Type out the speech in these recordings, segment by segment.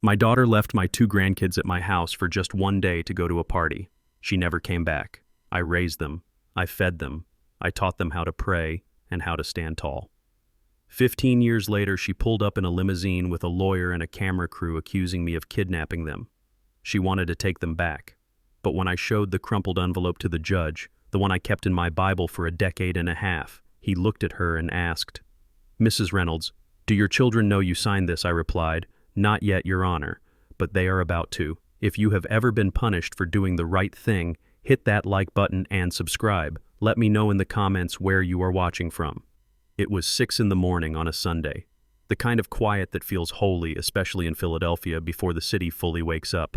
My daughter left my two grandkids at my house for just one day to go to a party. She never came back. I raised them. I fed them. I taught them how to pray and how to stand tall. 15 years later, she pulled up in a limousine with a lawyer and a camera crew accusing me of kidnapping them. She wanted to take them back. But when I showed the crumpled envelope to the judge, the one I kept in my Bible for a decade and a half, he looked at her and asked, "Mrs. Reynolds, do your children know you signed this?" I replied, "Not yet, Your Honor, but they are about to. If you have ever been punished for doing the right thing, hit that like button and subscribe. Let me know in the comments where you are watching from." It was 6 in the morning on a Sunday, the kind of quiet that feels holy, especially in Philadelphia, before the city fully wakes up.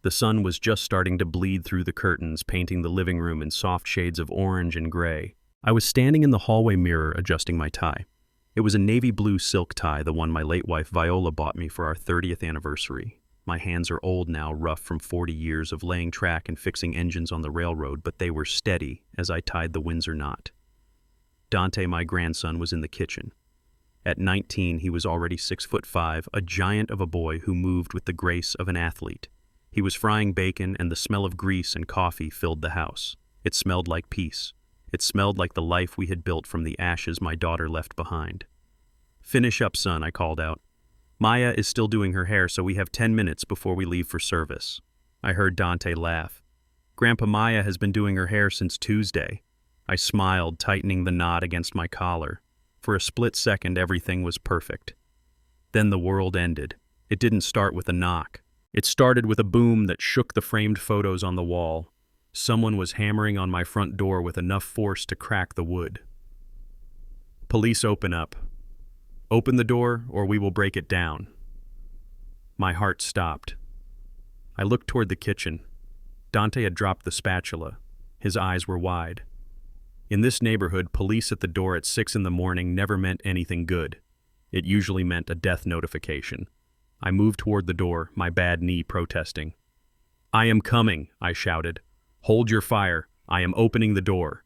The sun was just starting to bleed through the curtains, painting the living room in soft shades of orange and gray. I was standing in the hallway mirror adjusting my tie. It was a navy blue silk tie, the one my late wife Viola bought me for our 30th anniversary. My hands are old now, rough from 40 years of laying track and fixing engines on the railroad, but they were steady as I tied the Windsor knot. Dante, my grandson, was in the kitchen. At 19, he was already 6'5", a giant of a boy who moved with the grace of an athlete. He was frying bacon, and the smell of grease and coffee filled the house. It smelled like peace. It smelled like the life we had built from the ashes my daughter left behind. "Finish up, son," I called out. "Maya is still doing her hair, so we have 10 minutes before we leave for service." I heard Dante laugh. "Grandpa, Maya has been doing her hair since Tuesday." I smiled, tightening the knot against my collar. For a split second, everything was perfect. Then the world ended. It didn't start with a knock. It started with a boom that shook the framed photos on the wall. Someone was hammering on my front door with enough force to crack the wood. "Police, open up. Open the door, or we will break it down." My heart stopped. I looked toward the kitchen. Dante had dropped the spatula. His eyes were wide. In this neighborhood, police at the door at 6 in the morning never meant anything good. It usually meant a death notification. I moved toward the door, my bad knee protesting. "I am coming," I shouted. "Hold your fire. I am opening the door."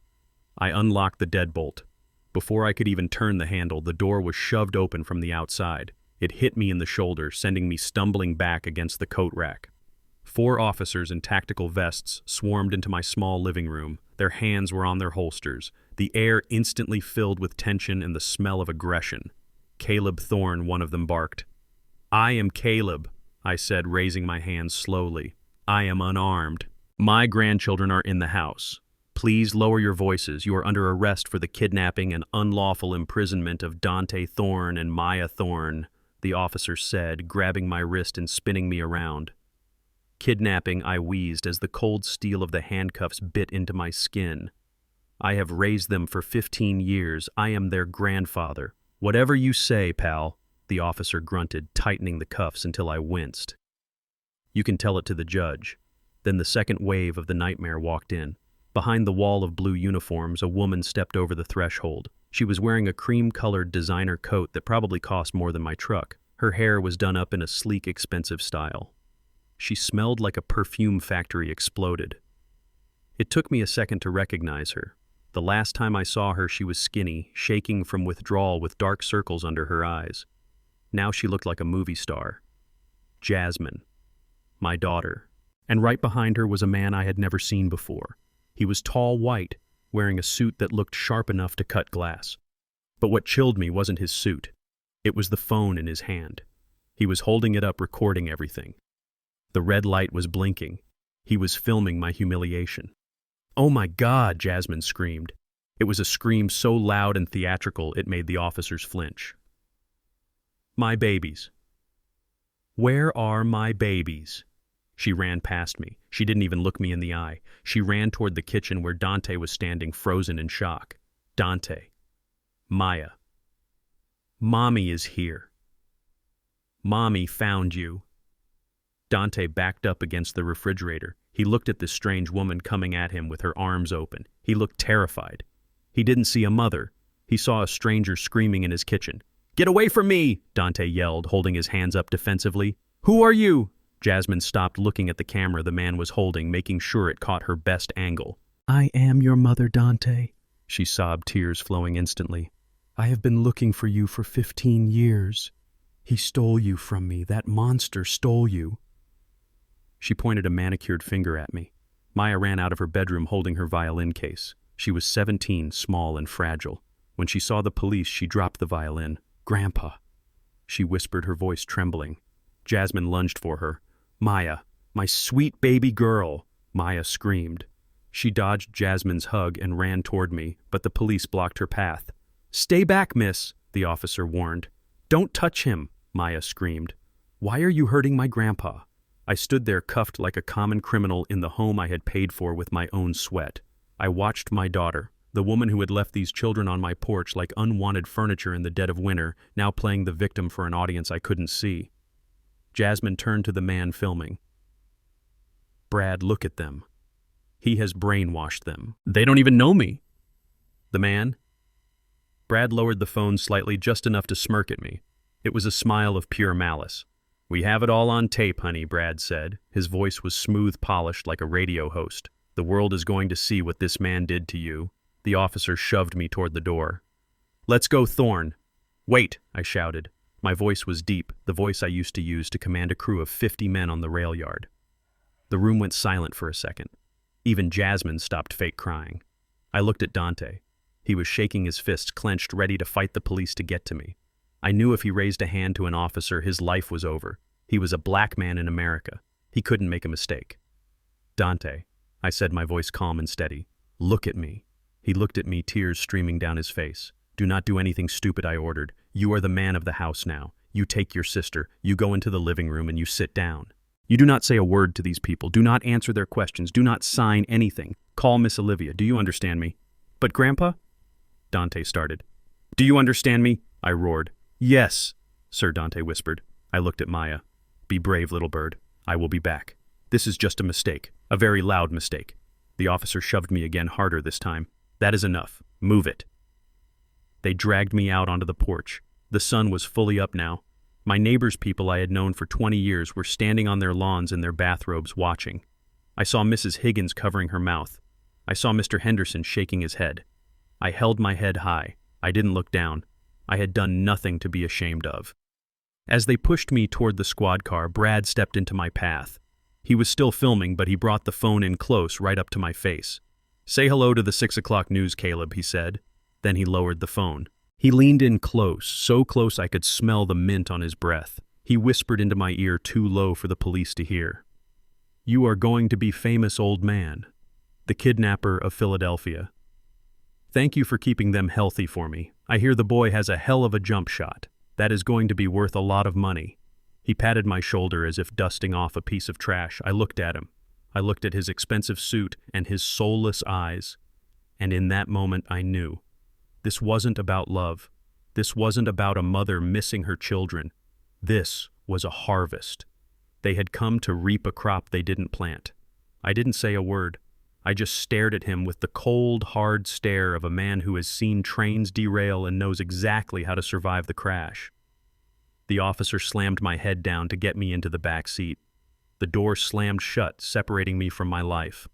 I unlocked the deadbolt. Before I could even turn the handle, the door was shoved open from the outside. It hit me in the shoulder, sending me stumbling back against the coat rack. 4 officers in tactical vests swarmed into my small living room. Their hands were on their holsters. The air instantly filled with tension and the smell of aggression. "Caleb Thorne," one of them barked. "I am Caleb," I said, raising my hands slowly. "I am unarmed. My grandchildren are in the house. Please lower your voices. You are under arrest for the kidnapping and unlawful imprisonment of Dante Thorne and Maya Thorne," the officer said, grabbing my wrist and spinning me around. "Kidnapping," I wheezed as the cold steel of the handcuffs bit into my skin. "I have raised them for 15 years. I am their grandfather." "Whatever you say, pal," the officer grunted, tightening the cuffs until I winced. "You can tell it to the judge." Then the second wave of the nightmare walked in. Behind the wall of blue uniforms, a woman stepped over the threshold. She was wearing a cream-colored designer coat that probably cost more than my truck. Her hair was done up in a sleek, expensive style. She smelled like a perfume factory exploded. It took me a second to recognize her. The last time I saw her, she was skinny, shaking from withdrawal with dark circles under her eyes. Now she looked like a movie star. Jasmine, my daughter. And right behind her was a man I had never seen before. He was tall white, wearing a suit that looked sharp enough to cut glass. But what chilled me wasn't his suit. It was the phone in his hand. He was holding it up, recording everything. The red light was blinking. He was filming my humiliation. "Oh my God!" Jasmine screamed. It was a scream so loud and theatrical it made the officers flinch. "My babies. Where are my babies?" She ran past me. She didn't even look me in the eye. She ran toward the kitchen where Dante was standing, frozen in shock. "Dante. Maya. Mommy is here. Mommy found you." Dante backed up against the refrigerator. He looked at this strange woman coming at him with her arms open. He looked terrified. He didn't see a mother. He saw a stranger screaming in his kitchen. "Get away from me!" Dante yelled, holding his hands up defensively. "Who are you?" Jasmine stopped looking at the camera the man was holding, making sure it caught her best angle. "I am your mother, Dante," she sobbed, tears flowing instantly. "I have been looking for you for 15 years. He stole you from me. That monster stole you. She pointed a manicured finger at me. Maya ran out of her bedroom holding her violin case. She was 17, small and fragile. When she saw the police, she dropped the violin. "Grandpa," she whispered, her voice trembling. Jasmine lunged for her. "Maya, my sweet baby girl," Maya screamed. She dodged Jasmine's hug and ran toward me, but the police blocked her path. "Stay back, miss," the officer warned. "Don't touch him," Maya screamed. "Why are you hurting my grandpa?" I stood there cuffed like a common criminal in the home I had paid for with my own sweat. I watched my daughter, the woman who had left these children on my porch like unwanted furniture in the dead of winter, now playing the victim for an audience I couldn't see. Jasmine turned to the man filming. "Brad, look at them. He has brainwashed them. They don't even know me." "The man?" Brad lowered the phone slightly, just enough to smirk at me. It was a smile of pure malice. "We have it all on tape, honey," Brad said. His voice was smooth, polished like a radio host. "The world is going to see what this man did to you." The officer shoved me toward the door. "Let's go, Thorne." "Wait," I shouted. My voice was deep, the voice I used to use to command a crew of 50 men on the rail yard. The room went silent for a second. Even Jasmine stopped fake crying. I looked at Dante. He was shaking his fists clenched, ready to fight the police to get to me. I knew if he raised a hand to an officer, his life was over. He was a black man in America. He couldn't make a mistake. "Dante," I said, my voice calm and steady. "Look at me." He looked at me, tears streaming down his face. "Do not do anything stupid," I ordered. "You are the man of the house now. You take your sister, you go into the living room, and you sit down. You do not say a word to these people. Do not answer their questions. Do not sign anything. Call Miss Olivia. Do you understand me?" "But Grandpa?" Dante started. "Do you understand me?" I roared. "Yes," Sir Dante whispered. I looked at Maya. "Be brave, little bird. I will be back. This is just a mistake. A very loud mistake." The officer shoved me again, harder this time. "That is enough. Move it." They dragged me out onto the porch. The sun was fully up now. My neighbors' people I had known for 20 years were standing on their lawns in their bathrobes watching. I saw Mrs. Higgins covering her mouth. I saw Mr. Henderson shaking his head. I held my head high. I didn't look down. I had done nothing to be ashamed of. As they pushed me toward the squad car, Brad stepped into my path. He was still filming, but he brought the phone in close, right up to my face. "Say hello to the 6 o'clock news, Caleb," he said. Then he lowered the phone. He leaned in close, so close I could smell the mint on his breath. He whispered into my ear too low for the police to hear. "You are going to be famous, old man. The kidnapper of Philadelphia. Thank you for keeping them healthy for me. I hear the boy has a hell of a jump shot. That is going to be worth a lot of money." He patted my shoulder as if dusting off a piece of trash. I looked at him. I looked at his expensive suit and his soulless eyes. And in that moment I knew. This wasn't about love. This wasn't about a mother missing her children. This was a harvest. They had come to reap a crop they didn't plant. I didn't say a word. I just stared at him with the cold, hard stare of a man who has seen trains derail and knows exactly how to survive the crash. The officer slammed my head down to get me into the back seat. The door slammed shut, separating me from my life.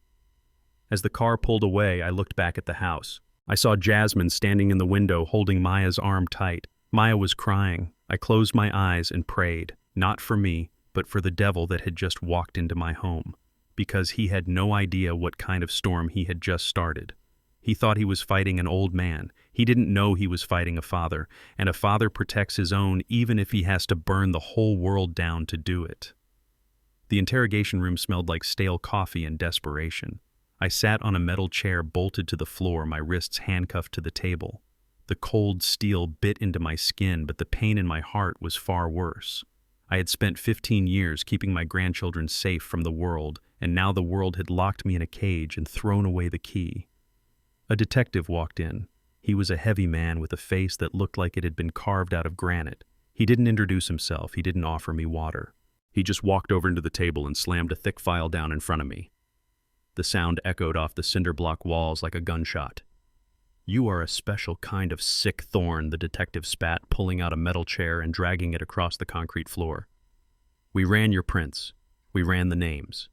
As the car pulled away, I looked back at the house. I saw Jasmine standing in the window holding Maya's arm tight. Maya was crying. I closed my eyes and prayed, not for me, but for the devil that had just walked into my home, because he had no idea what kind of storm he had just started. He thought he was fighting an old man. He didn't know he was fighting a father, and a father protects his own even if he has to burn the whole world down to do it. The interrogation room smelled like stale coffee and desperation. I sat on a metal chair bolted to the floor, my wrists handcuffed to the table. The cold steel bit into my skin, but the pain in my heart was far worse. I had spent 15 years keeping my grandchildren safe from the world, and now the world had locked me in a cage and thrown away the key. A detective walked in. He was a heavy man with a face that looked like it had been carved out of granite. He didn't introduce himself. He didn't offer me water. He just walked over into the table and slammed a thick file down in front of me. The sound echoed off the cinder block walls like a gunshot. "You are a special kind of sick thorn," the detective spat, pulling out a metal chair and dragging it across the concrete floor. "We ran your prints. We ran the names."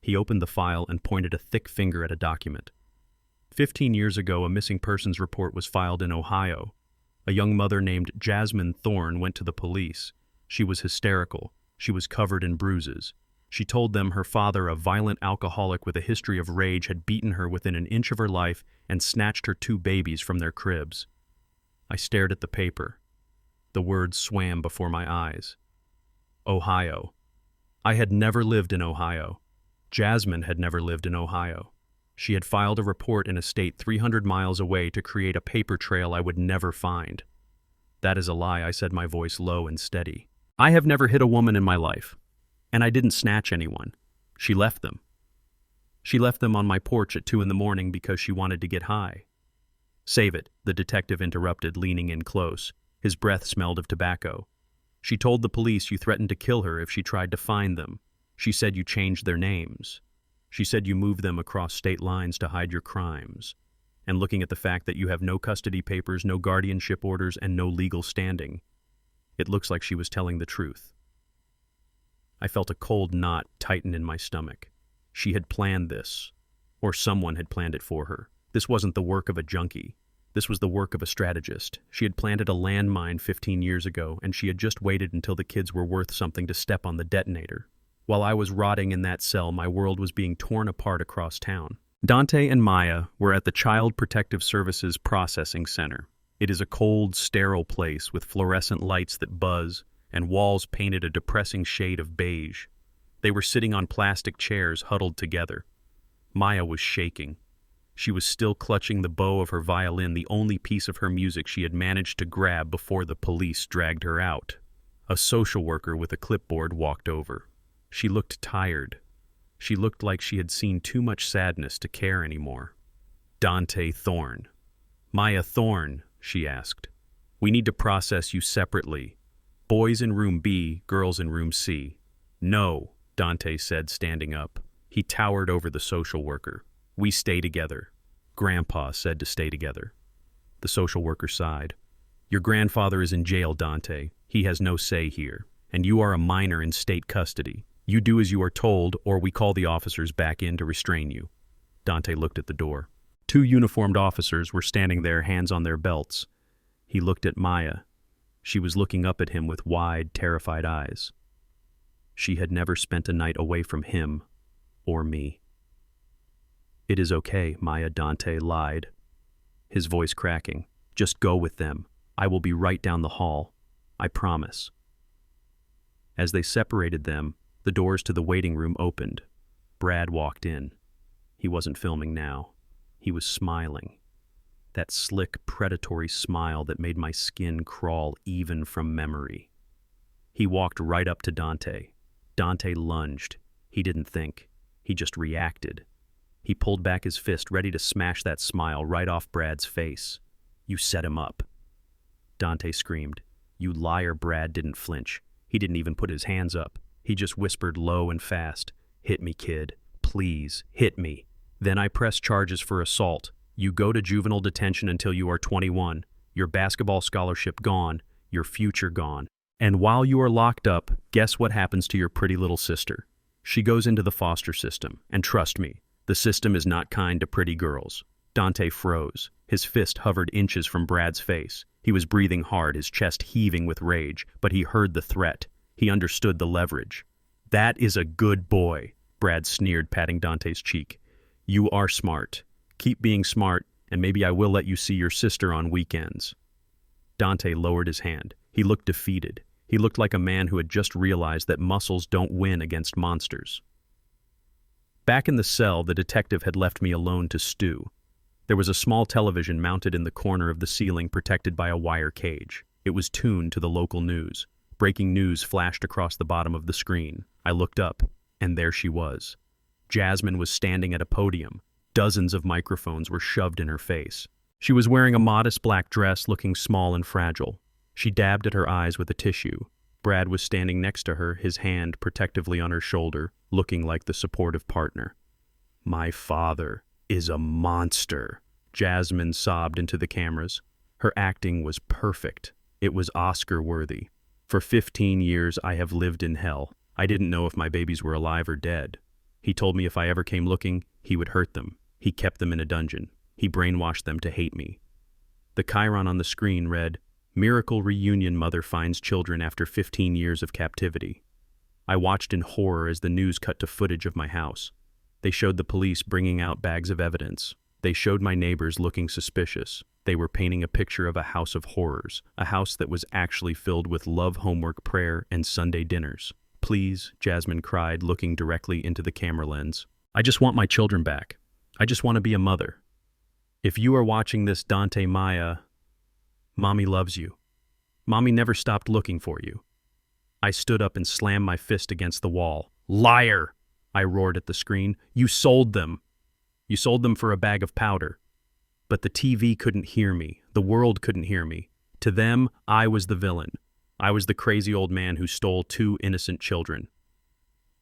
He opened the file and pointed a thick finger at a document. 15 years ago, a missing persons report was filed in Ohio. A young mother named Jasmine Thorne went to the police. She was hysterical. She was covered in bruises. She told them her father, a violent alcoholic with a history of rage, had beaten her within an inch of her life and snatched her 2 babies from their cribs. I stared at the paper. The words swam before my eyes. Ohio. I had never lived in Ohio. Jasmine had never lived in Ohio. She had filed a report in a state 300 miles away to create a paper trail I would never find. That is a lie, I said, my voice low and steady. I have never hit a woman in my life. And I didn't snatch anyone. She left them. She left them on my porch at 2 a.m. because she wanted to get high. Save it, the detective interrupted, leaning in close. His breath smelled of tobacco. She told the police you threatened to kill her if she tried to find them. She said you changed their names. She said you moved them across state lines to hide your crimes. And looking at the fact that you have no custody papers, no guardianship orders, and no legal standing, it looks like she was telling the truth. I felt a cold knot tighten in my stomach. She had planned this, or someone had planned it for her. This wasn't the work of a junkie. This was the work of a strategist. She had planted a landmine 15 years ago, and she had just waited until the kids were worth something to step on the detonator. While I was rotting in that cell, my world was being torn apart across town. Dante and Maya were at the Child Protective Services Processing Center. It is a cold, sterile place with fluorescent lights that buzz and walls painted a depressing shade of beige. They were sitting on plastic chairs huddled together. Maya was shaking. She was still clutching the bow of her violin, the only piece of her music she had managed to grab before the police dragged her out. A social worker with a clipboard walked over. She looked tired. She looked like she had seen too much sadness to care anymore. Dante Thorne. Maya Thorne, she asked. We need to process you separately. Boys in room B, girls in room C. No, Dante said, standing up. He towered over the social worker. We stay together. Grandpa said to stay together. The social worker sighed. Your grandfather is in jail, Dante. He has no say here. And you are a minor in state custody. You do as you are told, or we call the officers back in to restrain you. Dante looked at the door. 2 uniformed officers were standing there, hands on their belts. He looked at Maya. She was looking up at him with wide, terrified eyes. She had never spent a night away from him or me. It is okay, Maya, Dante lied, his voice cracking. Just go with them. I will be right down the hall. I promise. As they separated them, the doors to the waiting room opened. Brad walked in. He wasn't filming now. He was smiling. That slick, predatory smile that made my skin crawl even from memory. He walked right up to Dante. Dante lunged. He didn't think. He just reacted. He pulled back his fist, ready to smash that smile right off Brad's face. You set him up. Dante screamed. You liar. Brad didn't flinch. He didn't even put his hands up. He just whispered low and fast, hit me, kid. Please, hit me. Then I press charges for assault. You go to juvenile detention until you are 21. Your basketball scholarship gone. Your future gone. And while you are locked up, guess what happens to your pretty little sister? She goes into the foster system. And trust me, the system is not kind to pretty girls. Dante froze. His fist hovered inches from Brad's face. He was breathing hard, his chest heaving with rage, but he heard the threat. He understood the leverage. That is a good boy, Brad sneered, patting Dante's cheek. You are smart. Keep being smart, and maybe I will let you see your sister on weekends. Dante lowered his hand. He looked defeated. He looked like a man who had just realized that muscles don't win against monsters. Back in the cell, the detective had left me alone to stew. There was a small television mounted in the corner of the ceiling, protected by a wire cage. It was tuned to the local news. Breaking news flashed across the bottom of the screen. I looked up, and there she was. Jasmine was standing at a podium. Dozens of microphones were shoved in her face. She was wearing a modest black dress, looking small and fragile. She dabbed at her eyes with a tissue. Brad was standing next to her, his hand protectively on her shoulder, looking like the supportive partner. My father is a monster, Jasmine sobbed into the cameras. Her acting was perfect. It was Oscar-worthy. For 15 years, I have lived in hell. I didn't know if my babies were alive or dead. He told me if I ever came looking, he would hurt them. He kept them in a dungeon. He brainwashed them to hate me. The chyron on the screen read, Miracle reunion mother finds children after 15 years of captivity. I watched in horror as the news cut to footage of my house. They showed the police bringing out bags of evidence. They showed my neighbors looking suspicious. They were painting a picture of a house of horrors, a house that was actually filled with love, homework, prayer, and Sunday dinners. Please, Jasmine cried, looking directly into the camera lens. I just want my children back. I just want to be a mother. If you are watching this, Dante Maya, Mommy loves you. Mommy never stopped looking for you. I stood up and slammed my fist against the wall. Liar! I roared at the screen. You sold them. You sold them for a bag of powder. But the TV couldn't hear me. The world couldn't hear me. To them, I was the villain. I was the crazy old man who stole 2 innocent children.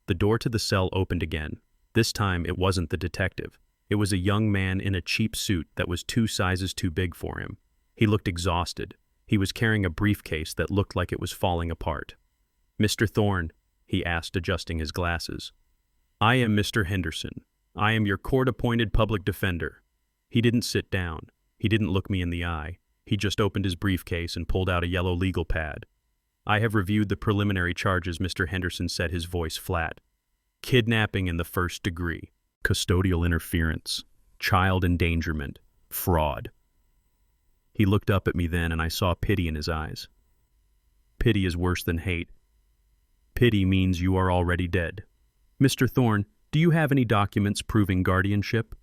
The door to the cell opened again. This time, it wasn't the detective. It was a young man in a cheap suit that was 2 sizes too big for him. He looked exhausted. He was carrying a briefcase that looked like it was falling apart. Mr. Thorne, he asked, adjusting his glasses. I am Mr. Henderson. I am your court-appointed public defender. He didn't sit down. He didn't look me in the eye. He just opened his briefcase and pulled out a yellow legal pad. I have reviewed the preliminary charges, Mr. Henderson said, his voice flat. Kidnapping in the 1st degree, custodial interference, child endangerment, fraud. He looked up at me then, and I saw pity in his eyes. Pity is worse than hate. Pity means you are already dead. Mr. Thorne, do you have any documents proving guardianship?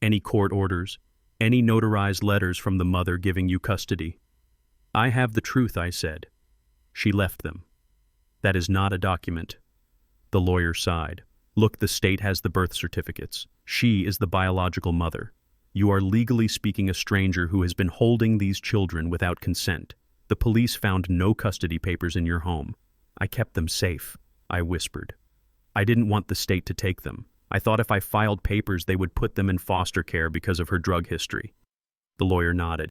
Any court orders? Any notarized letters from the mother giving you custody? I have the truth, I said. She left them. That is not a document. The lawyer sighed. Look, the state has the birth certificates. She is the biological mother. You are legally speaking a stranger who has been holding these children without consent. The police found no custody papers in your home. I kept them safe, I whispered. I didn't want the state to take them. I thought if I filed papers, they would put them in foster care because of her drug history. The lawyer nodded.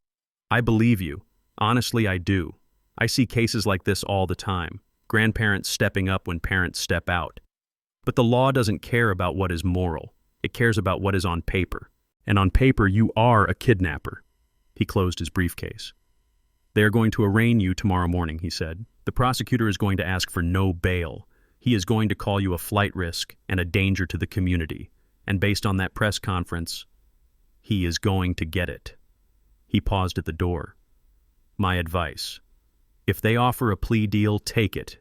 I believe you. Honestly, I do. I see cases like this all the time. Grandparents stepping up when parents step out. But the law doesn't care about what is moral. It cares about what is on paper. And on paper, you are a kidnapper. He closed his briefcase. They are going to arraign you tomorrow morning, he said. The prosecutor is going to ask for no bail. He is going to call you a flight risk and a danger to the community. And based on that press conference, he is going to get it. He paused at the door. My advice. If they offer a plea deal, take it.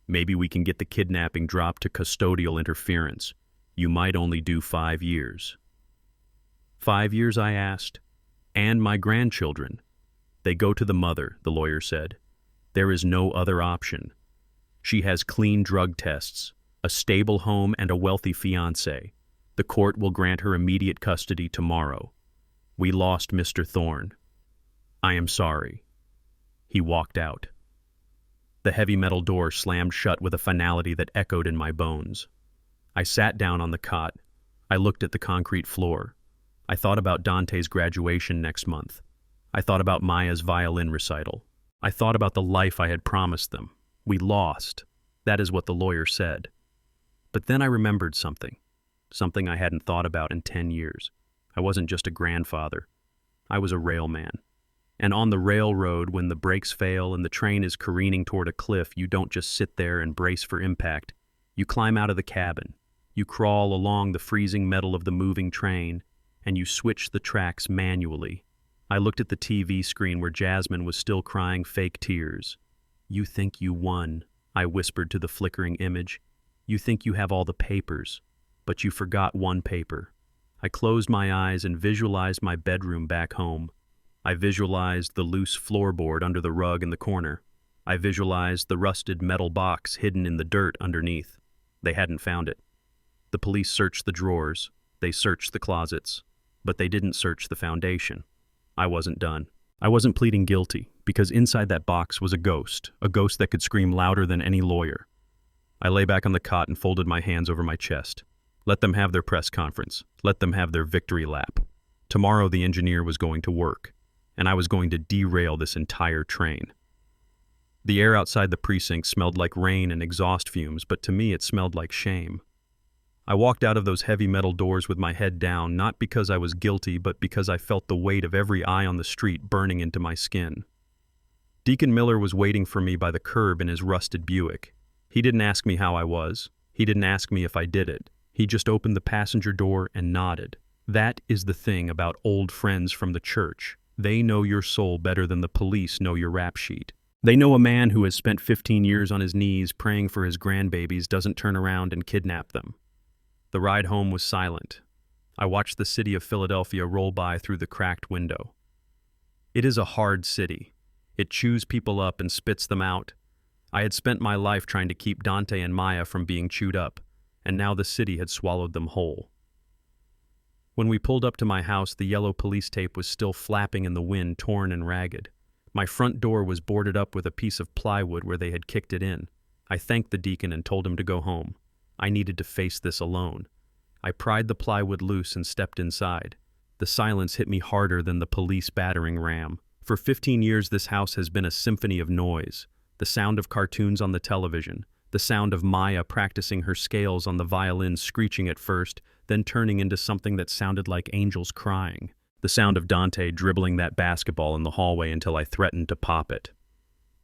Maybe we can get the kidnapping dropped to custodial interference. You might only do 5 years. 5 years, I asked. And my grandchildren. They go to the mother, the lawyer said. There is no other option. She has clean drug tests, a stable home, and a wealthy fiancé. The court will grant her immediate custody tomorrow. We lost Mr. Thorne. I am sorry. He walked out. The heavy metal door slammed shut with a finality that echoed in my bones. I sat down on the cot. I looked at the concrete floor. I thought about Dante's graduation next month. I thought about Maya's violin recital. I thought about the life I had promised them. We lost. That is what the lawyer said. But then I remembered something I hadn't thought about in 10 years. I wasn't just a grandfather. I was a railman. And on the railroad, when the brakes fail and the train is careening toward a cliff, you don't just sit there and brace for impact. You climb out of the cabin. You crawl along the freezing metal of the moving train, and you switch the tracks manually. I looked at the TV screen where Jasmine was still crying fake tears. You think you won, I whispered to the flickering image. You think you have all the papers, but you forgot one paper. I closed my eyes and visualized my bedroom back home. I visualized the loose floorboard under the rug in the corner. I visualized the rusted metal box hidden in the dirt underneath. They hadn't found it. The police searched the drawers. They searched the closets. But they didn't search the foundation. I wasn't done. I wasn't pleading guilty, because inside that box was a ghost that could scream louder than any lawyer. I lay back on the cot and folded my hands over my chest. Let them have their press conference. Let them have their victory lap. Tomorrow the engineer was going to work, and I was going to derail this entire train. The air outside the precinct smelled like rain and exhaust fumes, but to me it smelled like shame. I walked out of those heavy metal doors with my head down, not because I was guilty, but because I felt the weight of every eye on the street burning into my skin. Deacon Miller was waiting for me by the curb in his rusted Buick. He didn't ask me how I was. He didn't ask me if I did it. He just opened the passenger door and nodded. That is the thing about old friends from the church. They know your soul better than the police know your rap sheet. They know a man who has spent 15 years on his knees praying for his grandbabies doesn't turn around and kidnap them. The ride home was silent. I watched the city of Philadelphia roll by through the cracked window. It is a hard city. It chews people up and spits them out. I had spent my life trying to keep Dante and Maya from being chewed up, and now the city had swallowed them whole. When we pulled up to my house, the yellow police tape was still flapping in the wind, torn and ragged. My front door was boarded up with a piece of plywood where they had kicked it in. I thanked the deacon and told him to go home. I needed to face this alone. I pried the plywood loose and stepped inside. The silence hit me harder than the police battering ram. For 15 years, this house has been a symphony of noise. The sound of cartoons on the television, the sound of Maya practicing her scales on the violin, screeching at first, then turning into something that sounded like angels crying. The sound of Dante dribbling that basketball in the hallway until I threatened to pop it.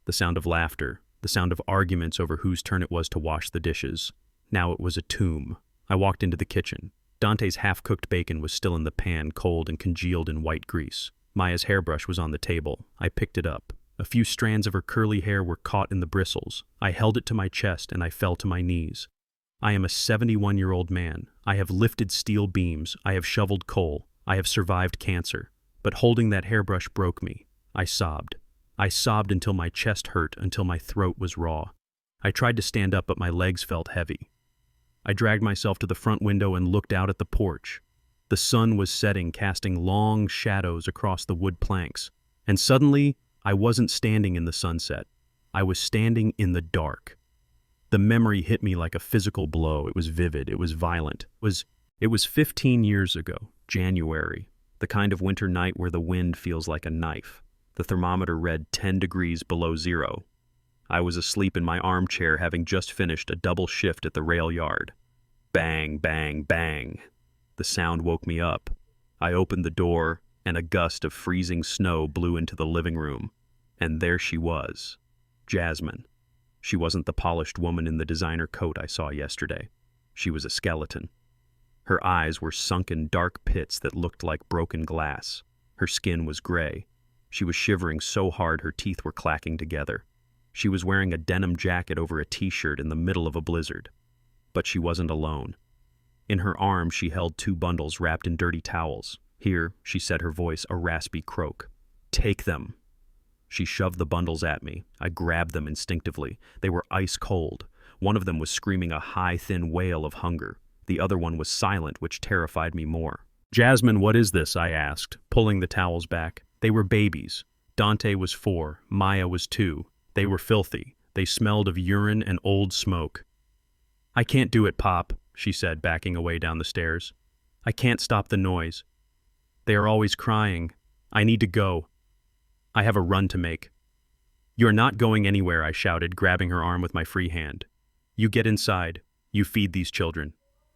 The sound of laughter, the sound of arguments over whose turn it was to wash the dishes. Now it was a tomb. I walked into the kitchen. Dante's half-cooked bacon was still in the pan, cold and congealed in white grease. Maya's hairbrush was on the table. I picked it up. A few strands of her curly hair were caught in the bristles. I held it to my chest and I fell to my knees. I am a 71-year-old man. I have lifted steel beams. I have shoveled coal. I have survived cancer. But holding that hairbrush broke me. I sobbed. I sobbed until my chest hurt, until my throat was raw. I tried to stand up, but my legs felt heavy. I dragged myself to the front window and looked out at the porch. The sun was setting, casting long shadows across the wood planks. And suddenly, I wasn't standing in the sunset. I was standing in the dark. The memory hit me like a physical blow. It was vivid. It was violent. It was 15 years ago, January, the kind of winter night where the wind feels like a knife. The thermometer read 10 degrees below zero. I was asleep in my armchair, having just finished a double shift at the rail yard. Bang, bang, bang. The sound woke me up. I opened the door, and a gust of freezing snow blew into the living room. And there she was, Jasmine. She wasn't the polished woman in the designer coat I saw yesterday. She was a skeleton. Her eyes were sunken dark pits that looked like broken glass. Her skin was gray. She was shivering so hard her teeth were clacking together. She was wearing a denim jacket over a t-shirt in the middle of a blizzard. But she wasn't alone. In her arms she held 2 bundles wrapped in dirty towels. Here, she said, her voice a raspy croak. Take them. She shoved the bundles at me. I grabbed them instinctively. They were ice cold. One of them was screaming a high, thin wail of hunger. The other one was silent, which terrified me more. Jasmine, what is this? I asked, pulling the towels back. They were babies. Dante was 4. Maya was 2. They were filthy. They smelled of urine and old smoke. I can't do it, Pop, she said, backing away down the stairs. I can't stop the noise. They are always crying. I need to go. I have a run to make. You're not going anywhere, I shouted, grabbing her arm with my free hand. You get inside. You feed these children.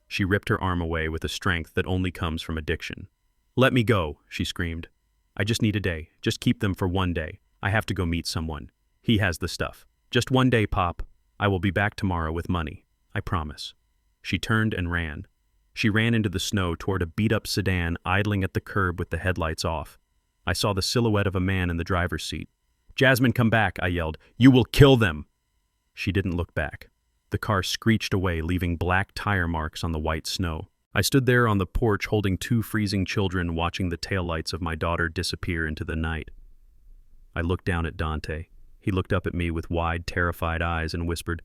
She ripped her arm away with a strength that only comes from addiction. Let me go, she screamed. I just need a day. Just keep them for one day. I have to go meet someone. He has the stuff. Just one day, Pop. I will be back tomorrow with money. I promise. She turned and ran. She ran into the snow toward a beat-up sedan idling at the curb with the headlights off. I saw the silhouette of a man in the driver's seat. Jasmine, come back, I yelled. You will kill them. She didn't look back. The car screeched away, leaving black tire marks on the white snow. I stood there on the porch holding 2 freezing children, watching the taillights of my daughter disappear into the night. I looked down at Dante. He looked up at me with wide, terrified eyes and whispered,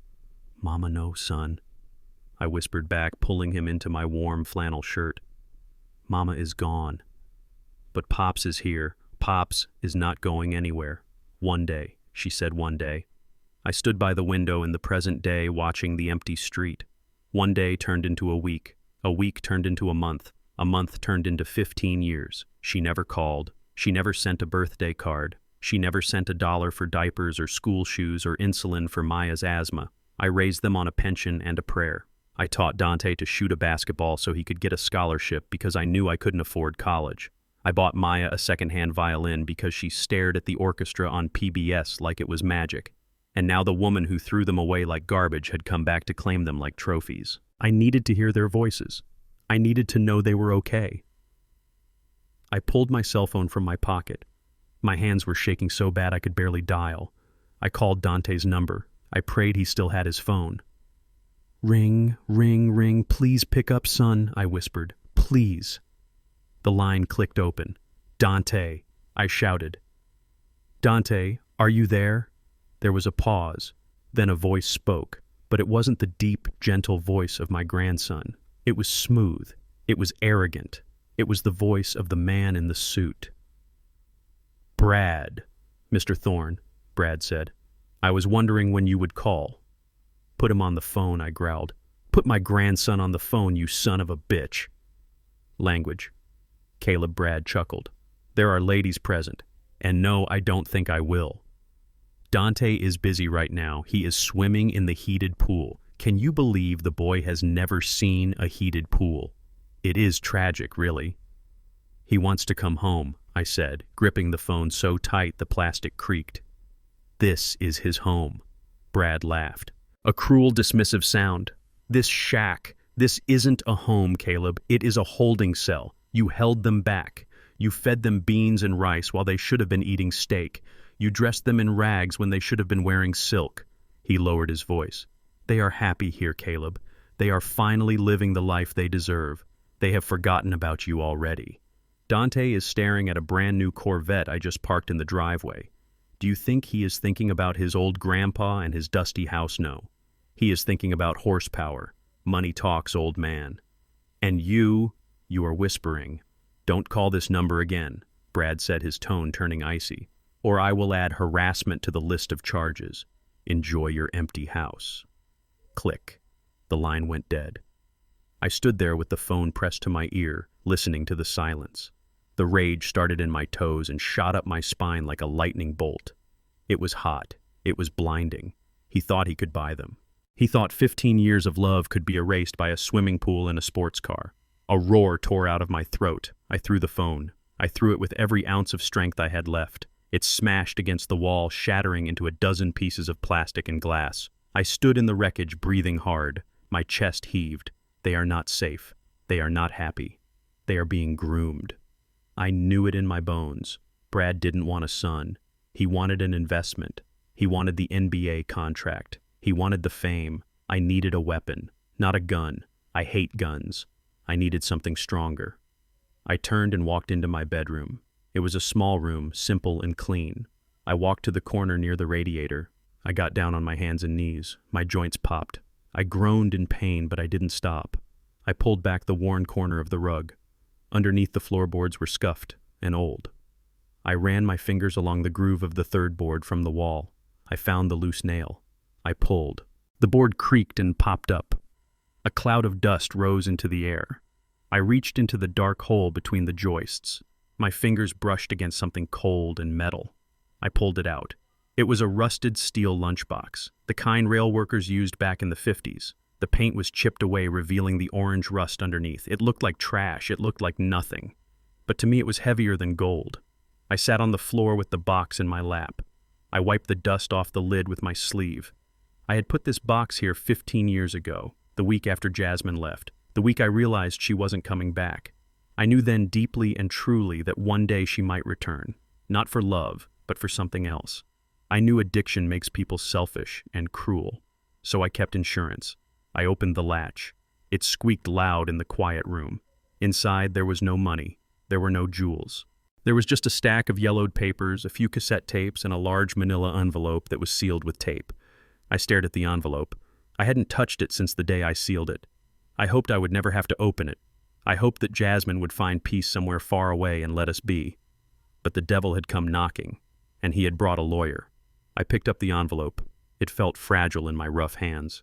Mama, no, son. I whispered back, pulling him into my warm flannel shirt. Mama is gone. But Pops is here. Pops is not going anywhere. One day, she said, one day. I stood by the window in the present day, watching the empty street. One day turned into a week turned into a month turned into 15 years. She never called. She never sent a birthday card. She never sent $1 for diapers or school shoes or insulin for Maya's asthma. I raised them on a pension and a prayer. I taught Dante to shoot a basketball so he could get a scholarship because I knew I couldn't afford college. I bought Maya a secondhand violin because she stared at the orchestra on PBS like it was magic. And now the woman who threw them away like garbage had come back to claim them like trophies. I needed to hear their voices. I needed to know they were okay. I pulled my cell phone from my pocket. My hands were shaking so bad I could barely dial. I called Dante's number. I prayed he still had his phone. "Ring, ring, ring, please pick up, son," I whispered. "Please." The line clicked open. "Dante," I shouted. "Dante, are you there?" There was a pause. Then a voice spoke, but it wasn't the deep, gentle voice of my grandson. It was smooth. It was arrogant. It was the voice of the man in the suit. "Brad, Mr. Thorne," Brad said. "I was wondering when you would call." "Put him on the phone," I growled. "Put my grandson on the phone, you son of a bitch." Language. Caleb. Brad chuckled. "There are ladies present. And no, I don't think I will." "Dante is busy right now. He is swimming in the heated pool. Can you believe the boy has never seen a heated pool? It is tragic, really." "He wants to come home," I said, gripping the phone so tight the plastic creaked. "This is his home." Brad laughed. A cruel, dismissive sound. "This shack. This isn't a home, Caleb. It is a holding cell. You held them back. You fed them beans and rice while they should have been eating steak. You dressed them in rags when they should have been wearing silk." He lowered his voice. "They are happy here, Caleb. They are finally living the life they deserve. They have forgotten about you already." Dante is staring at a brand new Corvette I just parked in the driveway. Do you think he is thinking about his old grandpa and his dusty house? No. He is thinking about horsepower. Money talks, old man. "And you are whispering. Don't call this number again," Brad said, his tone turning icy. "Or I will add harassment to the list of charges. Enjoy your empty house." Click. The line went dead. I stood there with the phone pressed to my ear, listening to the silence. The rage started in my toes and shot up my spine like a lightning bolt. It was hot. It was blinding. He thought he could buy them. He thought 15 years of love could be erased by a swimming pool and a sports car. A roar tore out of my throat. I threw the phone. I threw it with every ounce of strength I had left. It smashed against the wall, shattering into a dozen pieces of plastic and glass. I stood in the wreckage, breathing hard. My chest heaved. They are not safe. They are not happy. They are being groomed. I knew it in my bones. Brad didn't want a son. He wanted an investment. He wanted the NBA contract. He wanted the fame. I needed a weapon, not a gun. I hate guns. I needed something stronger. I turned and walked into my bedroom. It was a small room, simple and clean. I walked to the corner near the radiator. I got down on my hands and knees. My joints popped. I groaned in pain, but I didn't stop. I pulled back the worn corner of the rug. Underneath, the floorboards were scuffed and old. I ran my fingers along the groove of the third board from the wall. I found the loose nail. I pulled. The board creaked and popped up. A cloud of dust rose into the air. I reached into the dark hole between the joists. My fingers brushed against something cold and metal. I pulled it out. It was a rusted steel lunchbox, the kind rail workers used back in the 50s. The paint was chipped away, revealing the orange rust underneath. It looked like trash. It looked like nothing. But to me it was heavier than gold. I sat on the floor with the box in my lap. I wiped the dust off the lid with my sleeve. I had put this box here 15 years ago, the week after Jasmine left, the week I realized she wasn't coming back. I knew then deeply and truly that one day she might return, not for love, but for something else. I knew addiction makes people selfish and cruel, so I kept insurance. I opened the latch. It squeaked loud in the quiet room. Inside, there was no money. There were no jewels. There was just a stack of yellowed papers, a few cassette tapes, and a large manila envelope that was sealed with tape. I stared at the envelope. I hadn't touched it since the day I sealed it. I hoped I would never have to open it. I hoped that Jasmine would find peace somewhere far away and let us be. But the devil had come knocking, and he had brought a lawyer. I picked up the envelope. It felt fragile in my rough hands.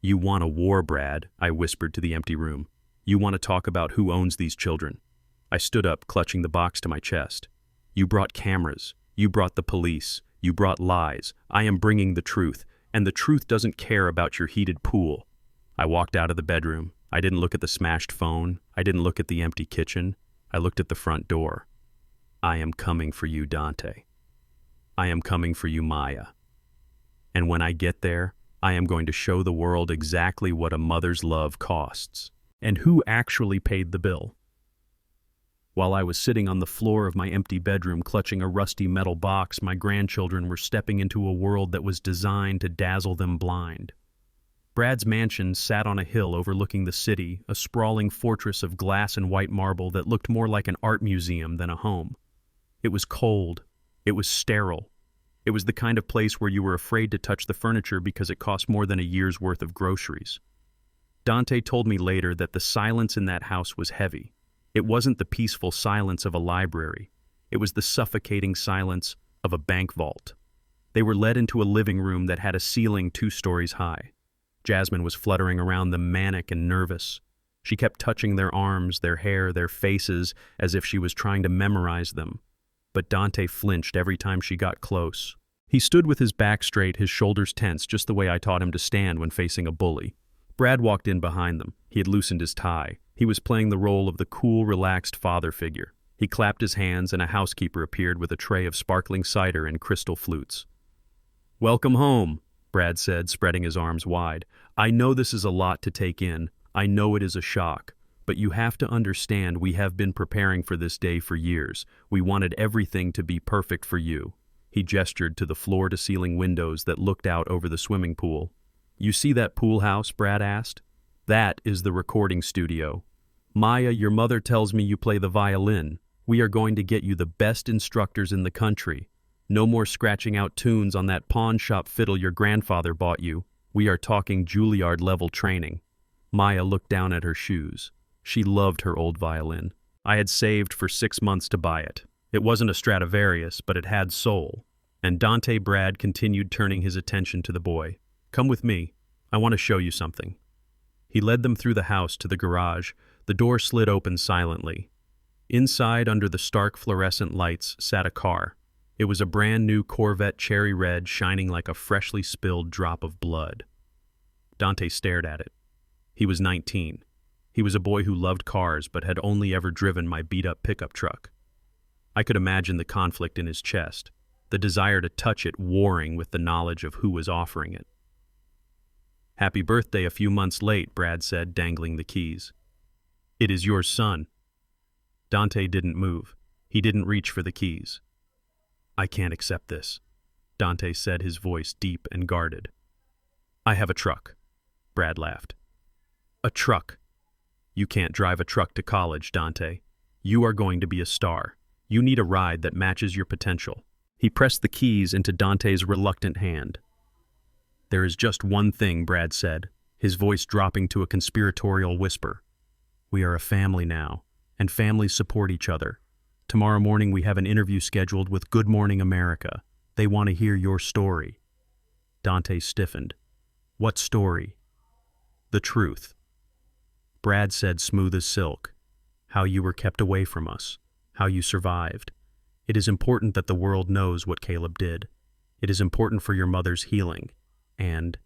"You want a war, Brad," I whispered to the empty room. "You want to talk about who owns these children." I stood up, clutching the box to my chest. "You brought cameras. You brought the police. You brought lies. I am bringing the truth, and the truth doesn't care about your heated pool." I walked out of the bedroom. I didn't look at the smashed phone. I didn't look at the empty kitchen. I looked at the front door. I am coming for you, Dante. I am coming for you, Maya. And when I get there, I am going to show the world exactly what a mother's love costs, and who actually paid the bill. While I was sitting on the floor of my empty bedroom clutching a rusty metal box, my grandchildren were stepping into a world that was designed to dazzle them blind. Brad's mansion sat on a hill overlooking the city, a sprawling fortress of glass and white marble that looked more like an art museum than a home. It was cold. It was sterile. It was the kind of place where you were afraid to touch the furniture because it cost more than a year's worth of groceries. Dante told me later that the silence in that house was heavy. It wasn't the peaceful silence of a library. It was the suffocating silence of a bank vault. They were led into a living room that had a ceiling 2 stories high. Jasmine was fluttering around them, manic and nervous. She kept touching their arms, their hair, their faces, as if she was trying to memorize them. But Dante flinched every time she got close. He stood with his back straight, his shoulders tense, just the way I taught him to stand when facing a bully. Brad walked in behind them. He had loosened his tie. He was playing the role of the cool, relaxed father figure. He clapped his hands, and a housekeeper appeared with a tray of sparkling cider and crystal flutes. "Welcome home," Brad said, spreading his arms wide. "I know this is a lot to take in. I know it is a shock. But you have to understand we have been preparing for this day for years. We wanted everything to be perfect for you." He gestured to the floor-to-ceiling windows that looked out over the swimming pool. "You see that pool house?" Brad asked. "That is the recording studio. Maya, your mother tells me you play the violin. We are going to get you the best instructors in the country. No more scratching out tunes on that pawn shop fiddle your grandfather bought you. We are talking Juilliard-level training." Maya looked down at her shoes. She loved her old violin. I had saved for 6 months to buy it. It wasn't a Stradivarius, but it had soul. And Dante Brad continued turning his attention to the boy. "Come with me. I want to show you something." He led them through the house to the garage. The door slid open silently. Inside, under the stark fluorescent lights, sat a car. It was a brand new Corvette cherry red, shining like a freshly spilled drop of blood. Dante stared at it. He was 19. He was a boy who loved cars but had only ever driven my beat-up pickup truck. I could imagine the conflict in his chest, the desire to touch it warring with the knowledge of who was offering it. "Happy birthday a few months late," Brad said, dangling the keys. "It is yours, son." Dante didn't move. He didn't reach for the keys. "I can't accept this," Dante said, his voice deep and guarded. "I have a truck." Brad laughed. "A truck? You can't drive a truck to college, Dante. You are going to be a star. You need a ride that matches your potential." He pressed the keys into Dante's reluctant hand. "There is just one thing," Brad said, his voice dropping to a conspiratorial whisper. "We are a family now, and families support each other. Tomorrow morning we have an interview scheduled with Good Morning America. They want to hear your story." Dante stiffened. "What story?" "The truth." Brad said, smooth as silk, "How you were kept away from us, how you survived. It is important that the world knows what Caleb did. It is important for your mother's healing, and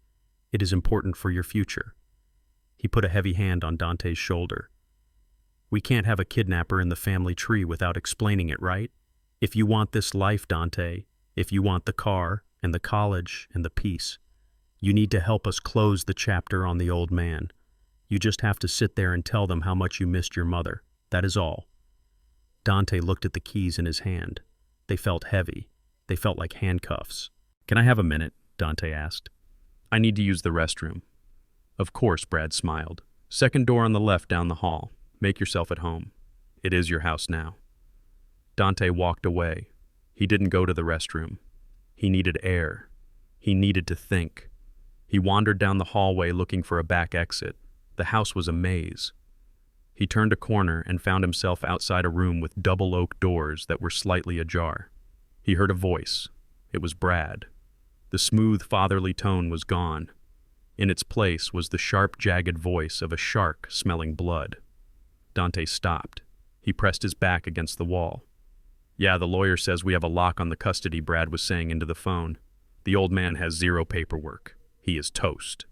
it is important for your future." He put a heavy hand on Dante's shoulder. "We can't have a kidnapper in the family tree without explaining it, right? If you want this life, Dante, if you want the car and the college and the peace, you need to help us close the chapter on the old man. You just have to sit there and tell them how much you missed your mother. That is all." Dante looked at the keys in his hand. They felt heavy. They felt like handcuffs. "Can I have a minute?" Dante asked. "I need to use the restroom." "Of course," Brad smiled. "Second door on the left down the hall. Make yourself at home. It is your house now." Dante walked away. He didn't go to the restroom. He needed air. He needed to think. He wandered down the hallway looking for a back exit. The house was a maze. He turned a corner and found himself outside a room with double oak doors that were slightly ajar. He heard a voice. It was Brad. The smooth, fatherly tone was gone. In its place was the sharp, jagged voice of a shark smelling blood. Dante stopped. He pressed his back against the wall. "Yeah, the lawyer says we have a lock on the custody," Brad was saying into the phone. "The old man has 0 paperwork. He is toast.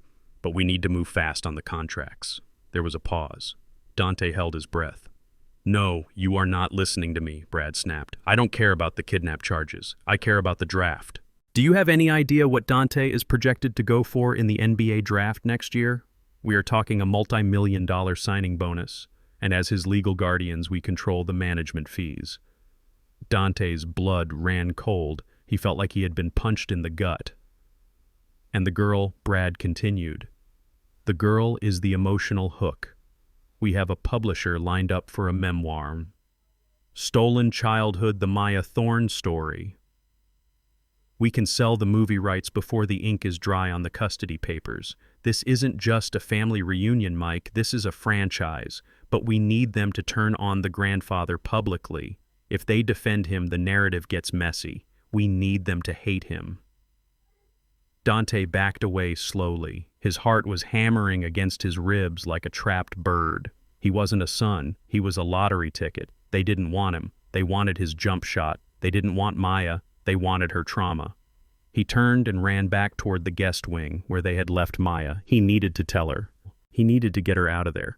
But we need to move fast on the contracts." There was a pause. Dante held his breath. No, you are not listening to me, Brad snapped. I don't care about the kidnap charges. I care about the draft. Do you have any idea what Dante is projected to go for in the NBA draft next year? We are talking a multi-million-dollar signing bonus, and as his legal guardians, we control the management fees. Dante's blood ran cold. He felt like he had been punched in the gut. And the girl, Brad continued. The girl is the emotional hook. We have a publisher lined up for a memoir. Stolen Childhood, the Maya Thorne story. We can sell the movie rights before the ink is dry on the custody papers. This isn't just a family reunion, Mike. This is a franchise. But we need them to turn on the grandfather publicly. If they defend him, the narrative gets messy. We need them to hate him. Dante backed away slowly. His heart was hammering against his ribs like a trapped bird. He wasn't a son. He was a lottery ticket. They didn't want him. They wanted his jump shot. They didn't want Maya. They wanted her trauma. He turned and ran back toward the guest wing where they had left Maya. He needed to tell her. He needed to get her out of there.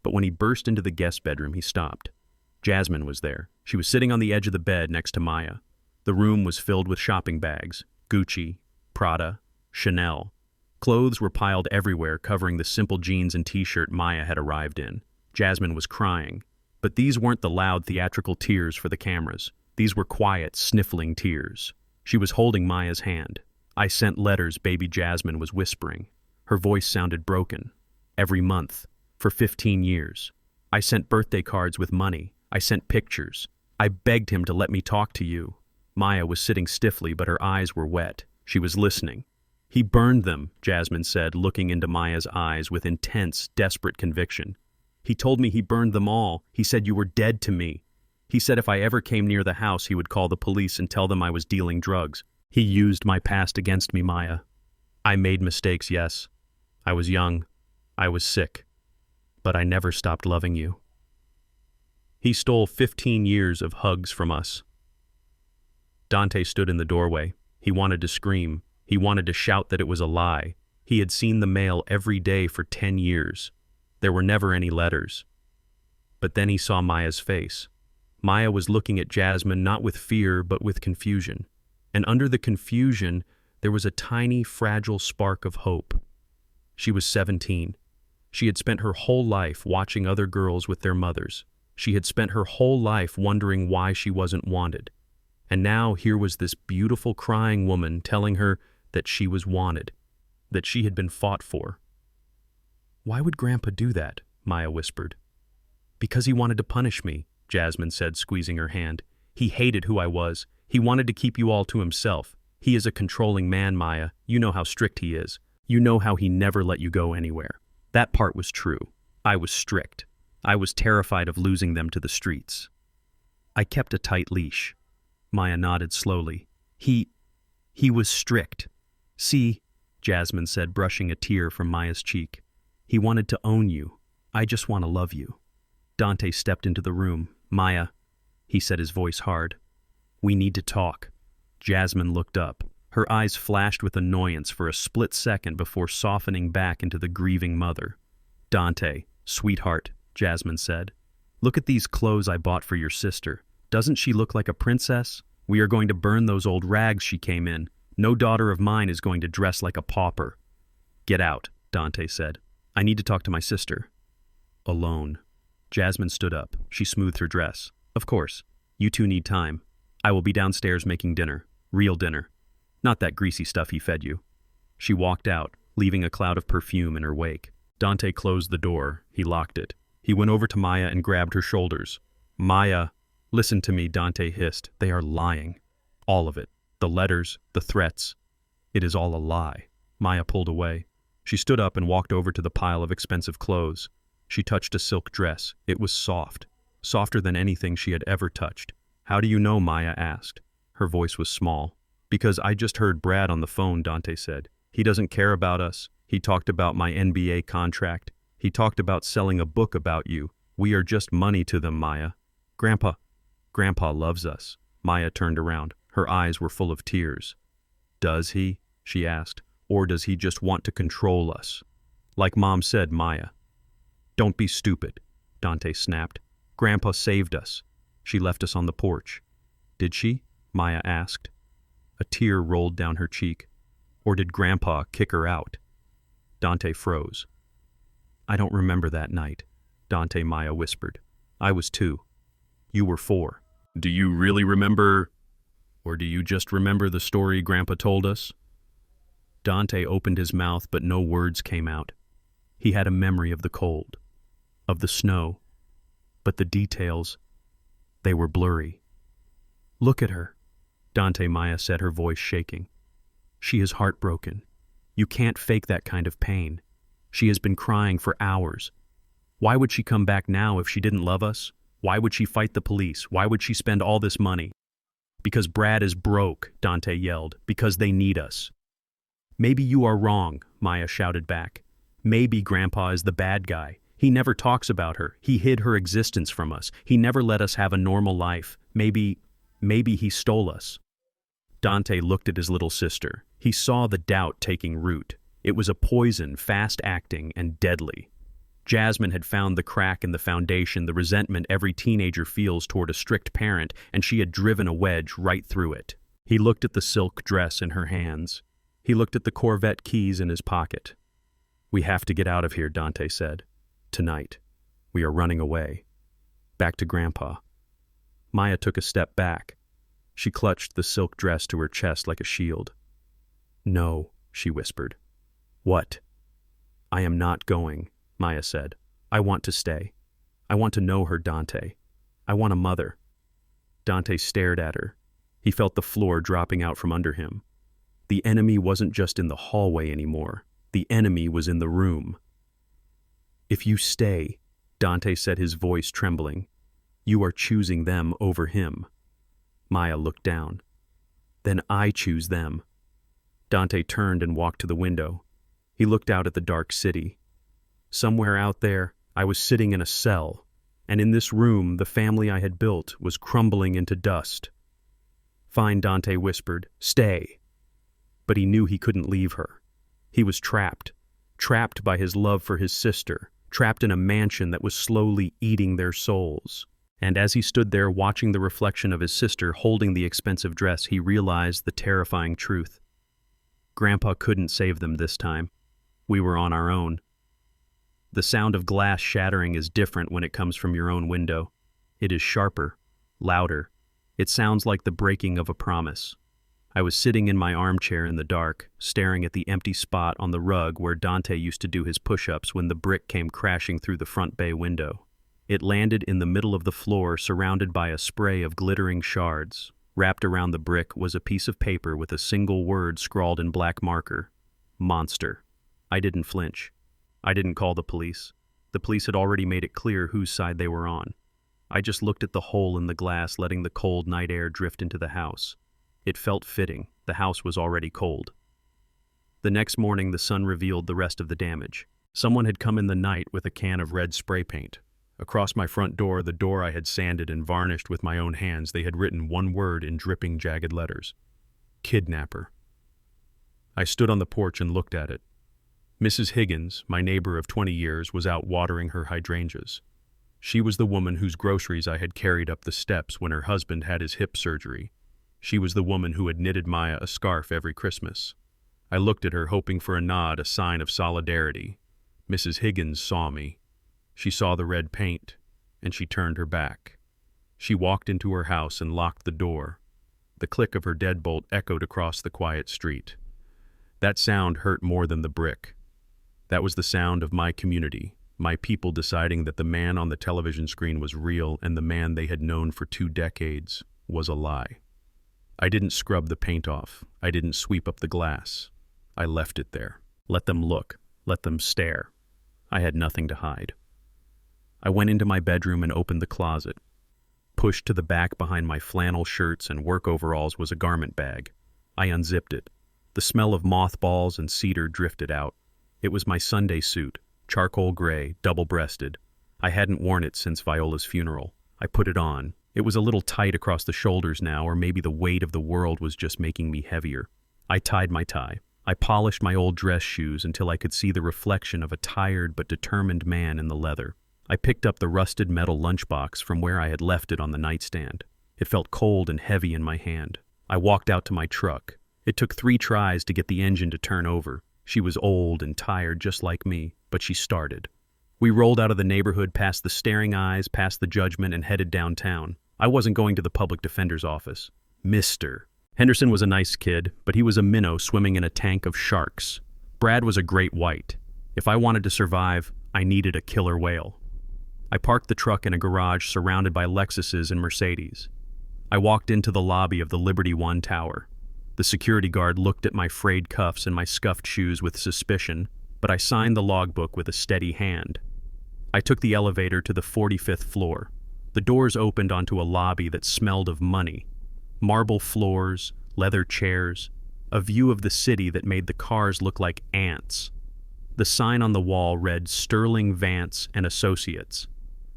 But when he burst into the guest bedroom, he stopped. Jasmine was there. She was sitting on the edge of the bed next to Maya. The room was filled with shopping bags. Gucci, Prada, Chanel. Clothes were piled everywhere, covering the simple jeans and t-shirt Maya had arrived in. Jasmine was crying. But these weren't the loud theatrical tears for the cameras. These were quiet, sniffling tears. She was holding Maya's hand. I sent letters, baby Jasmine was whispering. Her voice sounded broken. Every month. For 15 years. I sent birthday cards with money. I sent pictures. I begged him to let me talk to you. Maya was sitting stiffly, but her eyes were wet. She was listening. He burned them, Jasmine said, looking into Maya's eyes with intense, desperate conviction. He told me he burned them all. He said you were dead to me. He said if I ever came near the house, he would call the police and tell them I was dealing drugs. He used my past against me, Maya. I made mistakes, yes. I was young. I was sick. But I never stopped loving you. He stole 15 years of hugs from us. Dante stood in the doorway. He wanted to scream. He wanted to shout that it was a lie. He had seen the mail every day for 10 years. There were never any letters. But then he saw Maya's face. Maya was looking at Jasmine not with fear, but with confusion. And under the confusion, there was a tiny, fragile spark of hope. She was 17. She had spent her whole life watching other girls with their mothers. She had spent her whole life wondering why she wasn't wanted. And now here was this beautiful crying woman telling her that she was wanted, that she had been fought for. Why would Grandpa do that? Maya whispered. Because he wanted to punish me, Jasmine said, squeezing her hand. He hated who I was. He wanted to keep you all to himself. He is a controlling man, Maya. You know how strict he is. You know how he never let you go anywhere. That part was true. I was strict. I was terrified of losing them to the streets. I kept a tight leash. Maya nodded slowly. He was strict. See, Jasmine said, brushing a tear from Maya's cheek. He wanted to own you. I just want to love you. Dante stepped into the room. Maya, he said, his voice hard. We need to talk. Jasmine looked up. Her eyes flashed with annoyance for a split second before softening back into the grieving mother. Dante, sweetheart, Jasmine said. Look at these clothes I bought for your sister. Doesn't she look like a princess? We are going to burn those old rags she came in. No daughter of mine is going to dress like a pauper. Get out, Dante said. I need to talk to my sister. Alone. Jasmine stood up. She smoothed her dress. Of course. You two need time. I will be downstairs making dinner. Real dinner. Not that greasy stuff he fed you. She walked out, leaving a cloud of perfume in her wake. Dante closed the door. He locked it. He went over to Maya and grabbed her shoulders. Maya, listen to me, Dante hissed. They are lying. All of it. The letters, the threats. It is all a lie. Maya pulled away. She stood up and walked over to the pile of expensive clothes. She touched a silk dress. It was soft. Softer than anything she had ever touched. How do you know? Maya asked. Her voice was small. Because I just heard Brad on the phone, Dante said. He doesn't care about us. He talked about my NBA contract. He talked about selling a book about you. We are just money to them, Maya. Grandpa loves us. Maya turned around. Her eyes were full of tears. Does he? She asked. Or does he just want to control us? Like Mom said, Maya. Don't be stupid, Dante snapped. Grandpa saved us. She left us on the porch. Did she? Maya asked. A tear rolled down her cheek. Or did Grandpa kick her out? Dante froze. I don't remember that night, Dante, Maya whispered. I was 2. You were 4. Do you really remember, or do you just remember the story Grandpa told us? Dante opened his mouth, but no words came out. He had a memory of the cold, of the snow, but the details, they were blurry. Look at her, Dante, Maya said, her voice shaking. She is heartbroken. You can't fake that kind of pain. She has been crying for hours. Why would she come back now if she didn't love us? Why would she fight the police? Why would she spend all this money? Because Brad is broke, Dante yelled, because they need us. Maybe you are wrong, Maya shouted back. Maybe Grandpa is the bad guy. He never talks about her. He hid her existence from us. He never let us have a normal life. Maybe he stole us. Dante looked at his little sister. He saw the doubt taking root. It was a poison, fast-acting and deadly. Jasmine had found the crack in the foundation, the resentment every teenager feels toward a strict parent, and she had driven a wedge right through it. He looked at the silk dress in her hands. He looked at the Corvette keys in his pocket. We have to get out of here, Dante said. Tonight. We are running away. Back to Grandpa. Maya took a step back. She clutched the silk dress to her chest like a shield. No, she whispered. What? I am not going, Maya said. I want to stay. I want to know her, Dante. I want a mother. Dante stared at her. He felt the floor dropping out from under him. The enemy wasn't just in the hallway anymore. The enemy was in the room. If you stay, Dante said, his voice trembling, you are choosing them over him. Maya looked down. Then I choose them. Dante turned and walked to the window. He looked out at the dark city. Somewhere out there, I was sitting in a cell, and in this room, the family I had built was crumbling into dust. Fine, Dante whispered, stay. But he knew he couldn't leave her. He was trapped by his love for his sister, trapped in a mansion that was slowly eating their souls. And as he stood there watching the reflection of his sister holding the expensive dress, he realized the terrifying truth. Grandpa couldn't save them this time. We were on our own. The sound of glass shattering is different when it comes from your own window. It is sharper, louder. It sounds like the breaking of a promise. I was sitting in my armchair in the dark, staring at the empty spot on the rug where Dante used to do his push-ups when the brick came crashing through the front bay window. It landed in the middle of the floor, surrounded by a spray of glittering shards. Wrapped around the brick was a piece of paper with a single word scrawled in black marker. Monster. I didn't flinch. I didn't call the police. The police had already made it clear whose side they were on. I just looked at the hole in the glass, letting the cold night air drift into the house. It felt fitting. The house was already cold. The next morning, the sun revealed the rest of the damage. Someone had come in the night with a can of red spray paint. Across my front door, the door I had sanded and varnished with my own hands, they had written one word in dripping, jagged letters. Kidnapper. I stood on the porch and looked at it. Mrs. Higgins, my neighbor of 20 years, was out watering her hydrangeas. She was the woman whose groceries I had carried up the steps when her husband had his hip surgery. She was the woman who had knitted Maya a scarf every Christmas. I looked at her, hoping for a nod, a sign of solidarity. Mrs. Higgins saw me. She saw the red paint, and she turned her back. She walked into her house and locked the door. The click of her deadbolt echoed across the quiet street. That sound hurt more than the brick. That was the sound of my community, my people deciding that the man on the television screen was real and the man they had known for 2 decades was a lie. I didn't scrub the paint off. I didn't sweep up the glass. I left it there. Let them look. Let them stare. I had nothing to hide. I went into my bedroom and opened the closet. Pushed to the back behind my flannel shirts and work overalls was a garment bag. I unzipped it. The smell of mothballs and cedar drifted out. It was my Sunday suit, charcoal gray, double-breasted. I hadn't worn it since Viola's funeral. I put it on. It was a little tight across the shoulders now, or maybe the weight of the world was just making me heavier. I tied my tie. I polished my old dress shoes until I could see the reflection of a tired but determined man in the leather. I picked up the rusted metal lunchbox from where I had left it on the nightstand. It felt cold and heavy in my hand. I walked out to my truck. It took 3 tries to get the engine to turn over. She was old and tired just like me, but she started. We rolled out of the neighborhood past the staring eyes, past the judgment, and headed downtown. I wasn't going to the public defender's office. Mr. Henderson was a nice kid, but he was a minnow swimming in a tank of sharks. Brad was a great white. If I wanted to survive, I needed a killer whale. I parked the truck in a garage surrounded by Lexuses and Mercedes. I walked into the lobby of the Liberty One Tower. The security guard looked at my frayed cuffs and my scuffed shoes with suspicion, but I signed the logbook with a steady hand. I took the elevator to the 45th floor. The doors opened onto a lobby that smelled of money. Marble floors, leather chairs, a view of the city that made the cars look like ants. The sign on the wall read Sterling Vance and Associates.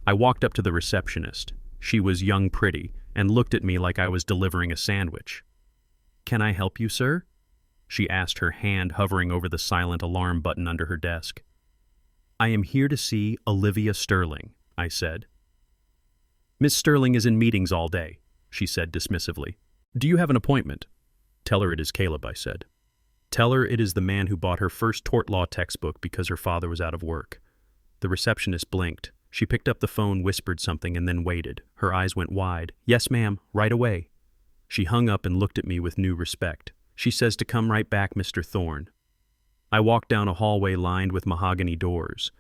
I walked up to the receptionist. She was young pretty and looked at me like I was delivering a sandwich. "Can I help you, sir?" she asked, her hand hovering over the silent alarm button under her desk. "I am here to see Olivia Sterling," I said. "Miss Sterling is in meetings all day," she said dismissively. "Do you have an appointment?" "Tell her it is Caleb," I said. "Tell her it is the man who bought her first tort law textbook because her father was out of work." The receptionist blinked. She picked up the phone, whispered something, and then waited. Her eyes went wide. "Yes, ma'am, right away." She hung up and looked at me with new respect. "She says to come right back, Mr. Thorne." I walked down a hallway lined with mahogany doors.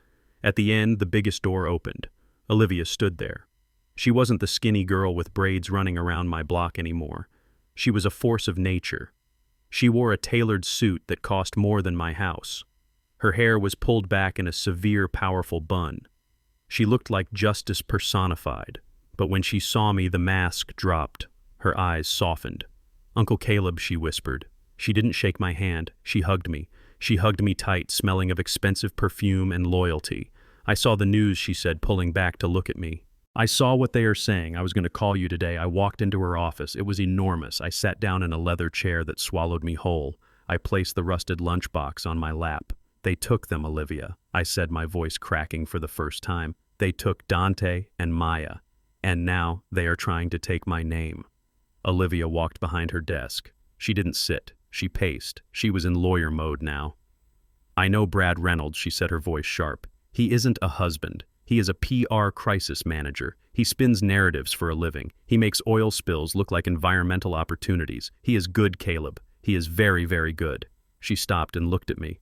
At the end, the biggest door opened. Olivia stood there. She wasn't the skinny girl with braids running around my block anymore. She was a force of nature. She wore a tailored suit that cost more than my house. Her hair was pulled back in a severe, powerful bun. She looked like justice personified, but when she saw me, the mask dropped. Her eyes softened. "Uncle Caleb," she whispered. She didn't shake my hand. She hugged me. She hugged me tight, smelling of expensive perfume and loyalty. "I saw the news," she said, pulling back to look at me. "I saw what they are saying. I was going to call you today." I walked into her office. It was enormous. I sat down in a leather chair that swallowed me whole. I placed the rusted lunchbox on my lap. "They took them, Olivia," I said, my voice cracking for the first time. "They took Dante and Maya, and now they are trying to take my name." Olivia walked behind her desk. She didn't sit. She paced. She was in lawyer mode now. "I know Brad Reynolds," she said, her voice sharp. "He isn't a husband. He is a PR crisis manager. He spins narratives for a living. He makes oil spills look like environmental opportunities. He is good, Caleb. He is very, very good." She stopped and looked at me.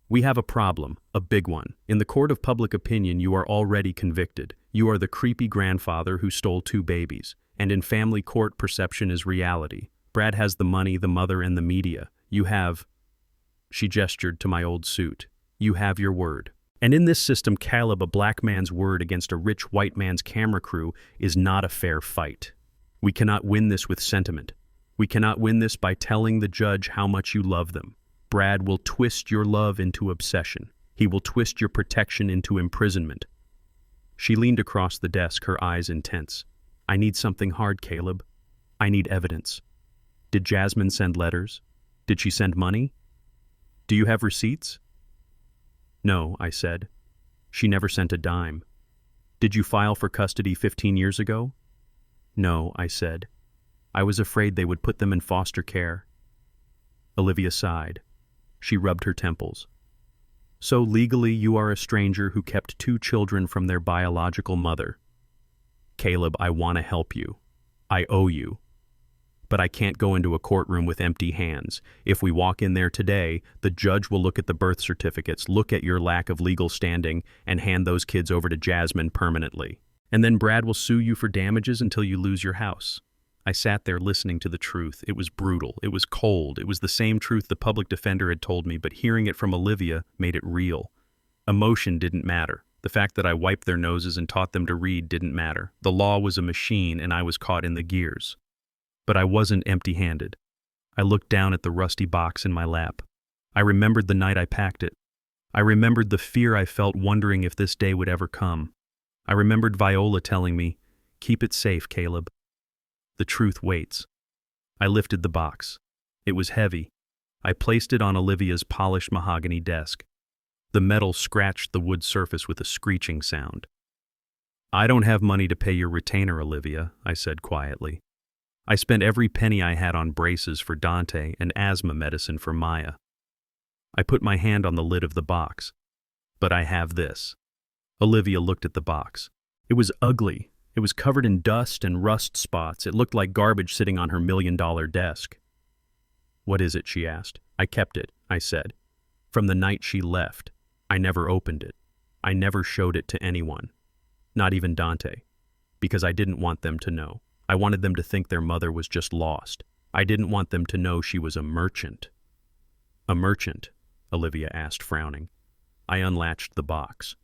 "We have a problem, a big one. In the court of public opinion, you are already convicted. You are the creepy grandfather who stole 2 babies. And in family court, perception is reality. Brad has the money, the mother, and the media. You have—" She gestured to my old suit. "You have your word. And in this system, Caleb, a black man's word against a rich white man's camera crew is not a fair fight. We cannot win this with sentiment. We cannot win this by telling the judge how much you love them. Brad will twist your love into obsession. He will twist your protection into imprisonment." She leaned across the desk, her eyes intense. "I need something hard, Caleb. I need evidence. Did Jasmine send letters? Did she send money? Do you have receipts?" "No," I said. "She never sent a dime." "Did you file for custody 15 years ago?" "No," I said. "I was afraid they would put them in foster care." Olivia sighed. She rubbed her temples. "So legally you are a stranger who kept 2 children from their biological mother. Caleb, I want to help you. I owe you. But I can't go into a courtroom with empty hands. If we walk in there today, the judge will look at the birth certificates, look at your lack of legal standing, and hand those kids over to Jasmine permanently. And then Brad will sue you for damages until you lose your house." I sat there listening to the truth. It was brutal. It was cold. It was the same truth the public defender had told me, but hearing it from Olivia made it real. Emotion didn't matter. The fact that I wiped their noses and taught them to read didn't matter. The law was a machine, and I was caught in the gears. But I wasn't empty-handed. I looked down at the rusty box in my lap. I remembered the night I packed it. I remembered the fear I felt, wondering if this day would ever come. I remembered Viola telling me, "Keep it safe, Caleb. The truth waits." I lifted the box. It was heavy. I placed it on Olivia's polished mahogany desk. The metal scratched the wood surface with a screeching sound. I don't have money to pay your retainer, Olivia, I said quietly. I spent every penny I had on braces for Dante and asthma medicine for Maya. I put my hand on the lid of the box. But I have this. Olivia looked at the box. It was ugly. It was covered in dust and rust spots. It looked like garbage sitting on her $1,000,000 desk. What is it? She asked. I kept it, I said. From the night she left, I never opened it. I never showed it to anyone. Not even Dante. Because I didn't want them to know. I wanted them to think their mother was just lost. I didn't want them to know she was a merchant. A merchant? Olivia asked, frowning. I unlatched the box.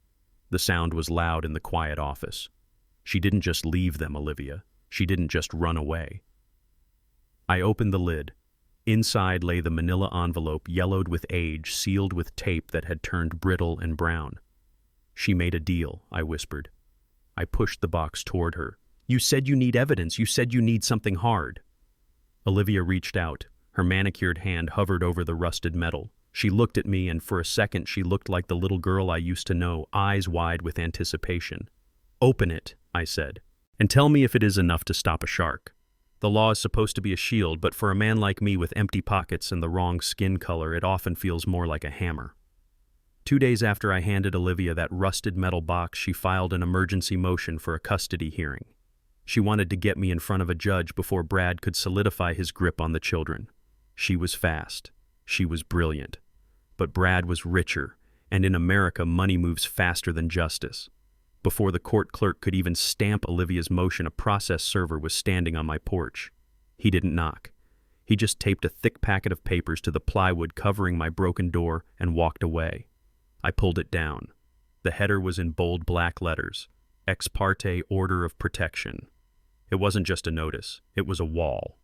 The sound was loud in the quiet office. She didn't just leave them, Olivia. She didn't just run away. I opened the lid. Inside lay the manila envelope, yellowed with age, sealed with tape that had turned brittle and brown. She made a deal, I whispered. I pushed the box toward her. You said you need evidence. You said you need something hard. Olivia reached out. Her manicured hand hovered over the rusted metal. She looked at me, and for a second she looked like the little girl I used to know, eyes wide with anticipation. Open it, I said, and tell me if it is enough to stop a shark. The law is supposed to be a shield, but for a man like me with empty pockets and the wrong skin color, it often feels more like a hammer. 2 days after I handed Olivia that rusted metal box, she filed an emergency motion for a custody hearing. She wanted to get me in front of a judge before Brad could solidify his grip on the children. She was fast. She was brilliant. But Brad was richer, and in America, money moves faster than justice. Before the court clerk could even stamp Olivia's motion, a process server was standing on my porch. He didn't knock. He just taped a thick packet of papers to the plywood covering my broken door and walked away. I pulled it down. The header was in bold black letters, Ex parte Order of Protection. It wasn't just a notice, it was a wall.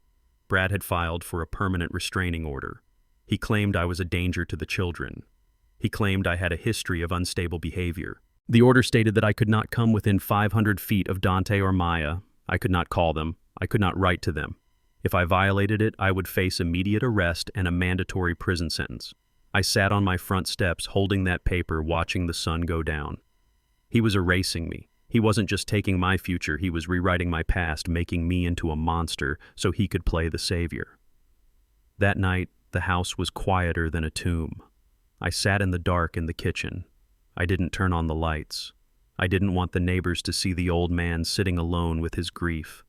Brad had filed for a permanent restraining order. He claimed I was a danger to the children. He claimed I had a history of unstable behavior. The order stated that I could not come within 500 feet of Dante or Maya. I could not call them. I could not write to them. If I violated it, I would face immediate arrest and a mandatory prison sentence. I sat on my front steps holding that paper, watching the sun go down. He was erasing me. He wasn't just taking my future, he was rewriting my past, making me into a monster so he could play the savior. That night, the house was quieter than a tomb. I sat in the dark in the kitchen. I didn't turn on the lights. I didn't want the neighbors to see the old man sitting alone with his grief.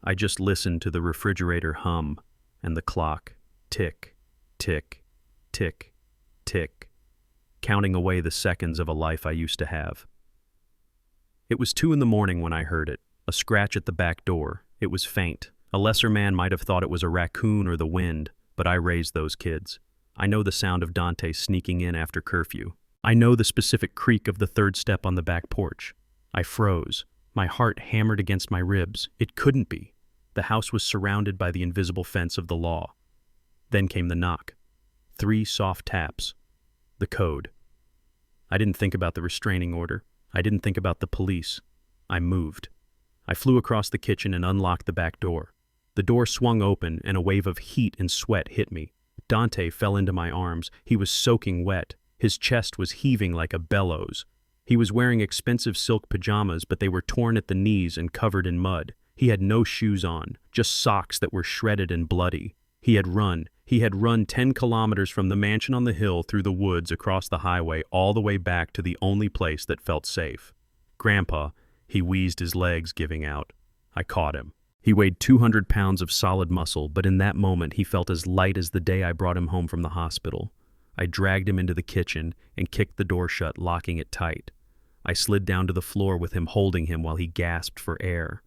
I just listened to the refrigerator hum and the clock tick, tick, tick, tick, counting away the seconds of a life I used to have. It was 2 a.m. when I heard it, a scratch at the back door. It was faint. A lesser man might have thought it was a raccoon or the wind, but I raised those kids. I know the sound of Dante sneaking in after curfew. I know the specific creak of the third step on the back porch. I froze. My heart hammered against my ribs. It couldn't be. The house was surrounded by the invisible fence of the law. Then came the knock. 3 soft taps. The code. I didn't think about the restraining order. I didn't think about the police. I moved. I flew across the kitchen and unlocked the back door. The door swung open and a wave of heat and sweat hit me. Dante fell into my arms. He was soaking wet. His chest was heaving like a bellows. He was wearing expensive silk pajamas, but they were torn at the knees and covered in mud. He had no shoes on, just socks that were shredded and bloody. He had run 10 kilometers from the mansion on the hill through the woods across the highway all the way back to the only place that felt safe. Grandpa, he wheezed, his legs giving out. I caught him. He weighed 200 pounds of solid muscle, but in that moment he felt as light as the day I brought him home from the hospital. I dragged him into the kitchen and kicked the door shut, locking it tight. I slid down to the floor with him holding him while he gasped for air.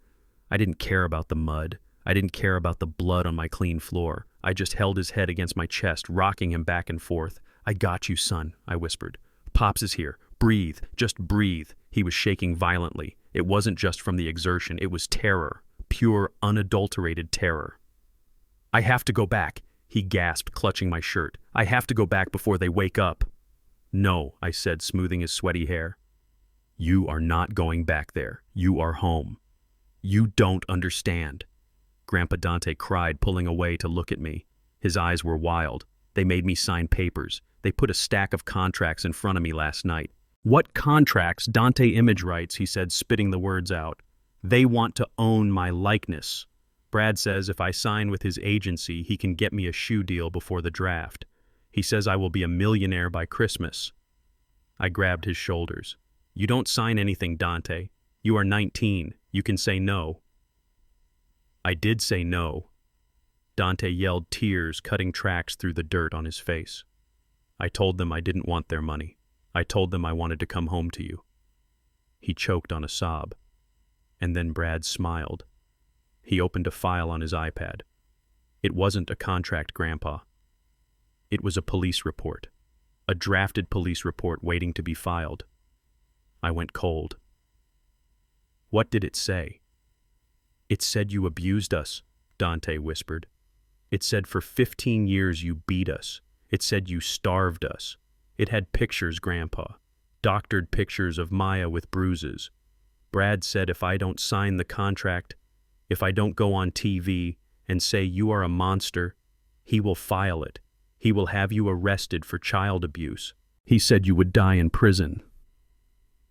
I didn't care about the mud. I didn't care about the blood on my clean floor. I just held his head against my chest, rocking him back and forth. I got you, son, I whispered. Pops is here. Breathe. Just breathe. He was shaking violently. It wasn't just from the exertion. It was terror. Pure, unadulterated terror. I have to go back, he gasped, clutching my shirt. I have to go back before they wake up. No, I said, smoothing his sweaty hair. You are not going back there. You are home. You don't understand. Grandpa Dante cried, pulling away to look at me. His eyes were wild. They made me sign papers. They put a stack of contracts in front of me last night. What contracts? Dante Image writes, he said, spitting the words out. They want to own my likeness. Brad says if I sign with his agency, he can get me a shoe deal before the draft. He says I will be a millionaire by Christmas. I grabbed his shoulders. You don't sign anything, Dante. You are 19. You can say no. I did say no. Dante yelled, tears cutting tracks through the dirt on his face. I told them I didn't want their money. I told them I wanted to come home to you. He choked on a sob. And then Brad smiled. He opened a file on his iPad. It wasn't a contract, Grandpa. It was a police report. A drafted police report waiting to be filed. I went cold. What did it say? It said you abused us, Dante whispered. It said for 15 years you beat us. It said you starved us. It had pictures, Grandpa. Doctored pictures of Maya with bruises. Brad said if I don't sign the contract, if I don't go on TV and say you are a monster, he will file it. He will have you arrested for child abuse. He said you would die in prison.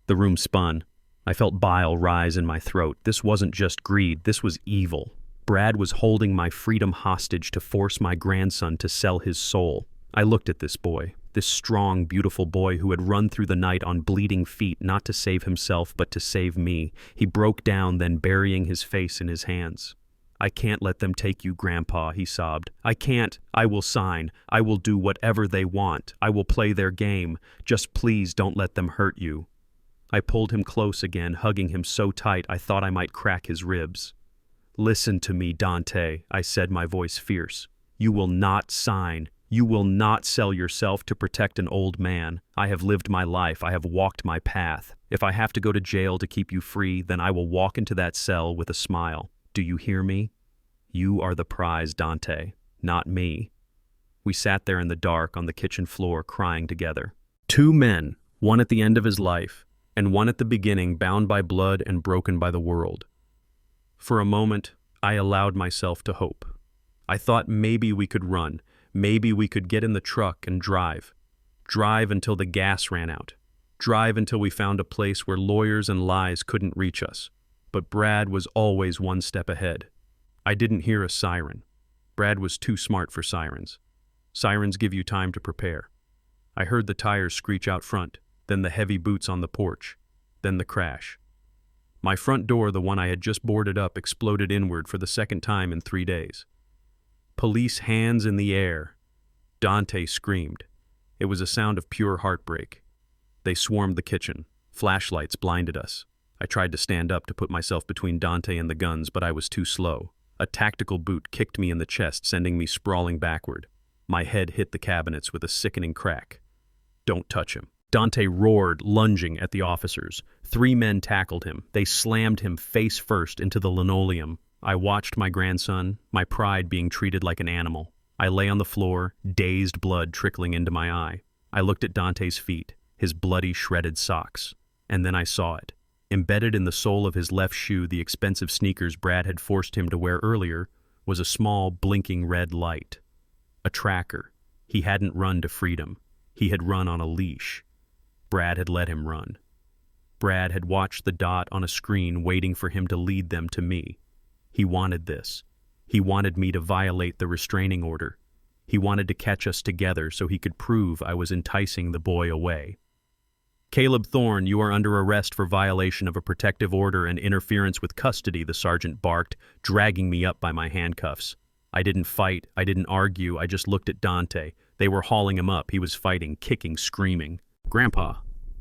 The room spun. I felt bile rise in my throat. This wasn't just greed, this was evil. Brad was holding my freedom hostage to force my grandson to sell his soul. I looked at this boy, this strong, beautiful boy who had run through the night on bleeding feet, not to save himself, but to save me. He broke down, then burying his face in his hands. I can't let them take you, Grandpa, he sobbed. I can't. I will sign. I will do whatever they want. I will play their game. Just please don't let them hurt you. I pulled him close again, hugging him so tight I thought I might crack his ribs. Listen to me, Dante, I said, my voice fierce. You will not sign. You will not sell yourself to protect an old man. I have lived my life. I have walked my path. If I have to go to jail to keep you free, then I will walk into that cell with a smile. Do you hear me? You are the prize, Dante, not me. We sat there in the dark on the kitchen floor crying together. Two men, one at the end of his life, and one at the beginning, bound by blood and broken by the world. For a moment, I allowed myself to hope. I thought maybe we could run. Maybe we could get in the truck and drive. Drive until the gas ran out. Drive until we found a place where lawyers and lies couldn't reach us. But Brad was always one step ahead. I didn't hear a siren. Brad was too smart for sirens. Sirens give you time to prepare. I heard the tires screech out front, then the heavy boots on the porch, then the crash. My front door, the one I had just boarded up, exploded inward for the second time in 3 days. Police hands in the air. Dante screamed. It was a sound of pure heartbreak. They swarmed the kitchen. Flashlights blinded us. I tried to stand up to put myself between Dante and the guns, but I was too slow. A tactical boot kicked me in the chest, sending me sprawling backward. My head hit the cabinets with a sickening crack. Don't touch him. Dante roared, lunging at the officers. 3 men tackled him. They slammed him face first into the linoleum. I watched my grandson, my pride being treated like an animal. I lay on the floor, dazed blood trickling into my eye. I looked at Dante's feet, his bloody, shredded socks. And then I saw it. Embedded in the sole of his left shoe, the expensive sneakers Brad had forced him to wear earlier, was a small, blinking red light. A tracker. He hadn't run to freedom. He had run on a leash. Brad had let him run. Brad had watched the dot on a screen waiting for him to lead them to me. He wanted this. He wanted me to violate the restraining order. He wanted to catch us together so he could prove I was enticing the boy away. Caleb Thorne, you are under arrest for violation of a protective order and interference with custody, the sergeant barked, dragging me up by my handcuffs. I didn't fight. I didn't argue. I just looked at Dante. They were hauling him up. He was fighting, kicking, screaming. Grandpa.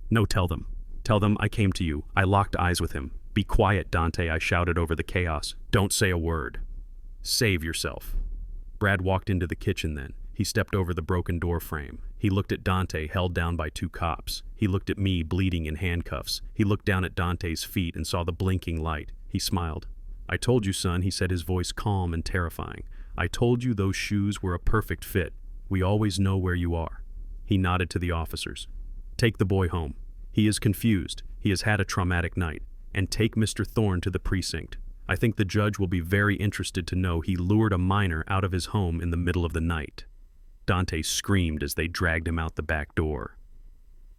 No, tell them. Tell them I came to you. I locked eyes with him. Be quiet, Dante, I shouted over the chaos. Don't say a word. Save yourself. Brad walked into the kitchen then. He stepped over the broken door frame. He looked at Dante, held down by 2 cops. He looked at me, bleeding in handcuffs. He looked down at Dante's feet and saw the blinking light. He smiled. I told you, son, he said, his voice calm and terrifying. I told you those shoes were a perfect fit. We always know where you are. He nodded to the officers. Take the boy home. He is confused. He has had a traumatic night. And take Mr. Thorne to the precinct. I think the judge will be very interested to know he lured a minor out of his home in the middle of the night. Dante screamed as they dragged him out the back door.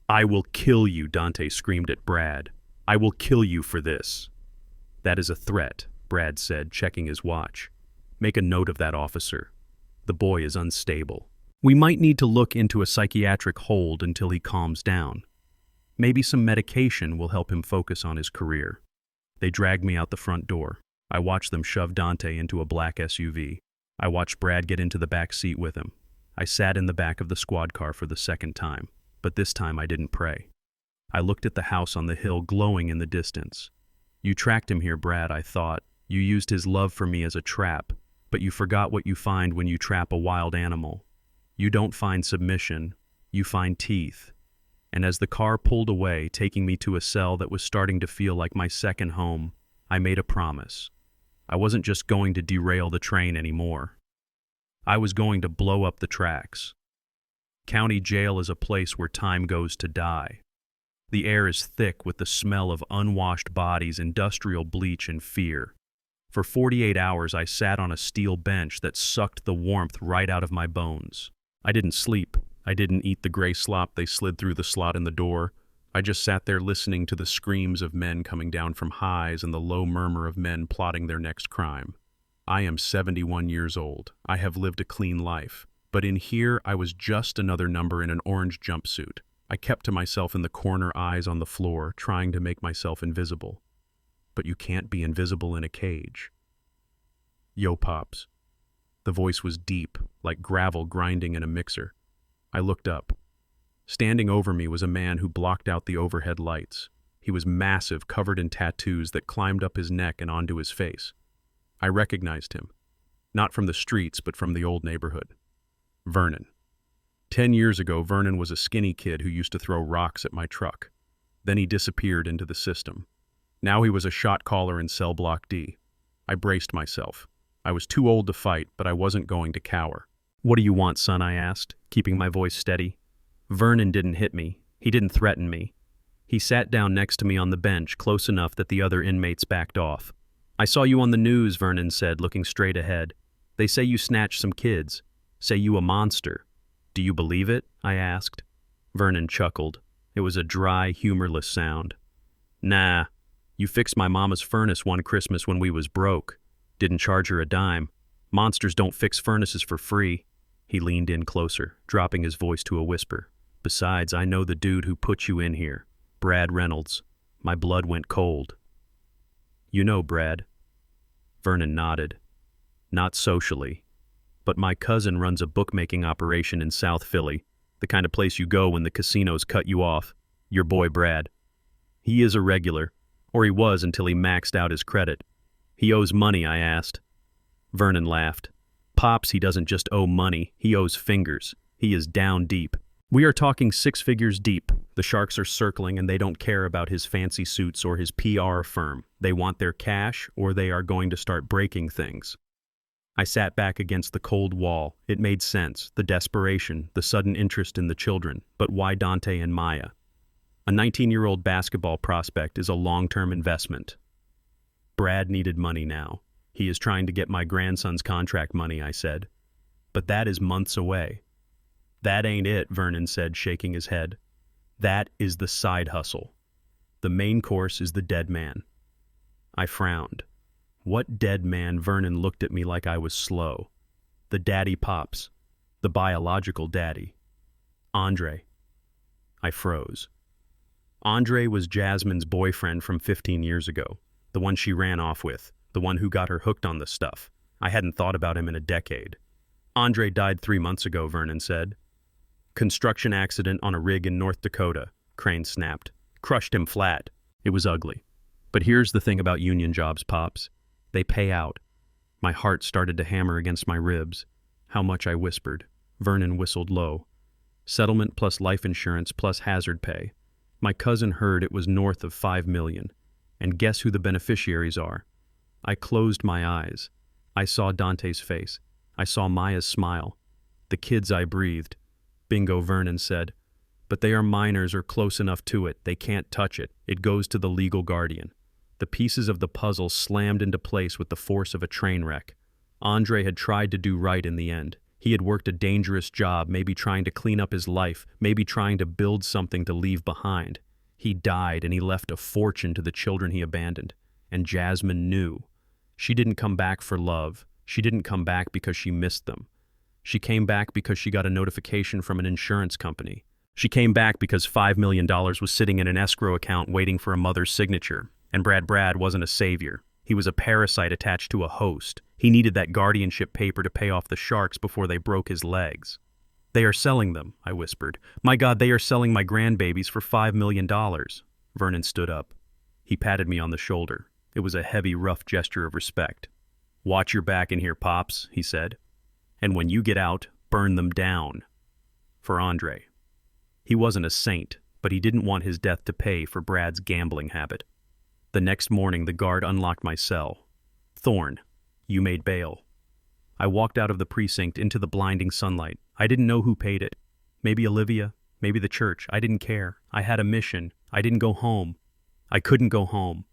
"I will kill you," Dante screamed at Brad. "I will kill you for this." "That is a threat," Brad said, checking his watch. "Make a note of that, officer. The boy is unstable. We might need to look into a psychiatric hold until he calms down. Maybe some medication will help him focus on his career." They dragged me out the front door. I watched them shove Dante into a black SUV. I watched Brad get into the back seat with him. I sat in the back of the squad car for the second time, but this time I didn't pray. I looked at the house on the hill glowing in the distance. "You tracked him here, Brad," I thought. "You used his love for me as a trap, but you forgot what you find when you trap a wild animal. You don't find submission, you find teeth." And as the car pulled away, taking me to a cell that was starting to feel like my second home, I made a promise. I wasn't just going to derail the train anymore. I was going to blow up the tracks. County jail is a place where time goes to die. The air is thick with the smell of unwashed bodies, industrial bleach, and fear. For 48 hours, I sat on a steel bench that sucked the warmth right out of my bones. I didn't sleep. I didn't eat the gray slop they slid through the slot in the door. I just sat there listening to the screams of men coming down from highs and the low murmur of men plotting their next crime. I am 71 years old. I have lived a clean life. But in here, I was just another number in an orange jumpsuit. I kept to myself in the corner, eyes on the floor, trying to make myself invisible. But you can't be invisible in a cage. "Yo, Pops." The voice was deep, like gravel grinding in a mixer. I looked up. Standing over me was a man who blocked out the overhead lights. He was massive, covered in tattoos that climbed up his neck and onto his face. I recognized him. Not from the streets, but from the old neighborhood. Vernon. 10 years ago, Vernon was a skinny kid who used to throw rocks at my truck. Then he disappeared into the system. Now he was a shot caller in cell block D. I braced myself. I was too old to fight, but I wasn't going to cower. "What do you want, son?" I asked, keeping my voice steady. Vernon didn't hit me. He didn't threaten me. He sat down next to me on the bench, close enough that the other inmates backed off. "I saw you on the news," Vernon said, looking straight ahead. "They say you snatched some kids. Say you a monster. Do you believe it?" I asked. Vernon chuckled. It was a dry, humorless sound. "Nah. You fixed my mama's furnace one Christmas when we was broke. Didn't charge her a dime. Monsters don't fix furnaces for free." He leaned in closer, dropping his voice to a whisper. "Besides, I know the dude who put you in here, Brad Reynolds." My blood went cold. "You know Brad?" Vernon nodded. "Not socially. But my cousin runs a bookmaking operation in South Philly, the kind of place you go when the casinos cut you off. Your boy Brad. He is a regular, or he was until he maxed out his credit. He owes money," I asked. Vernon laughed. "Pops, he doesn't just owe money, he owes fingers. He is down deep. We are talking 6 figures deep. The sharks are circling and they don't care about his fancy suits or his PR firm. They want their cash or they are going to start breaking things." I sat back against the cold wall. It made sense, the desperation, the sudden interest in the children. But why Dante and Maya? A 19-year-old basketball prospect is a long-term investment. Brad needed money now. "He is trying to get my grandson's contract money," I said. "But that is months away." "That ain't it," Vernon said, shaking his head. "That is the side hustle. The main course is the dead man." I frowned. What dead man? Vernon looked at me like I was slow. "The daddy Pops. The biological daddy. Andre." I froze. Andre was Jasmine's boyfriend from 15 years ago, the one she ran off with, the one who got her hooked on the stuff. I hadn't thought about him in a decade. "Andre died 3 months ago," Vernon said. "Construction accident on a rig in North Dakota," Crane snapped. "Crushed him flat." It was ugly. But here's the thing about union jobs, Pops. They pay out. My heart started to hammer against my ribs. "How much?" I whispered. Vernon whistled low. "Settlement plus life insurance plus hazard pay. My cousin heard it was north of 5 million. And guess who the beneficiaries are?" I closed my eyes. I saw Dante's face. I saw Maya's smile. "The kids," I breathed. "Bingo," Vernon said. "But they are minors or close enough to it. They can't touch it. It goes to the legal guardian." The pieces of the puzzle slammed into place with the force of a train wreck. Andre had tried to do right in the end. He had worked a dangerous job, maybe trying to clean up his life, maybe trying to build something to leave behind. He died and he left a fortune to the children he abandoned. And Jasmine knew. She didn't come back for love. She didn't come back because she missed them. She came back because she got a notification from an insurance company. She came back because $5 million was sitting in an escrow account waiting for a mother's signature. And Brad wasn't a savior. He was a parasite attached to a host. He needed that guardianship paper to pay off the sharks before they broke his legs. "They are selling them," I whispered. "My God, they are selling my grandbabies for $5 million. Vernon stood up. He patted me on the shoulder. It was a heavy, rough gesture of respect. "Watch your back in here, Pops," he said. "And when you get out, burn them down." For Andre. He wasn't a saint, but he didn't want his death to pay for Brad's gambling habit. The next morning, the guard unlocked my cell. "Thorne, you made bail." I walked out of the precinct into the blinding sunlight. I didn't know who paid it. Maybe Olivia, maybe the church. I didn't care. I had a mission. I didn't go home. I couldn't go home.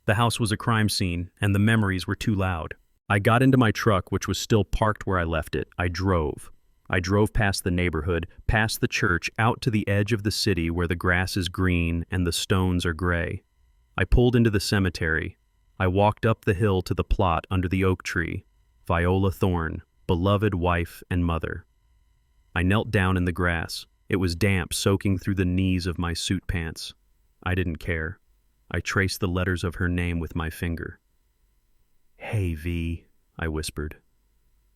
The house was a crime scene, and the memories were too loud. I got into my truck, which was still parked where I left it. I drove. I drove past the neighborhood, past the church, out to the edge of the city where the grass is green and the stones are gray. I pulled into the cemetery. I walked up the hill to the plot under the oak tree. Viola Thorne, beloved wife and mother. I knelt down in the grass. It was damp, soaking through the knees of my suit pants. I didn't care. I traced the letters of her name with my finger. "Hey, V," I whispered.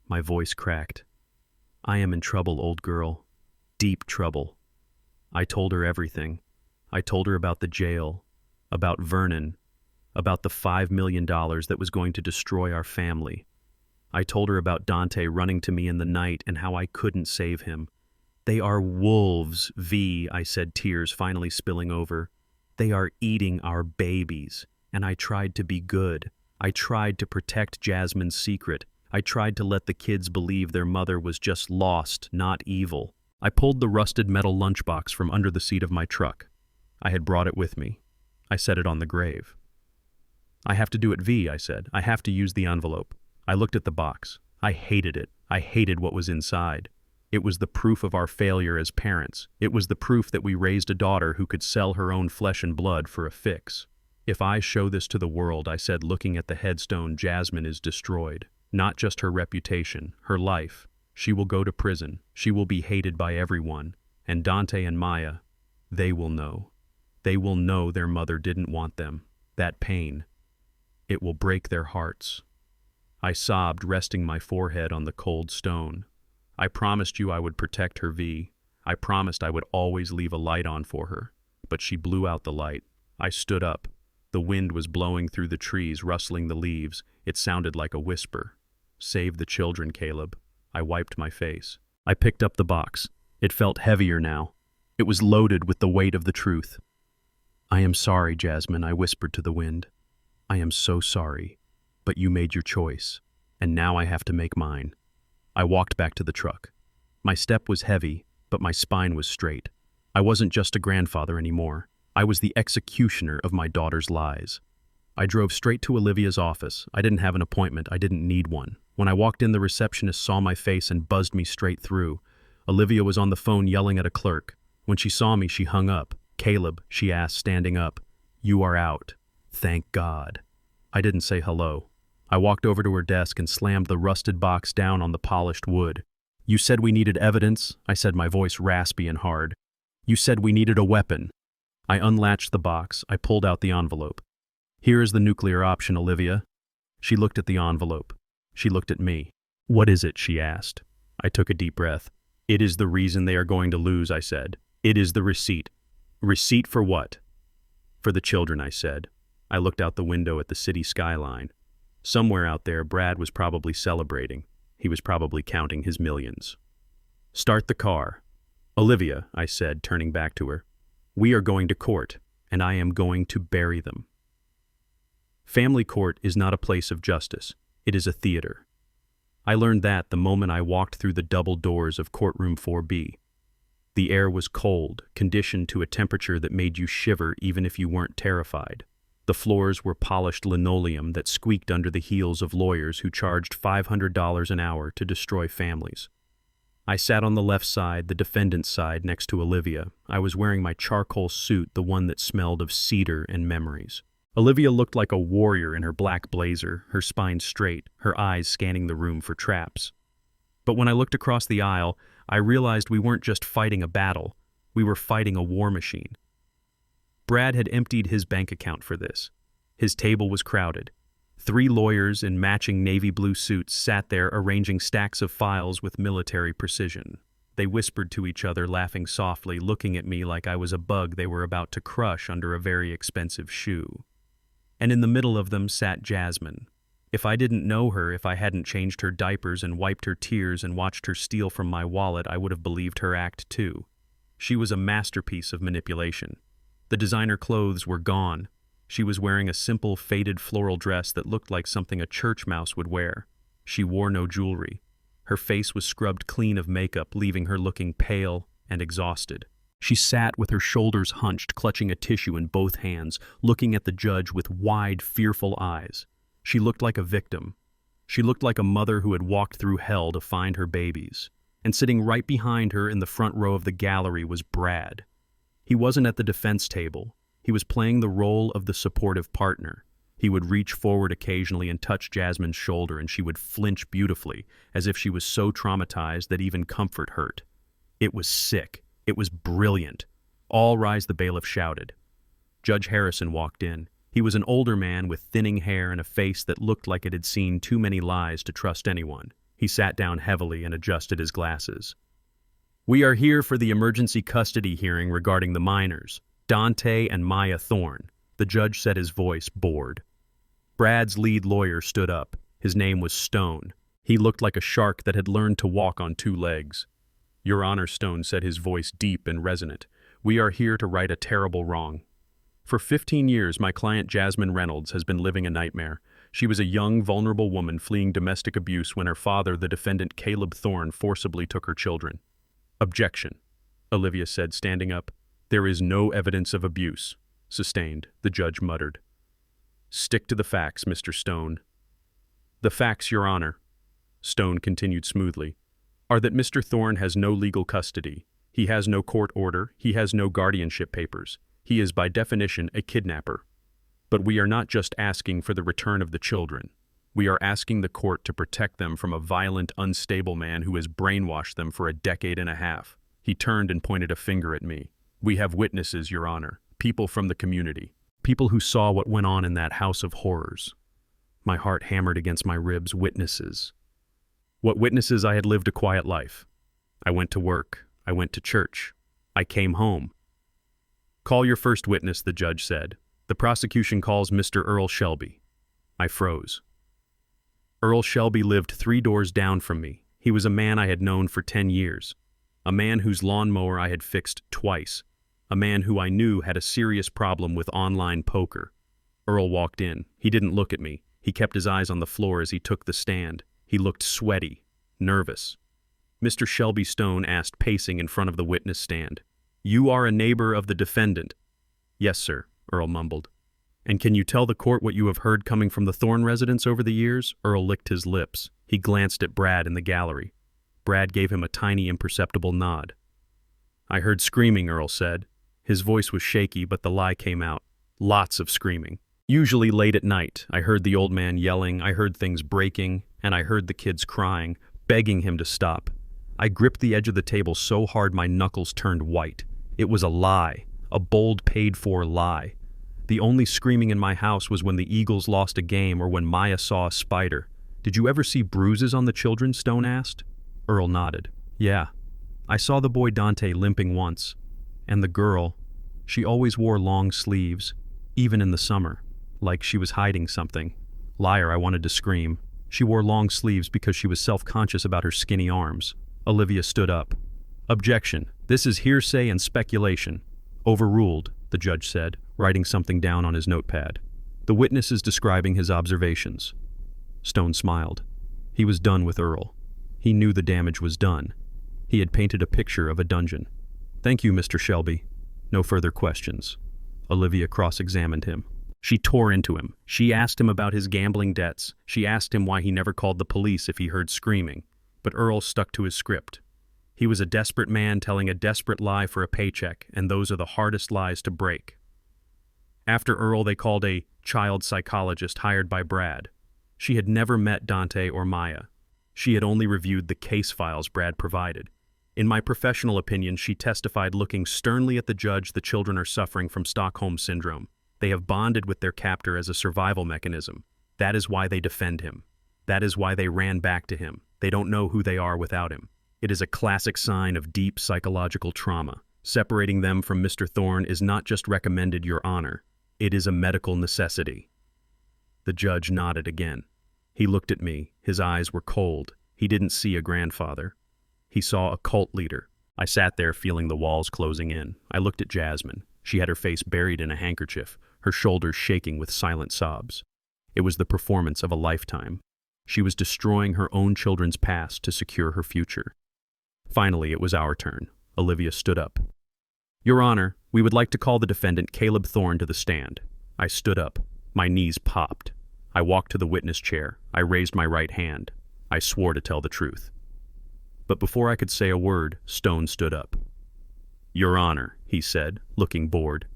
My voice cracked. "I am in trouble, old girl. Deep trouble." I told her everything. I told her about the jail, about Vernon, about the $5 million that was going to destroy our family. I told her about Dante running to me in the night and how I couldn't save him. "They are wolves, V," I said, tears finally spilling over. "They are eating our babies." And I tried to be good. I tried to protect Jasmine's secret. I tried to let the kids believe their mother was just lost, not evil. I pulled the rusted metal lunchbox from under the seat of my truck. I had brought it with me. I set it on the grave. "I have to do it, V," I said. "I have to use the envelope." I looked at the box. I hated it. I hated what was inside. It was the proof of our failure as parents. It was the proof that we raised a daughter who could sell her own flesh and blood for a fix. "If I show this to the world," I said, looking at the headstone, "Jasmine is destroyed. Not just her reputation, her life. She will go to prison. She will be hated by everyone. And Dante and Maya, they will know. They will know their mother didn't want them. That pain. It will break their hearts." I sobbed, resting my forehead on the cold stone. "I promised you I would protect her, V. I promised I would always leave a light on for her. But she blew out the light." I stood up. The wind was blowing through the trees, rustling the leaves. It sounded like a whisper. "Save the children, Caleb." I wiped my face. I picked up the box. It felt heavier now. It was loaded with the weight of the truth. "I am sorry, Jasmine," I whispered to the wind. "I am so sorry. But you made your choice, and now I have to make mine." I walked back to the truck. My step was heavy, but my spine was straight. I wasn't just a grandfather anymore. I was the executioner of my daughter's lies. I drove straight to Olivia's office. I didn't have an appointment. I didn't need one. When I walked in, the receptionist saw my face and buzzed me straight through. Olivia was on the phone yelling at a clerk. When she saw me, she hung up. "Caleb," she asked, standing up. "You are out." "Thank God." I didn't say hello. I walked over to her desk and slammed the rusted box down on the polished wood. "You said we needed evidence," I said, my voice raspy and hard. "You said we needed a weapon." I unlatched the box. I pulled out the envelope. "Here is the nuclear option, Olivia." She looked at the envelope. She looked at me. "What is it?" she asked. I took a deep breath. "It is the reason they are going to lose," I said. "It is the receipt." "Receipt for what?" "For the children," I said. I looked out the window at the city skyline. Somewhere out there, Brad was probably celebrating. He was probably counting his millions. "Start the car." "Olivia," I said, turning back to her, "we are going to court, and I am going to bury them." Family court is not a place of justice. It is a theater. I learned that the moment I walked through the double doors of courtroom 4B. The air was cold, conditioned to a temperature that made you shiver even if you weren't terrified. The floors were polished linoleum that squeaked under the heels of lawyers who charged $500 an hour to destroy families. I sat on the left side, the defendant's side, next to Olivia. I was wearing my charcoal suit, the one that smelled of cedar and memories. Olivia looked like a warrior in her black blazer, her spine straight, her eyes scanning the room for traps. But when I looked across the aisle, I realized we weren't just fighting a battle, we were fighting a war machine. Brad had emptied his bank account for this. His table was crowded. 3 lawyers in matching navy blue suits sat there arranging stacks of files with military precision. They whispered to each other, laughing softly, looking at me like I was a bug they were about to crush under a very expensive shoe. And in the middle of them sat Jasmine. If I didn't know her, if I hadn't changed her diapers and wiped her tears and watched her steal from my wallet, I would have believed her act too. She was a masterpiece of manipulation. The designer clothes were gone. She was wearing a simple, faded floral dress that looked like something a church mouse would wear. She wore no jewelry. Her face was scrubbed clean of makeup, leaving her looking pale and exhausted. She sat with her shoulders hunched, clutching a tissue in both hands, looking at the judge with wide, fearful eyes. She looked like a victim. She looked like a mother who had walked through hell to find her babies. And sitting right behind her in the front row of the gallery was Brad. He wasn't at the defense table. He was playing the role of the supportive partner. He would reach forward occasionally and touch Jasmine's shoulder, and she would flinch beautifully, as if she was so traumatized that even comfort hurt. It was sick. It was brilliant. "All rise," the bailiff shouted. Judge Harrison walked in. He was an older man with thinning hair and a face that looked like it had seen too many lies to trust anyone. He sat down heavily and adjusted his glasses. "We are here for the emergency custody hearing regarding the minors, Dante and Maya Thorne," the judge said, his voice bored. Brad's lead lawyer stood up. His name was Stone. He looked like a shark that had learned to walk on 2 legs. "Your Honor," Stone said, his voice deep and resonant, "we are here to right a terrible wrong. For 15 years, my client Jasmine Reynolds has been living a nightmare. She was a young, vulnerable woman fleeing domestic abuse when her father, the defendant Caleb Thorne, forcibly took her children." "Objection," Olivia said, standing up. "There is no evidence of abuse." "Sustained," the judge muttered. "Stick to the facts, Mr. Stone." "The facts, Your Honor," Stone continued smoothly, "are that Mr. Thorne has no legal custody. He has no court order. He has no guardianship papers. He is by definition a kidnapper. But we are not just asking for the return of the children. We are asking the court to protect them from a violent, unstable man who has brainwashed them for a decade and a half." He turned and pointed a finger at me. "We have witnesses, Your Honor, people from the community, people who saw what went on in that house of horrors." My heart hammered against my ribs. Witnesses. What witnesses? I had lived a quiet life. I went to work. I went to church. I came home. "Call your first witness," the judge said. "The prosecution calls Mr. Earl Shelby." I froze. Earl Shelby lived 3 doors down from me. He was a man I had known for 10 years. A man whose lawnmower I had fixed twice. A man who I knew had a serious problem with online poker. Earl walked in. He didn't look at me. He kept his eyes on the floor as he took the stand. He looked sweaty, nervous. Mr. Shelby, Stone asked, pacing in front of the witness stand. "You are a neighbor of the defendant?" "Yes, sir," Earl mumbled. "And can you tell the court what you have heard coming from the Thorne residence over the years?" Earl licked his lips. He glanced at Brad in the gallery. Brad gave him a tiny, imperceptible nod. "I heard screaming," Earl said. His voice was shaky, but the lie came out. "Lots of screaming. Usually late at night. I heard the old man yelling, I heard things breaking, and I heard the kids crying, begging him to stop. I gripped the edge of the table so hard my knuckles turned white. It was a lie, a bold, paid-for lie. The only screaming in my house was when the Eagles lost a game or when Maya saw a spider. "Did you ever see bruises on the children?" Stone asked. Earl nodded. "Yeah. I saw the boy Dante limping once. And the girl, she always wore long sleeves, even in the summer, like she was hiding something. Liar," I wanted to scream. "She wore long sleeves because she was self-conscious about her skinny arms." Olivia stood up. "Objection. This is hearsay and speculation." "Overruled," the judge said, writing something down on his notepad. "The witness is describing his observations." Stone smiled. He was done with Earl. He knew the damage was done. He had painted a picture of a dungeon. "Thank you, Mr. Shelby." No further questions. Olivia cross-examined him. She tore into him. She asked him about his gambling debts. She asked him why he never called the police if he heard screaming. But Earl stuck to his script. He was a desperate man telling a desperate lie for a paycheck, and those are the hardest lies to break. After Earl, they called a child psychologist hired by Brad. She had never met Dante or Maya. She had only reviewed the case files Brad provided. In my professional opinion, she testified looking sternly at the judge. The children are suffering from Stockholm Syndrome. They have bonded with their captor as a survival mechanism. That is why they defend him. That is why they ran back to him. They don't know who they are without him. It is a classic sign of deep psychological trauma. Separating them from Mr. Thorne is not just recommended, Your Honor. It is a medical necessity. The judge nodded again. He looked at me. His eyes were cold. He didn't see a grandfather. He saw a cult leader. I sat there feeling the walls closing in. I looked at Jasmine. She had her face buried in a handkerchief, her shoulders shaking with silent sobs. It was the performance of a lifetime. She was destroying her own children's past to secure her future. Finally, it was our turn. Olivia stood up. Your Honor, we would like to call the defendant Caleb Thorne to the stand. I stood up. My knees popped. I walked to the witness chair. I raised my right hand. I swore to tell the truth. But before I could say a word, Stone stood up. Your Honor, he said, looking bored.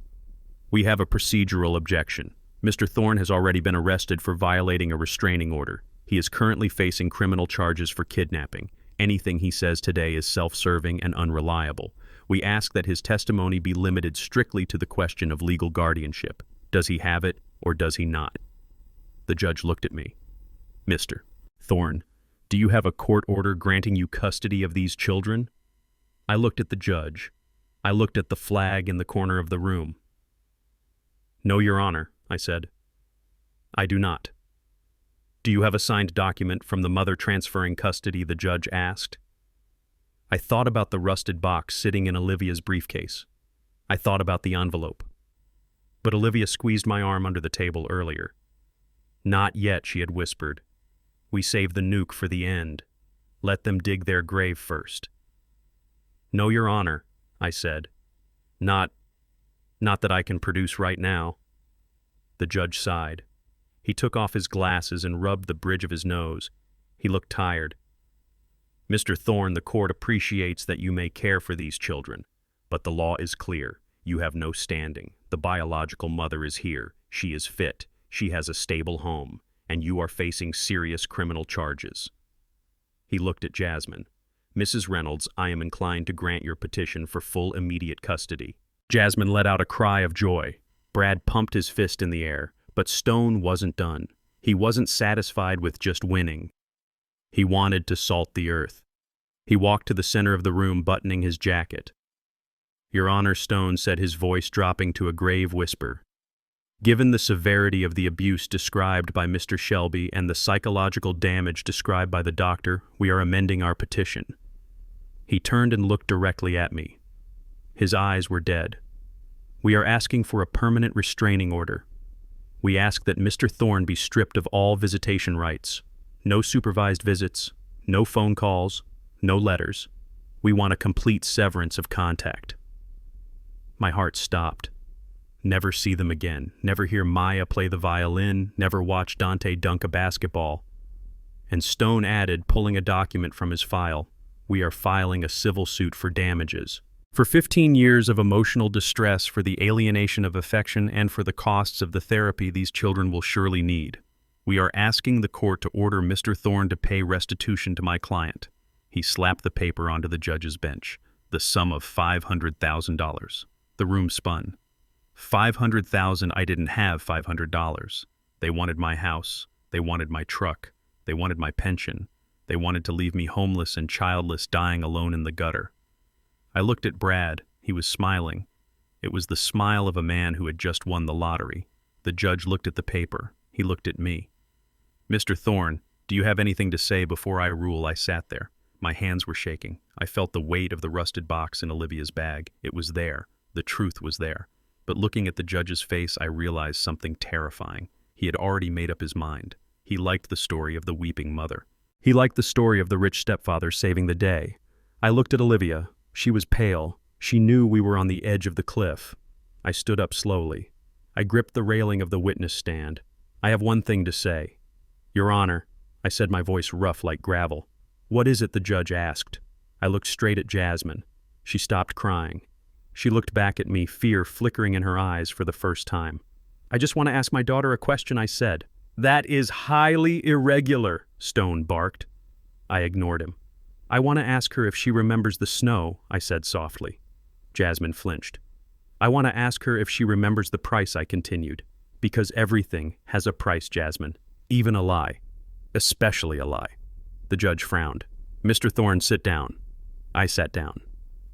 We have a procedural objection. Mr. Thorne has already been arrested for violating a restraining order. He is currently facing criminal charges for kidnapping. Anything he says today is self-serving and unreliable. We ask that his testimony be limited strictly to the question of legal guardianship. Does he have it, or does he not? The judge looked at me. Mr. Thorne, do you have a court order granting you custody of these children? I looked at the judge. I looked at the flag in the corner of the room. No, Your Honor, I said. I do not. Do you have a signed document from the mother transferring custody? The judge asked. I thought about the rusted box sitting in Olivia's briefcase. I thought about the envelope. But Olivia squeezed my arm under the table earlier. Not yet, she had whispered. We save the nuke for the end. Let them dig their grave first. No, Your Honor, I said. Not that I can produce right now. The judge sighed. He took off his glasses and rubbed the bridge of his nose. He looked tired. Mr. Thorne, the court appreciates that you may care for these children, but the law is clear. You have no standing. The biological mother is here. She is fit. She has a stable home, and you are facing serious criminal charges. He looked at Jasmine. Mrs. Reynolds, I am inclined to grant your petition for full immediate custody. Jasmine let out a cry of joy. Brad pumped his fist in the air, but Stone wasn't done. He wasn't satisfied with just winning. He wanted to salt the earth. He walked to the center of the room, buttoning his jacket. Your Honor, Stone said, his voice dropping to a grave whisper. Given the severity of the abuse described by Mr. Shelby and the psychological damage described by the doctor, we are amending our petition. He turned and looked directly at me. His eyes were dead. We are asking for a permanent restraining order. We ask that Mr. Thorne be stripped of all visitation rights. No supervised visits, no phone calls, no letters. We want a complete severance of contact. My heart stopped. Never see them again. Never hear Maya play the violin. Never watch Dante dunk a basketball. And Stone added, pulling a document from his file, we are filing a civil suit for damages. For 15 years of emotional distress, for the alienation of affection, and for the costs of the therapy these children will surely need. We are asking the court to order Mr. Thorne to pay restitution to my client. He slapped the paper onto the judge's bench. The sum of $500,000. The room spun. $500,000. I didn't have $500. They wanted my house. They wanted my truck. They wanted my pension. They wanted to leave me homeless and childless, dying alone in the gutter. I looked at Brad. He was smiling. It was the smile of a man who had just won the lottery. The judge looked at the paper. He looked at me. Mr. Thorne, do you have anything to say before I rule? I sat there. My hands were shaking. I felt the weight of the rusted box in Olivia's bag. It was there. The truth was there. But looking at the judge's face, I realized something terrifying. He had already made up his mind. He liked the story of the weeping mother. He liked the story of the rich stepfather saving the day. I looked at Olivia. She was pale. She knew we were on the edge of the cliff. I stood up slowly. I gripped the railing of the witness stand. "I have one thing to say." "Your Honor," I said, my voice rough like gravel. "What is it?" the judge asked. I looked straight at Jasmine. She stopped crying. She looked back at me, fear flickering in her eyes for the first time. "I just want to ask my daughter a question," I said. "That is highly irregular," Stone barked. I ignored him. "I want to ask her if she remembers the snow," I said softly. Jasmine flinched. "I want to ask her if she remembers the price," I continued. "Because everything has a price, Jasmine. Even a lie. Especially a lie." The judge frowned. "Mr. Thorne, sit down." I sat down.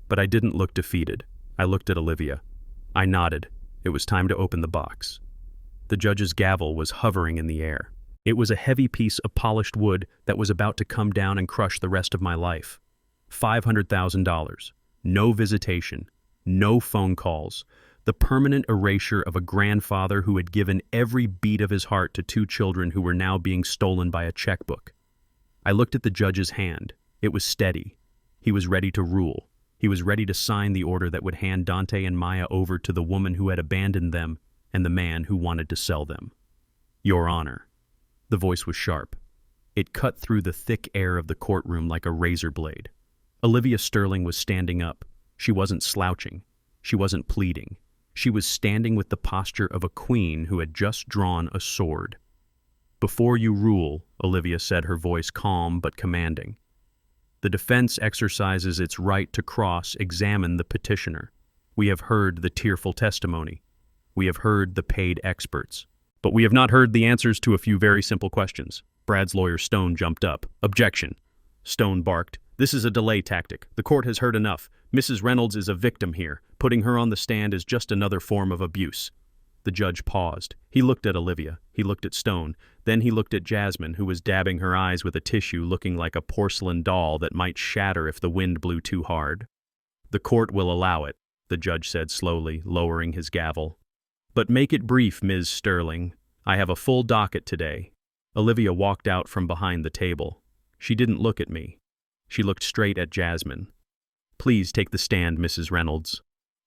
But I didn't look defeated. I looked at Olivia. I nodded. It was time to open the box. The judge's gavel was hovering in the air. It was a heavy piece of polished wood that was about to come down and crush the rest of my life. $500,000. No visitation. No phone calls. The permanent erasure of a grandfather who had given every beat of his heart to 2 children who were now being stolen by a checkbook. I looked at the judge's hand. It was steady. He was ready to rule. He was ready to sign the order that would hand Dante and Maya over to the woman who had abandoned them and the man who wanted to sell them. "Your Honor." The voice was sharp. It cut through the thick air of the courtroom like a razor blade. Olivia Sterling was standing up. She wasn't slouching. She wasn't pleading. She was standing with the posture of a queen who had just drawn a sword. "Before you rule," Olivia said, her voice calm but commanding, "the defense exercises its right to cross-examine the petitioner. We have heard the tearful testimony. We have heard the paid experts. But we have not heard the answers to a few very simple questions." Brad's lawyer Stone jumped up. "Objection." Stone barked. "This is a delay tactic. The court has heard enough. Mrs. Reynolds is a victim here. Putting her on the stand is just another form of abuse." The judge paused. He looked at Olivia. He looked at Stone. Then he looked at Jasmine, who was dabbing her eyes with a tissue looking like a porcelain doll that might shatter if the wind blew too hard. "The court will allow it," the judge said slowly, lowering his gavel. "But make it brief, Ms. Sterling. I have a full docket today." Olivia walked out from behind the table. She didn't look at me. She looked straight at Jasmine. "Please take the stand, Mrs. Reynolds."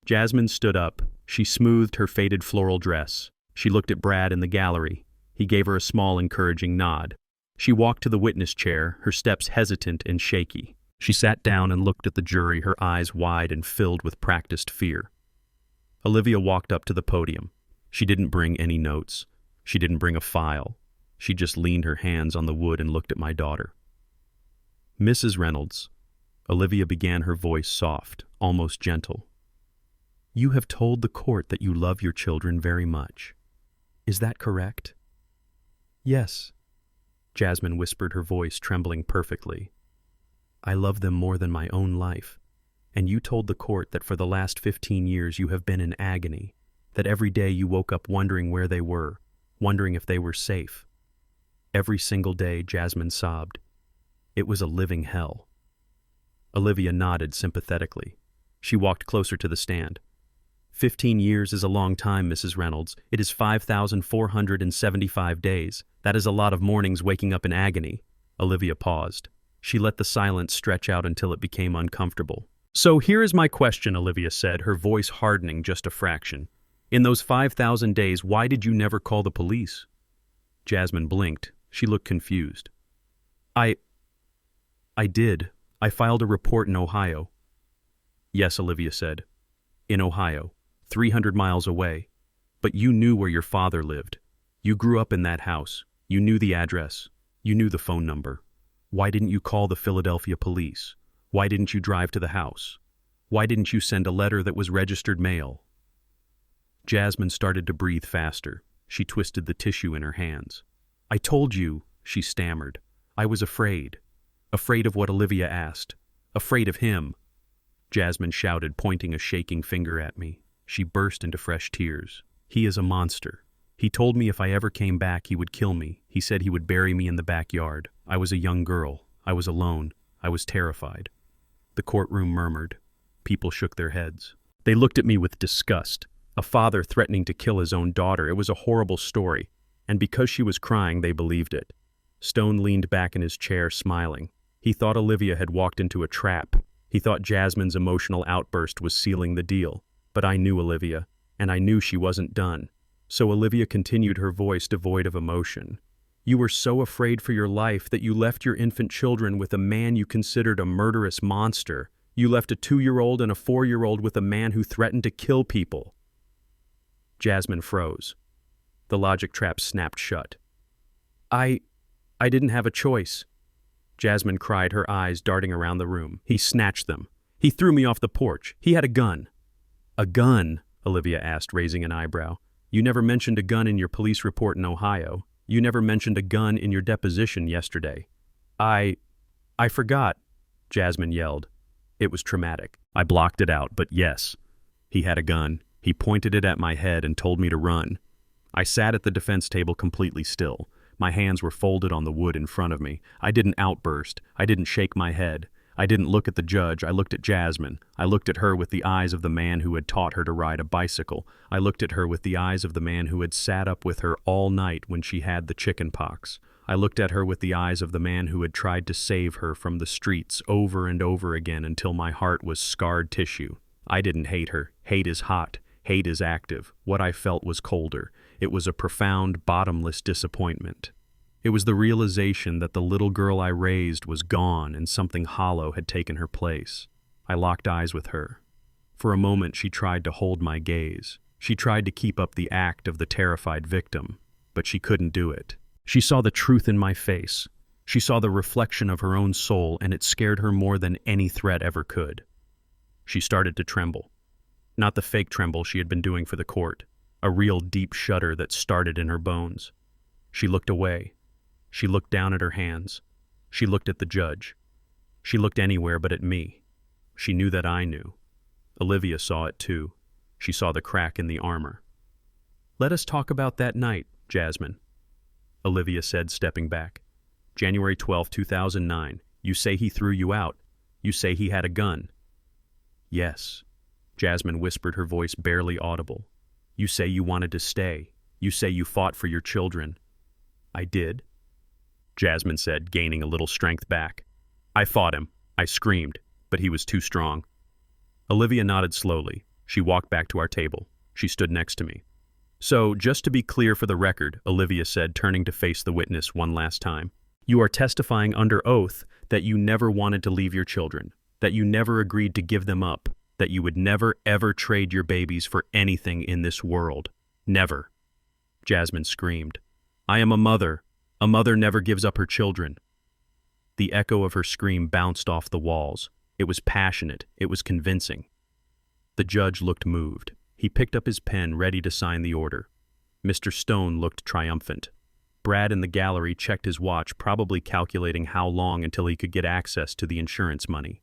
Jasmine stood up. She smoothed her faded floral dress. She looked at Brad in the gallery. He gave her a small, encouraging nod. She walked to the witness chair, her steps hesitant and shaky. She sat down and looked at the jury, her eyes wide and filled with practiced fear. Olivia walked up to the podium. She didn't bring any notes. She didn't bring a file. She just leaned her hands on the wood and looked at my daughter. "Mrs. Reynolds," Olivia began, her voice soft, almost gentle. "You have told the court that you love your children very much. Is that correct?" "Yes," Jasmine whispered, her voice trembling perfectly. "I love them more than my own life. And you told the court that for the last 15 years you have been in agony, that every day you woke up wondering where they were, wondering if they were safe." Every single day, Jasmine sobbed. It was a living hell. Olivia nodded sympathetically. She walked closer to the stand. 15 years is a long time, Mrs. Reynolds. It is 5,475 days. That is a lot of mornings waking up in agony." Olivia paused. She let the silence stretch out until it became uncomfortable. "So here is my question," Olivia said, her voice hardening just a fraction. "In those 5,000 days, why did you never call the police?" Jasmine blinked. She looked confused. I did. I filed a report in Ohio." "Yes," Olivia said. "In Ohio. 300 miles away. But you knew where your father lived. You grew up in that house. You knew the address. You knew the phone number. Why didn't you call the Philadelphia police? Why didn't you drive to the house? Why didn't you send a letter that was registered mail?" Jasmine started to breathe faster. She twisted the tissue in her hands. "I told you," she stammered. "I was afraid. Afraid of what Olivia asked. Afraid of him." Jasmine shouted, pointing a shaking finger at me. She burst into fresh tears. "He is a monster. He told me if I ever came back, he would kill me. He said he would bury me in the backyard. I was a young girl. I was alone. I was terrified." The courtroom murmured. People shook their heads. They looked at me with disgust. A father threatening to kill his own daughter. It was a horrible story. And because she was crying, they believed it. Stone leaned back in his chair, smiling. He thought Olivia had walked into a trap. He thought Jasmine's emotional outburst was sealing the deal. But I knew Olivia, and I knew she wasn't done. So Olivia continued, her voice devoid of emotion. You were so afraid for your life that you left your infant children with a man you considered a murderous monster. You left a 2-year-old and a 4-year-old with a man who threatened to kill people. Jasmine froze. The logic trap snapped shut. I didn't have a choice. Jasmine cried, her eyes darting around the room. He snatched them. He threw me off the porch. He had a gun. A gun? Olivia asked, raising an eyebrow. You never mentioned a gun in your police report in Ohio. You never mentioned a gun in your deposition yesterday. I forgot, Jasmine yelled. It was traumatic. I blocked it out, but yes, he had a gun. He pointed it at my head and told me to run. I sat at the defense table completely still. My hands were folded on the wood in front of me. I didn't outburst. I didn't shake my head. I didn't look at the judge. I looked at Jasmine. I looked at her with the eyes of the man who had taught her to ride a bicycle. I looked at her with the eyes of the man who had sat up with her all night when she had the chicken pox. I looked at her with the eyes of the man who had tried to save her from the streets over and over again until my heart was scarred tissue. I didn't hate her. Hate is hot. Hate is active. What I felt was colder. It was a profound, bottomless disappointment. It was the realization that the little girl I raised was gone and something hollow had taken her place. I locked eyes with her. For a moment she tried to hold my gaze. She tried to keep up the act of the terrified victim, but she couldn't do it. She saw the truth in my face. She saw the reflection of her own soul, and it scared her more than any threat ever could. She started to tremble. Not the fake tremble she had been doing for the court, a real deep shudder that started in her bones. She looked away. She looked down at her hands. She looked at the judge. She looked anywhere but at me. She knew that I knew. Olivia saw it too. She saw the crack in the armor. Let us talk about that night, Jasmine, Olivia said, stepping back. January 12, 2009. You say he threw you out. You say he had a gun. Yes, Jasmine whispered, her voice barely audible. You say you wanted to stay. You say you fought for your children. I did, Jasmine said, gaining a little strength back. I fought him. I screamed, but he was too strong. Olivia nodded slowly. She walked back to our table. She stood next to me. So, just to be clear for the record, Olivia said, turning to face the witness one last time, you are testifying under oath that you never wanted to leave your children, that you never agreed to give them up, that you would never ever trade your babies for anything in this world. Never. Jasmine screamed. I am a mother. A mother never gives up her children. The echo of her scream bounced off the walls. It was passionate. It was convincing. The judge looked moved. He picked up his pen, ready to sign the order. Mr. Stone looked triumphant. Brad in the gallery checked his watch, probably calculating how long until he could get access to the insurance money.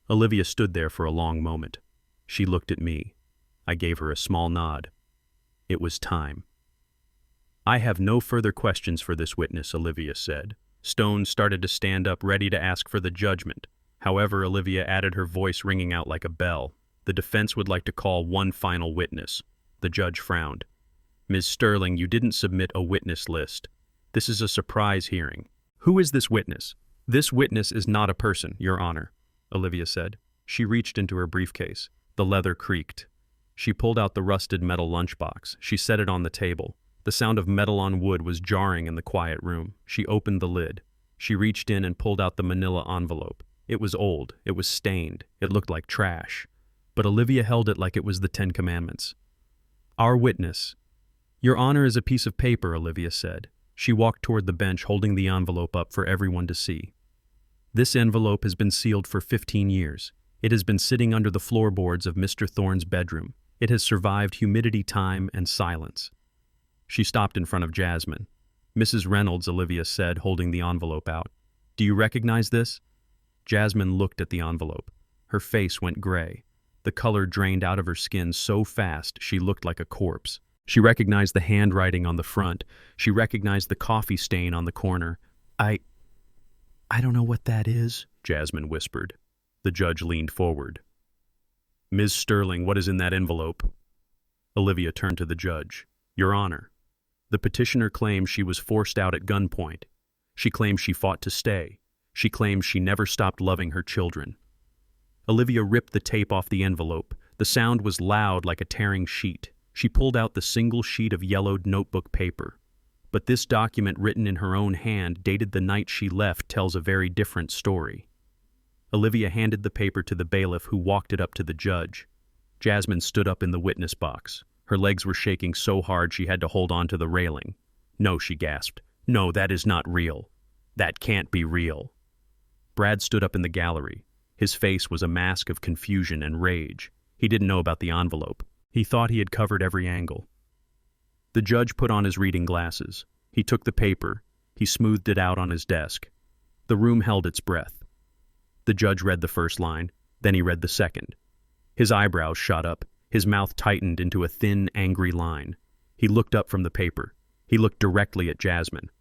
Olivia stood there for a long moment. She looked at me. I gave her a small nod. It was time. I have no further questions for this witness, Olivia said. Stone started to stand up, ready to ask for the judgment. However, Olivia added, her voice ringing out like a bell. The defense would like to call one final witness. The judge frowned. Ms. Sterling, you didn't submit a witness list. This is a surprise hearing. Who is this witness? This witness is not a person, Your Honor, Olivia said. She reached into her briefcase. The leather creaked. She pulled out the rusted metal lunchbox. She set it on the table. The sound of metal on wood was jarring in the quiet room. She opened the lid. She reached in and pulled out the manila envelope. It was old. It was stained. It looked like trash. But Olivia held it like it was the 10 Commandments. Our witness. Your Honor is a piece of paper, Olivia said. She walked toward the bench, holding the envelope up for everyone to see. This envelope has been sealed for 15 years. It has been sitting under the floorboards of Mr. Thorne's bedroom. It has survived humidity, time, and silence. She stopped in front of Jasmine. Mrs. Reynolds, Olivia said, holding the envelope out. Do you recognize this? Jasmine looked at the envelope. Her face went gray. The color drained out of her skin so fast she looked like a corpse. She recognized the handwriting on the front. She recognized the coffee stain on the corner. I don't know what that is, Jasmine whispered. The judge leaned forward. Ms. Sterling, what is in that envelope? Olivia turned to the judge. Your Honor, the petitioner claims she was forced out at gunpoint. She claims she fought to stay. She claims she never stopped loving her children. Olivia ripped the tape off the envelope. The sound was loud like a tearing sheet. She pulled out the single sheet of yellowed notebook paper. But this document written in her own hand, dated the night she left, tells a very different story. Olivia handed the paper to the bailiff, who walked it up to the judge. Jasmine stood up in the witness box. Her legs were shaking so hard she had to hold on to the railing. "No," she gasped. "No, that is not real. That can't be real." Brad stood up in the gallery. His face was a mask of confusion and rage. He didn't know about the envelope. He thought he had covered every angle. The judge put on his reading glasses. He took the paper. He smoothed it out on his desk. The room held its breath. The judge read the first line, then he read the second. His eyebrows shot up. His mouth tightened into a thin, angry line. He looked up from the paper. He looked directly at Jasmine.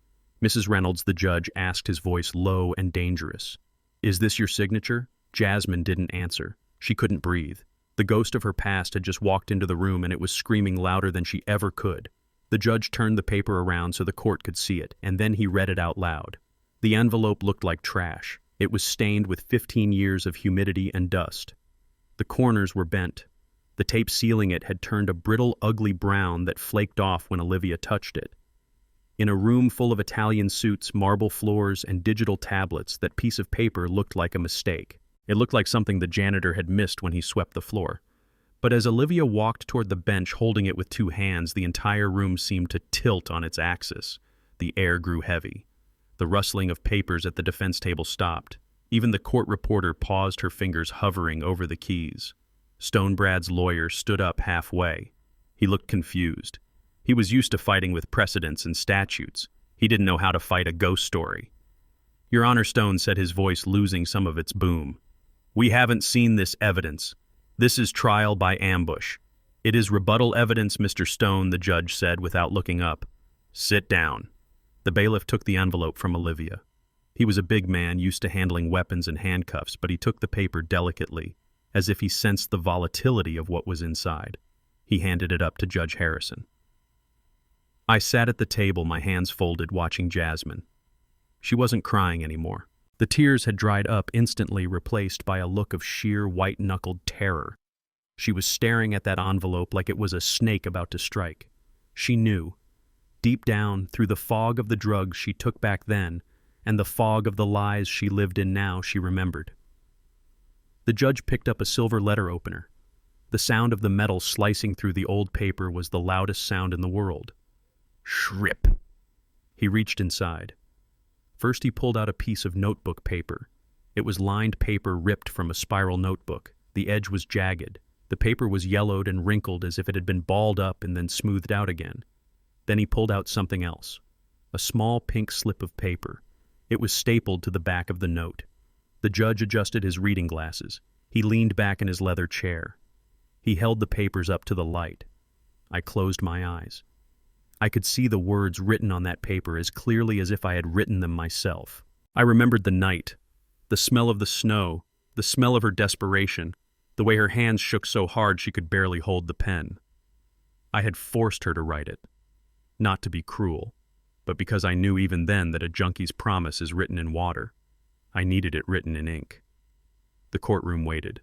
"Mrs. Reynolds," the judge asked, his voice low and dangerous. "Is this your signature?" Jasmine didn't answer. She couldn't breathe. The ghost of her past had just walked into the room, and it was screaming louder than she ever could. The judge turned the paper around so the court could see it, and then he read it out loud. The envelope looked like trash. It was stained with 15 years of humidity and dust. The corners were bent. The tape sealing it had turned a brittle, ugly brown that flaked off when Olivia touched it. In a room full of Italian suits, marble floors, and digital tablets, that piece of paper looked like a mistake. It looked like something the janitor had missed when he swept the floor. But as Olivia walked toward the bench holding it with two hands, the entire room seemed to tilt on its axis. The air grew heavy. The rustling of papers at the defense table stopped. Even the court reporter paused, her fingers hovering over the keys. Stone Brad's lawyer stood up halfway. He looked confused. He was used to fighting with precedents and statutes. He didn't know how to fight a ghost story. "Your Honor," Stone said, his voice losing some of its boom. "We haven't seen this evidence. This is trial by ambush." "It is rebuttal evidence, Mr. Stone," the judge said without looking up. "Sit down." The bailiff took the envelope from Olivia. He was a big man, used to handling weapons and handcuffs, but he took the paper delicately, as if he sensed the volatility of what was inside. He handed it up to Judge Harrison. I sat at the table, my hands folded, watching Jasmine. She wasn't crying anymore. The tears had dried up, instantly replaced by a look of sheer white-knuckled terror. She was staring at that envelope like it was a snake about to strike. She knew. Deep down, through the fog of the drugs she took back then, and the fog of the lies she lived in now, she remembered. The judge picked up a silver letter opener. The sound of the metal slicing through the old paper was the loudest sound in the world. Shrip! He reached inside. First he pulled out a piece of notebook paper. It was lined paper ripped from a spiral notebook. The edge was jagged. The paper was yellowed and wrinkled as if it had been balled up and then smoothed out again. Then he pulled out something else. A small pink slip of paper. It was stapled to the back of the note. The judge adjusted his reading glasses. He leaned back in his leather chair. He held the papers up to the light. I closed my eyes. I could see the words written on that paper as clearly as if I had written them myself. I remembered the night, the smell of the snow, the smell of her desperation, the way her hands shook so hard she could barely hold the pen. I had forced her to write it, not to be cruel, but because I knew even then that a junkie's promise is written in water. I needed it written in ink. The courtroom waited.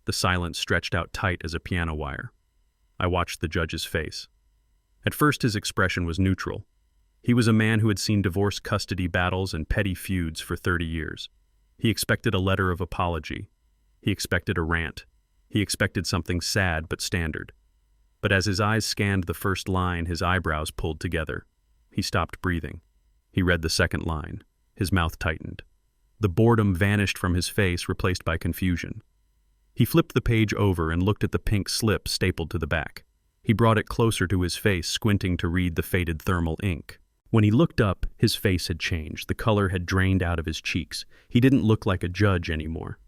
The silence stretched out tight as a piano wire. I watched the judge's face. At first his expression was neutral. He was a man who had seen divorce custody battles and petty feuds for 30 years. He expected a letter of apology. He expected a rant. He expected something sad but standard. But as his eyes scanned the first line, his eyebrows pulled together. He stopped breathing. He read the second line. His mouth tightened. The boredom vanished from his face, replaced by confusion. He flipped the page over and looked at the pink slip stapled to the back. He brought it closer to his face, squinting to read the faded thermal ink. When he looked up, his face had changed. The color had drained out of his cheeks. He didn't look like a judge anymore.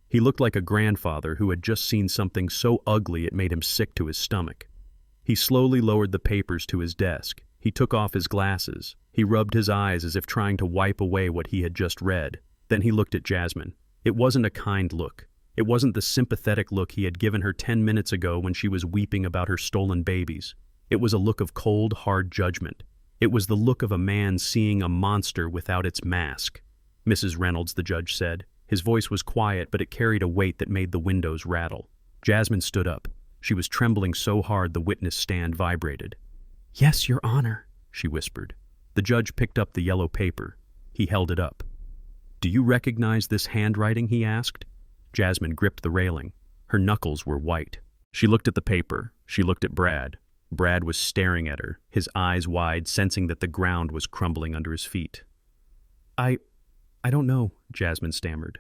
He looked like a grandfather who had just seen something so ugly it made him sick to his stomach. He slowly lowered the papers to his desk. He took off his glasses. He rubbed his eyes as if trying to wipe away what he had just read. Then he looked at Jasmine. It wasn't a kind look. It wasn't the sympathetic look he had given her 10 minutes ago when she was weeping about her stolen babies. It was a look of cold, hard judgment. It was the look of a man seeing a monster without its mask. "Mrs. Reynolds," the judge said. His voice was quiet, but it carried a weight that made the windows rattle. Jasmine stood up. She was trembling so hard the witness stand vibrated. "Yes, Your Honor," she whispered. The judge picked up the yellow paper. He held it up. "Do you recognize this handwriting?" he asked. Jasmine gripped the railing. Her knuckles were white. She looked at the paper. She looked at Brad. Brad was staring at her, his eyes wide, sensing that the ground was crumbling under his feet. I don't know," Jasmine stammered.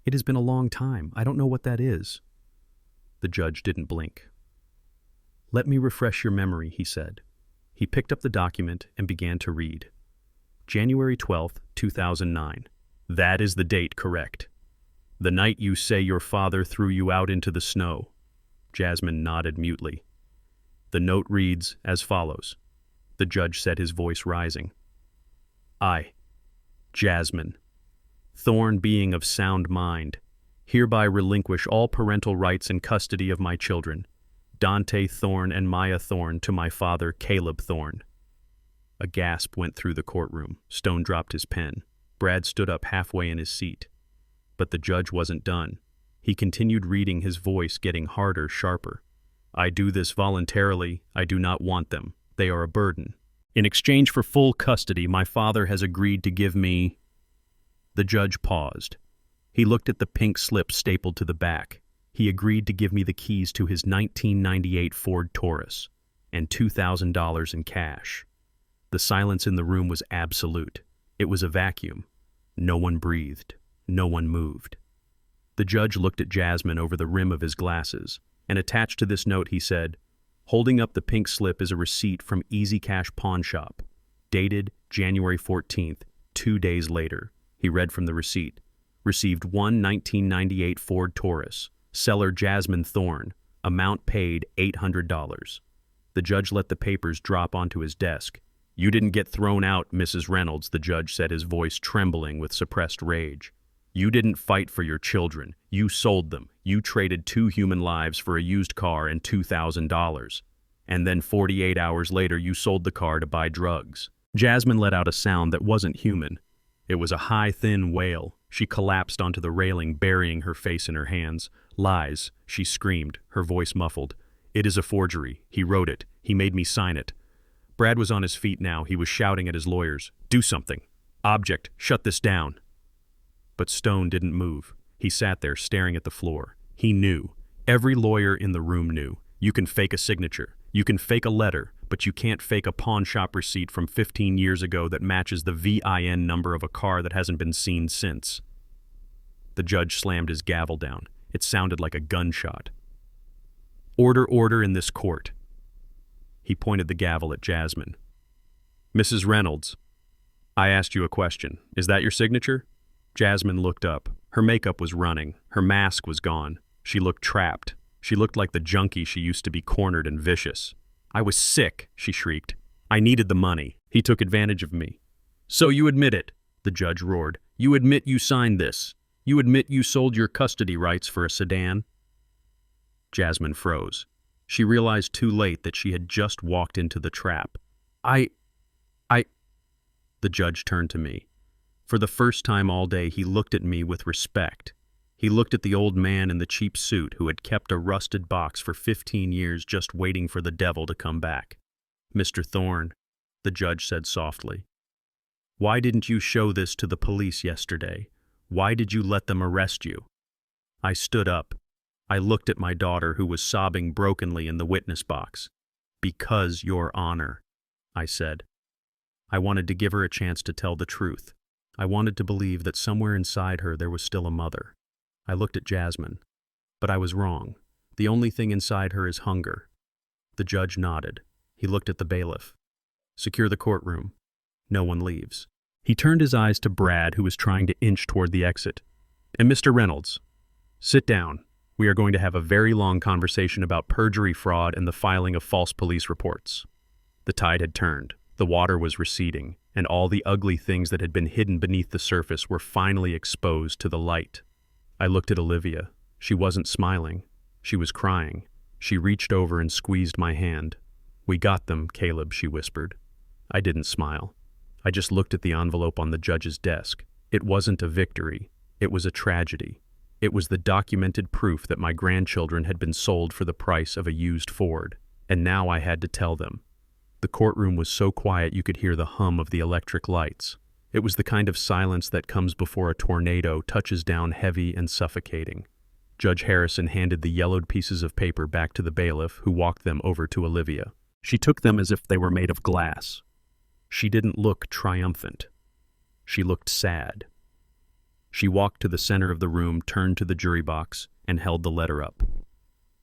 "It has been a long time. I don't know what that is." The judge didn't blink. "Let me refresh your memory," he said. He picked up the document and began to read. January 12th, 2009. That is the date, correct? The night you say your father threw you out into the snow. Jasmine nodded mutely. The note reads as follows. The judge said, his voice rising. I, Jasmine, Thorne, being of sound mind, hereby relinquish all parental rights and custody of my children, Dante Thorne and Maya Thorne, to my father, Caleb Thorne. A gasp went through the courtroom. Stone dropped his pen. Brad stood up halfway in his seat. But the judge wasn't done. He continued reading, his voice getting harder, sharper. I do this voluntarily. I do not want them. They are a burden. In exchange for full custody, my father has agreed to give me... The judge paused. He looked at the pink slip stapled to the back. He agreed to give me the keys to his 1998 Ford Taurus and $2,000 in cash. The silence in the room was absolute. It was a vacuum. No one breathed. No one moved. The judge looked at Jasmine over the rim of his glasses, and attached to this note he said, holding up the pink slip is a receipt from Easy Cash Pawn Shop, dated January 14th, 2 days later. He read from the receipt. Received 1998 Ford Taurus. Seller Jasmine Thorne. Amount paid $800. The judge let the papers drop onto his desk. You didn't get thrown out, Mrs. Reynolds, the judge said, his voice trembling with suppressed rage. You didn't fight for your children. You sold them. You traded 2 human lives for a used car and $2,000. And then 48 hours later, you sold the car to buy drugs. Jasmine let out a sound that wasn't human. It was a high, thin wail. She collapsed onto the railing, burying her face in her hands. Lies, she screamed, her voice muffled. It is a forgery. He wrote it. He made me sign it. Brad was on his feet now. He was shouting at his lawyers. Do something. Object, shut this down. But Stone didn't move. He sat there staring at the floor. He knew. Every lawyer in the room knew. You can fake a signature. You can fake a letter, but you can't fake a pawn shop receipt from 15 years ago that matches the VIN number of a car that hasn't been seen since. The judge slammed his gavel down. It sounded like a gunshot. Order in this court. He pointed the gavel at Jasmine. Mrs. Reynolds, I asked you a question. Is that your signature? Jasmine looked up. Her makeup was running. Her mask was gone. She looked trapped. She looked like the junkie she used to be, cornered and vicious. I was sick, she shrieked. I needed the money. He took advantage of me. So you admit it, the judge roared. You admit you signed this. You admit you sold your custody rights for a sedan? Jasmine froze. She realized too late that she had just walked into the trap. The judge turned to me. For the first time all day, he looked at me with respect. He looked at the old man in the cheap suit who had kept a rusted box for 15 years just waiting for the devil to come back. Mr. Thorne, the judge said softly, why didn't you show this to the police yesterday? Why did you let them arrest you? I stood up. I looked at my daughter who was sobbing brokenly in the witness box. Because, Your Honor, I said. I wanted to give her a chance to tell the truth. I wanted to believe that somewhere inside her there was still a mother. I looked at Jasmine. But I was wrong. The only thing inside her is hunger. The judge nodded. He looked at the bailiff. Secure the courtroom. No one leaves. He turned his eyes to Brad, who was trying to inch toward the exit. And Mr. Reynolds, sit down. We are going to have a very long conversation about perjury, fraud, and the filing of false police reports. The tide had turned. The water was receding, and all the ugly things that had been hidden beneath the surface were finally exposed to the light. I looked at Olivia. She wasn't smiling. She was crying. She reached over and squeezed my hand. We got them, Caleb, she whispered. I didn't smile. I just looked at the envelope on the judge's desk. It wasn't a victory. It was a tragedy. It was the documented proof that my grandchildren had been sold for the price of a used Ford, and now I had to tell them. The courtroom was so quiet you could hear the hum of the electric lights. It was the kind of silence that comes before a tornado touches down heavy and suffocating. Judge Harrison handed the yellowed pieces of paper back to the bailiff, who walked them over to Olivia. She took them as if they were made of glass. She didn't look triumphant. She looked sad. She walked to the center of the room, turned to the jury box, and held the letter up.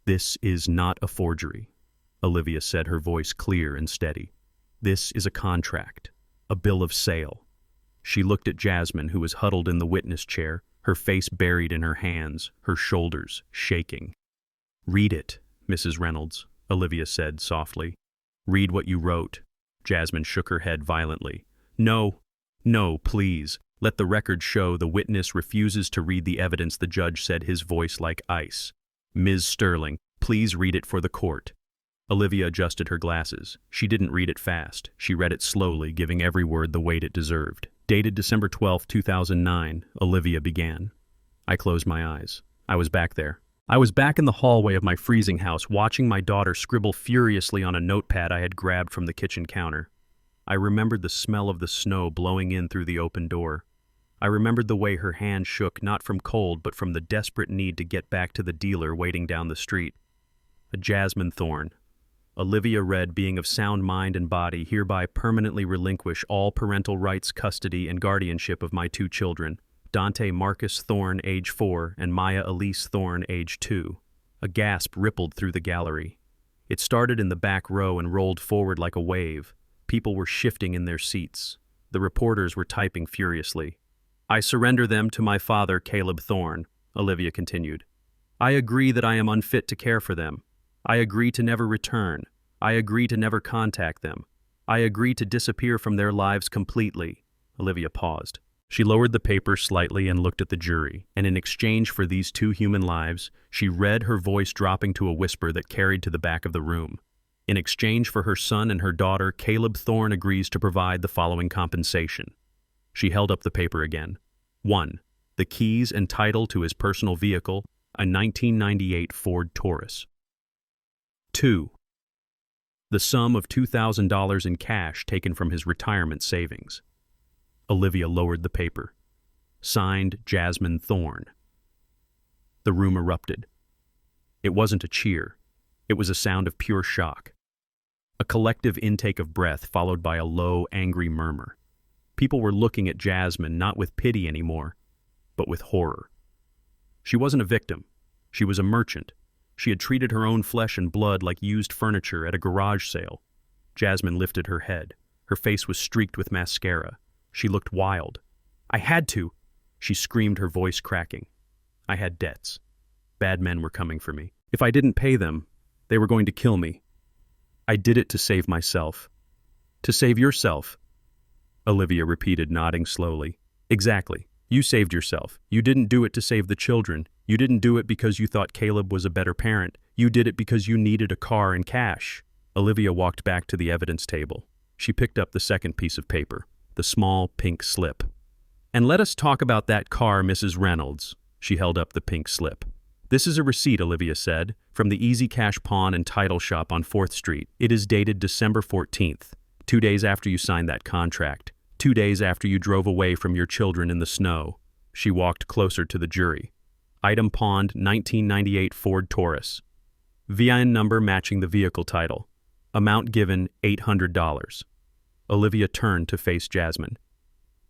"This is not a forgery," Olivia said, her voice clear and steady. "This is a contract, a bill of sale." She looked at Jasmine, who was huddled in the witness chair, her face buried in her hands, her shoulders shaking. "Read it, Mrs. Reynolds," Olivia said softly. "Read what you wrote." Jasmine shook her head violently. "No, no, please. Let the record show the witness refuses to read the evidence," the judge said, his voice like ice. "Ms. Sterling, please read it for the court." Olivia adjusted her glasses. She didn't read it fast. She read it slowly, giving every word the weight it deserved. Dated December 12, 2009, Olivia began. I closed my eyes. I was back there. I was back in the hallway of my freezing house, watching my daughter scribble furiously on a notepad I had grabbed from the kitchen counter. I remembered the smell of the snow blowing in through the open door. I remembered the way her hand shook, not from cold, but from the desperate need to get back to the dealer waiting down the street. A Jasmine Thorne. Olivia read, "Being of sound mind and body, hereby permanently relinquish all parental rights, custody, and guardianship of my 2 children, Dante Marcus Thorne, age 4, and Maya Elise Thorne, age 2. A gasp rippled through the gallery. It started in the back row and rolled forward like a wave. People were shifting in their seats. The reporters were typing furiously. "I surrender them to my father, Caleb Thorne," Olivia continued. "I agree that I am unfit to care for them. I agree to never return. I agree to never contact them. I agree to disappear from their lives completely." Olivia paused. She lowered the paper slightly and looked at the jury, and in exchange for these 2 human lives, she read, her voice dropping to a whisper that carried to the back of the room. "In exchange for her son and her daughter, Caleb Thorne agrees to provide the following compensation." She held up the paper again. 1. The keys and title to his personal vehicle, a 1998 Ford Taurus. 2. The sum of $2,000 in cash taken from his retirement savings. Olivia lowered the paper. Signed, Jasmine Thorne. The room erupted. It wasn't a cheer. It was a sound of pure shock. A collective intake of breath followed by a low, angry murmur. People were looking at Jasmine not with pity anymore, but with horror. She wasn't a victim. She was a merchant. She had treated her own flesh and blood like used furniture at a garage sale. Jasmine lifted her head. Her face was streaked with mascara. She looked wild. "I had to," she screamed, her voice cracking. "I had debts. Bad men were coming for me. If I didn't pay them, they were going to kill me. I did it to save myself." "To save yourself," Olivia repeated, nodding slowly. "Exactly. You saved yourself. You didn't do it to save the children. You didn't do it because you thought Caleb was a better parent. You did it because you needed a car and cash." Olivia walked back to the evidence table. She picked up the second piece of paper, the small pink slip. "And let us talk about that car, Mrs. Reynolds." She held up the pink slip. "This is a receipt," Olivia said, "from the Easy Cash Pawn and Title Shop on 4th Street. It is dated December 14th, 2 days after you signed that contract, 2 days after you drove away from your children in the snow." She walked closer to the jury. "Item pawned, 1998 Ford Taurus. VIN number matching the vehicle title. Amount given, $800. Olivia turned to face Jasmine.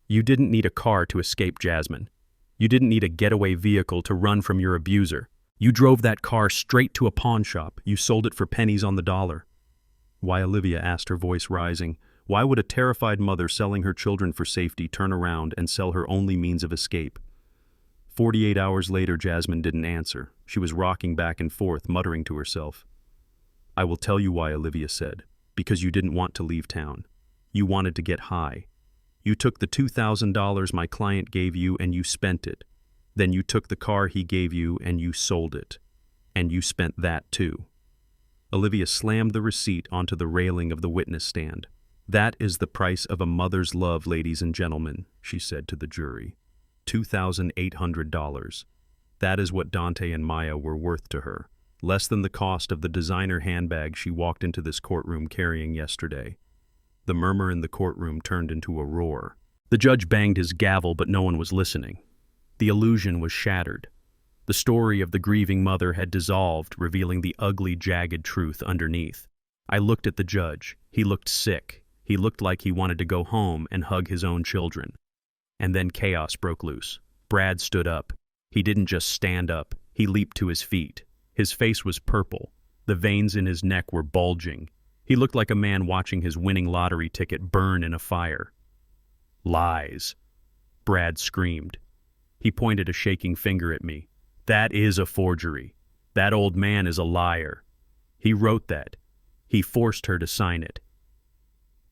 "You didn't need a car to escape, Jasmine. You didn't need a getaway vehicle to run from your abuser. You drove that car straight to a pawn shop. You sold it for pennies on the dollar." "Why?" Olivia asked, her voice rising. "Why would a terrified mother selling her children for safety turn around and sell her only means of escape?" 48 hours later, Jasmine didn't answer. She was rocking back and forth, muttering to herself. "I will tell you why," Olivia said. "Because you didn't want to leave town. You wanted to get high. You took the $2,000 my client gave you and you spent it. Then you took the car he gave you and you sold it. And you spent that too." Olivia slammed the receipt onto the railing of the witness stand. "That is the price of a mother's love, ladies and gentlemen," she said to the jury. $2,800. That is what Dante and Maya were worth to her. Less than the cost of the designer handbag she walked into this courtroom carrying yesterday. The murmur in the courtroom turned into a roar. The judge banged his gavel, but no one was listening. The illusion was shattered. The story of the grieving mother had dissolved, revealing the ugly, jagged truth underneath. I looked at the judge. He looked sick. He looked like he wanted to go home and hug his own children. And then chaos broke loose. Brad stood up. He didn't just stand up. He leaped to his feet. His face was purple. The veins in his neck were bulging. He looked like a man watching his winning lottery ticket burn in a fire. Lies. Brad screamed. He pointed a shaking finger at me. That is a forgery. That old man is a liar. He wrote that. He forced her to sign it.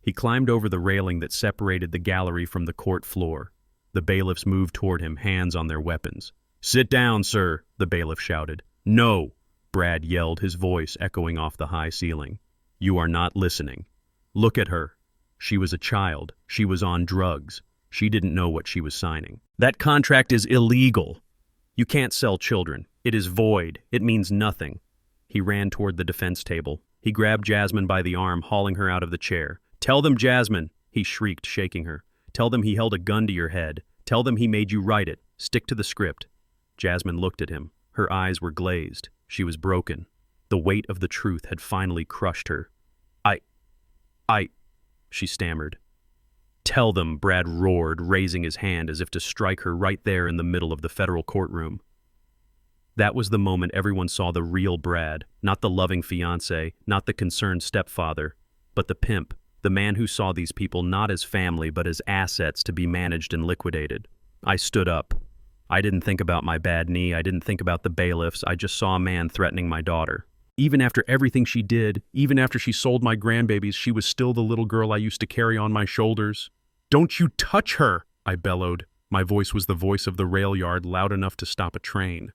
He climbed over the railing that separated the gallery from the court floor. The bailiffs moved toward him, hands on their weapons. "Sit down, sir," the bailiff shouted. "No," Brad yelled, his voice echoing off the high ceiling. "You are not listening. Look at her. She was a child. She was on drugs. She didn't know what she was signing. That contract is illegal. You can't sell children. It is void. It means nothing." He ran toward the defense table. He grabbed Jasmine by the arm, hauling her out of the chair. "Tell them, Jasmine," he shrieked, shaking her. "Tell them he held a gun to your head. Tell them he made you write it. Stick to the script." Jasmine looked at him. Her eyes were glazed. She was broken. The weight of the truth had finally crushed her. I, she stammered. "Tell them," Brad roared, raising his hand as if to strike her right there in the middle of the federal courtroom. That was the moment everyone saw the real Brad, not the loving fiancé, not the concerned stepfather, but the pimp, the man who saw these people not as family but as assets to be managed and liquidated. I stood up. I didn't think about my bad knee. I didn't think about the bailiffs. I just saw a man threatening my daughter. Even after everything she did, even after she sold my grandbabies, she was still the little girl I used to carry on my shoulders. "Don't you touch her!" I bellowed. My voice was the voice of the rail yard, loud enough to stop a train.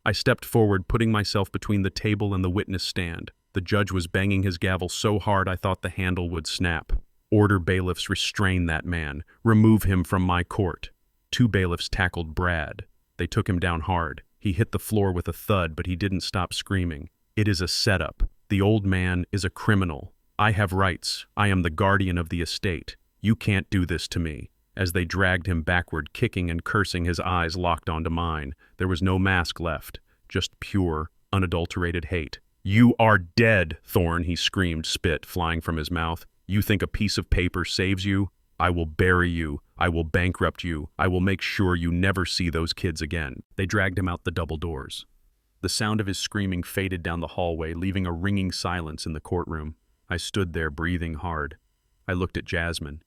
I stepped forward, putting myself between the table and the witness stand. The judge was banging his gavel so hard I thought the handle would snap. "Order bailiffs, restrain that man. Remove him from my court." 2 bailiffs tackled Brad. They took him down hard. He hit the floor with a thud, but he didn't stop screaming. "It is a setup. The old man is a criminal. I have rights. I am the guardian of the estate. You can't do this to me." As they dragged him backward, kicking and cursing, his eyes locked onto mine. There was no mask left, just pure, unadulterated hate. "You are dead, Thorne," he screamed, spit flying from his mouth. "You think a piece of paper saves you? I will bury you. I will bankrupt you. I will make sure you never see those kids again." They dragged him out the double doors. The sound of his screaming faded down the hallway, leaving a ringing silence in the courtroom. I stood there, breathing hard. I looked at Jasmine.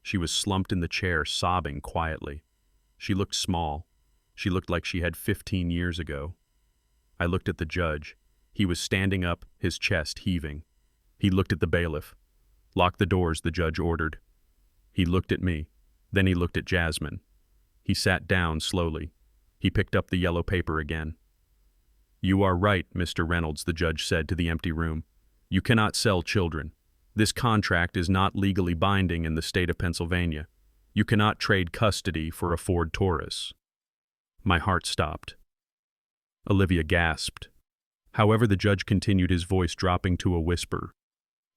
She was slumped in the chair, sobbing quietly. She looked small. She looked like she had 15 years ago. I looked at the judge. He was standing up, his chest heaving. He looked at the bailiff. "Lock the doors," the judge ordered. He looked at me. Then he looked at Jasmine. He sat down slowly. He picked up the yellow paper again. "You are right, Mr. Reynolds," the judge said to the empty room. "You cannot sell children. This contract is not legally binding in the state of Pennsylvania. You cannot trade custody for a Ford Taurus." My heart stopped. Olivia gasped. However, the judge continued, his voice dropping to a whisper.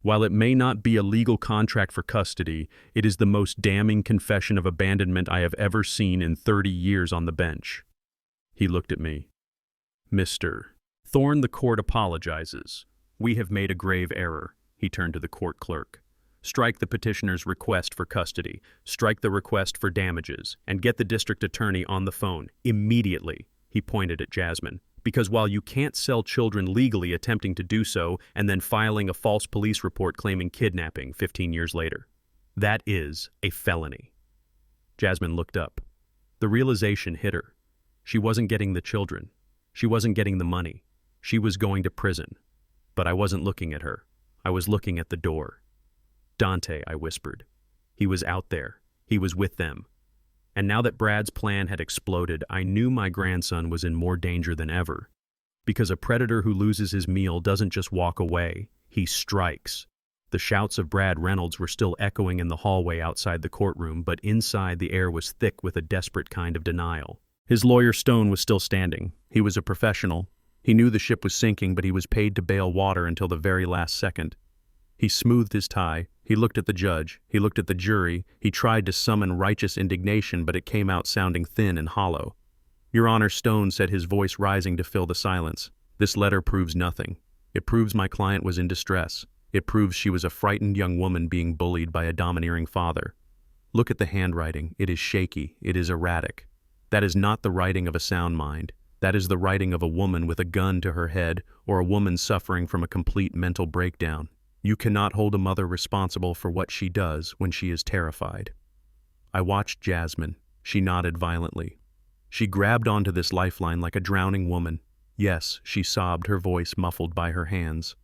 "While it may not be a legal contract for custody, it is the most damning confession of abandonment I have ever seen in 30 years on the bench." He looked at me. "Mr. Thorne, the court apologizes. We have made a grave error." He turned to the court clerk. "Strike the petitioner's request for custody, strike the request for damages, and get the district attorney on the phone, immediately." He pointed at Jasmine. "Because while you can't sell children legally attempting to do so and then filing a false police report claiming kidnapping 15 years later, that is a felony." Jasmine looked up. The realization hit her. She wasn't getting the children. She wasn't getting the money. She was going to prison. But I wasn't looking at her. I was looking at the door. "Dante," I whispered. He was out there. He was with them. And now that Brad's plan had exploded, I knew my grandson was in more danger than ever. Because a predator who loses his meal doesn't just walk away, he strikes. The shouts of Brad Reynolds were still echoing in the hallway outside the courtroom, but inside the air was thick with a desperate kind of denial. His lawyer Stone was still standing. He was a professional. He knew the ship was sinking, but he was paid to bail water until the very last second. He smoothed his tie. He looked at the judge. He looked at the jury. He tried to summon righteous indignation, but it came out sounding thin and hollow. "Your Honor," Stone said, his voice rising to fill the silence, "this letter proves nothing. It proves my client was in distress. It proves she was a frightened young woman being bullied by a domineering father. Look at the handwriting. It is shaky. It is erratic. That is not the writing of a sound mind. That is the writing of a woman with a gun to her head, or a woman suffering from a complete mental breakdown. You cannot hold a mother responsible for what she does when she is terrified." I watched Jasmine. She nodded violently. She grabbed onto this lifeline like a drowning woman. Yes, she sobbed, her voice muffled by her hands.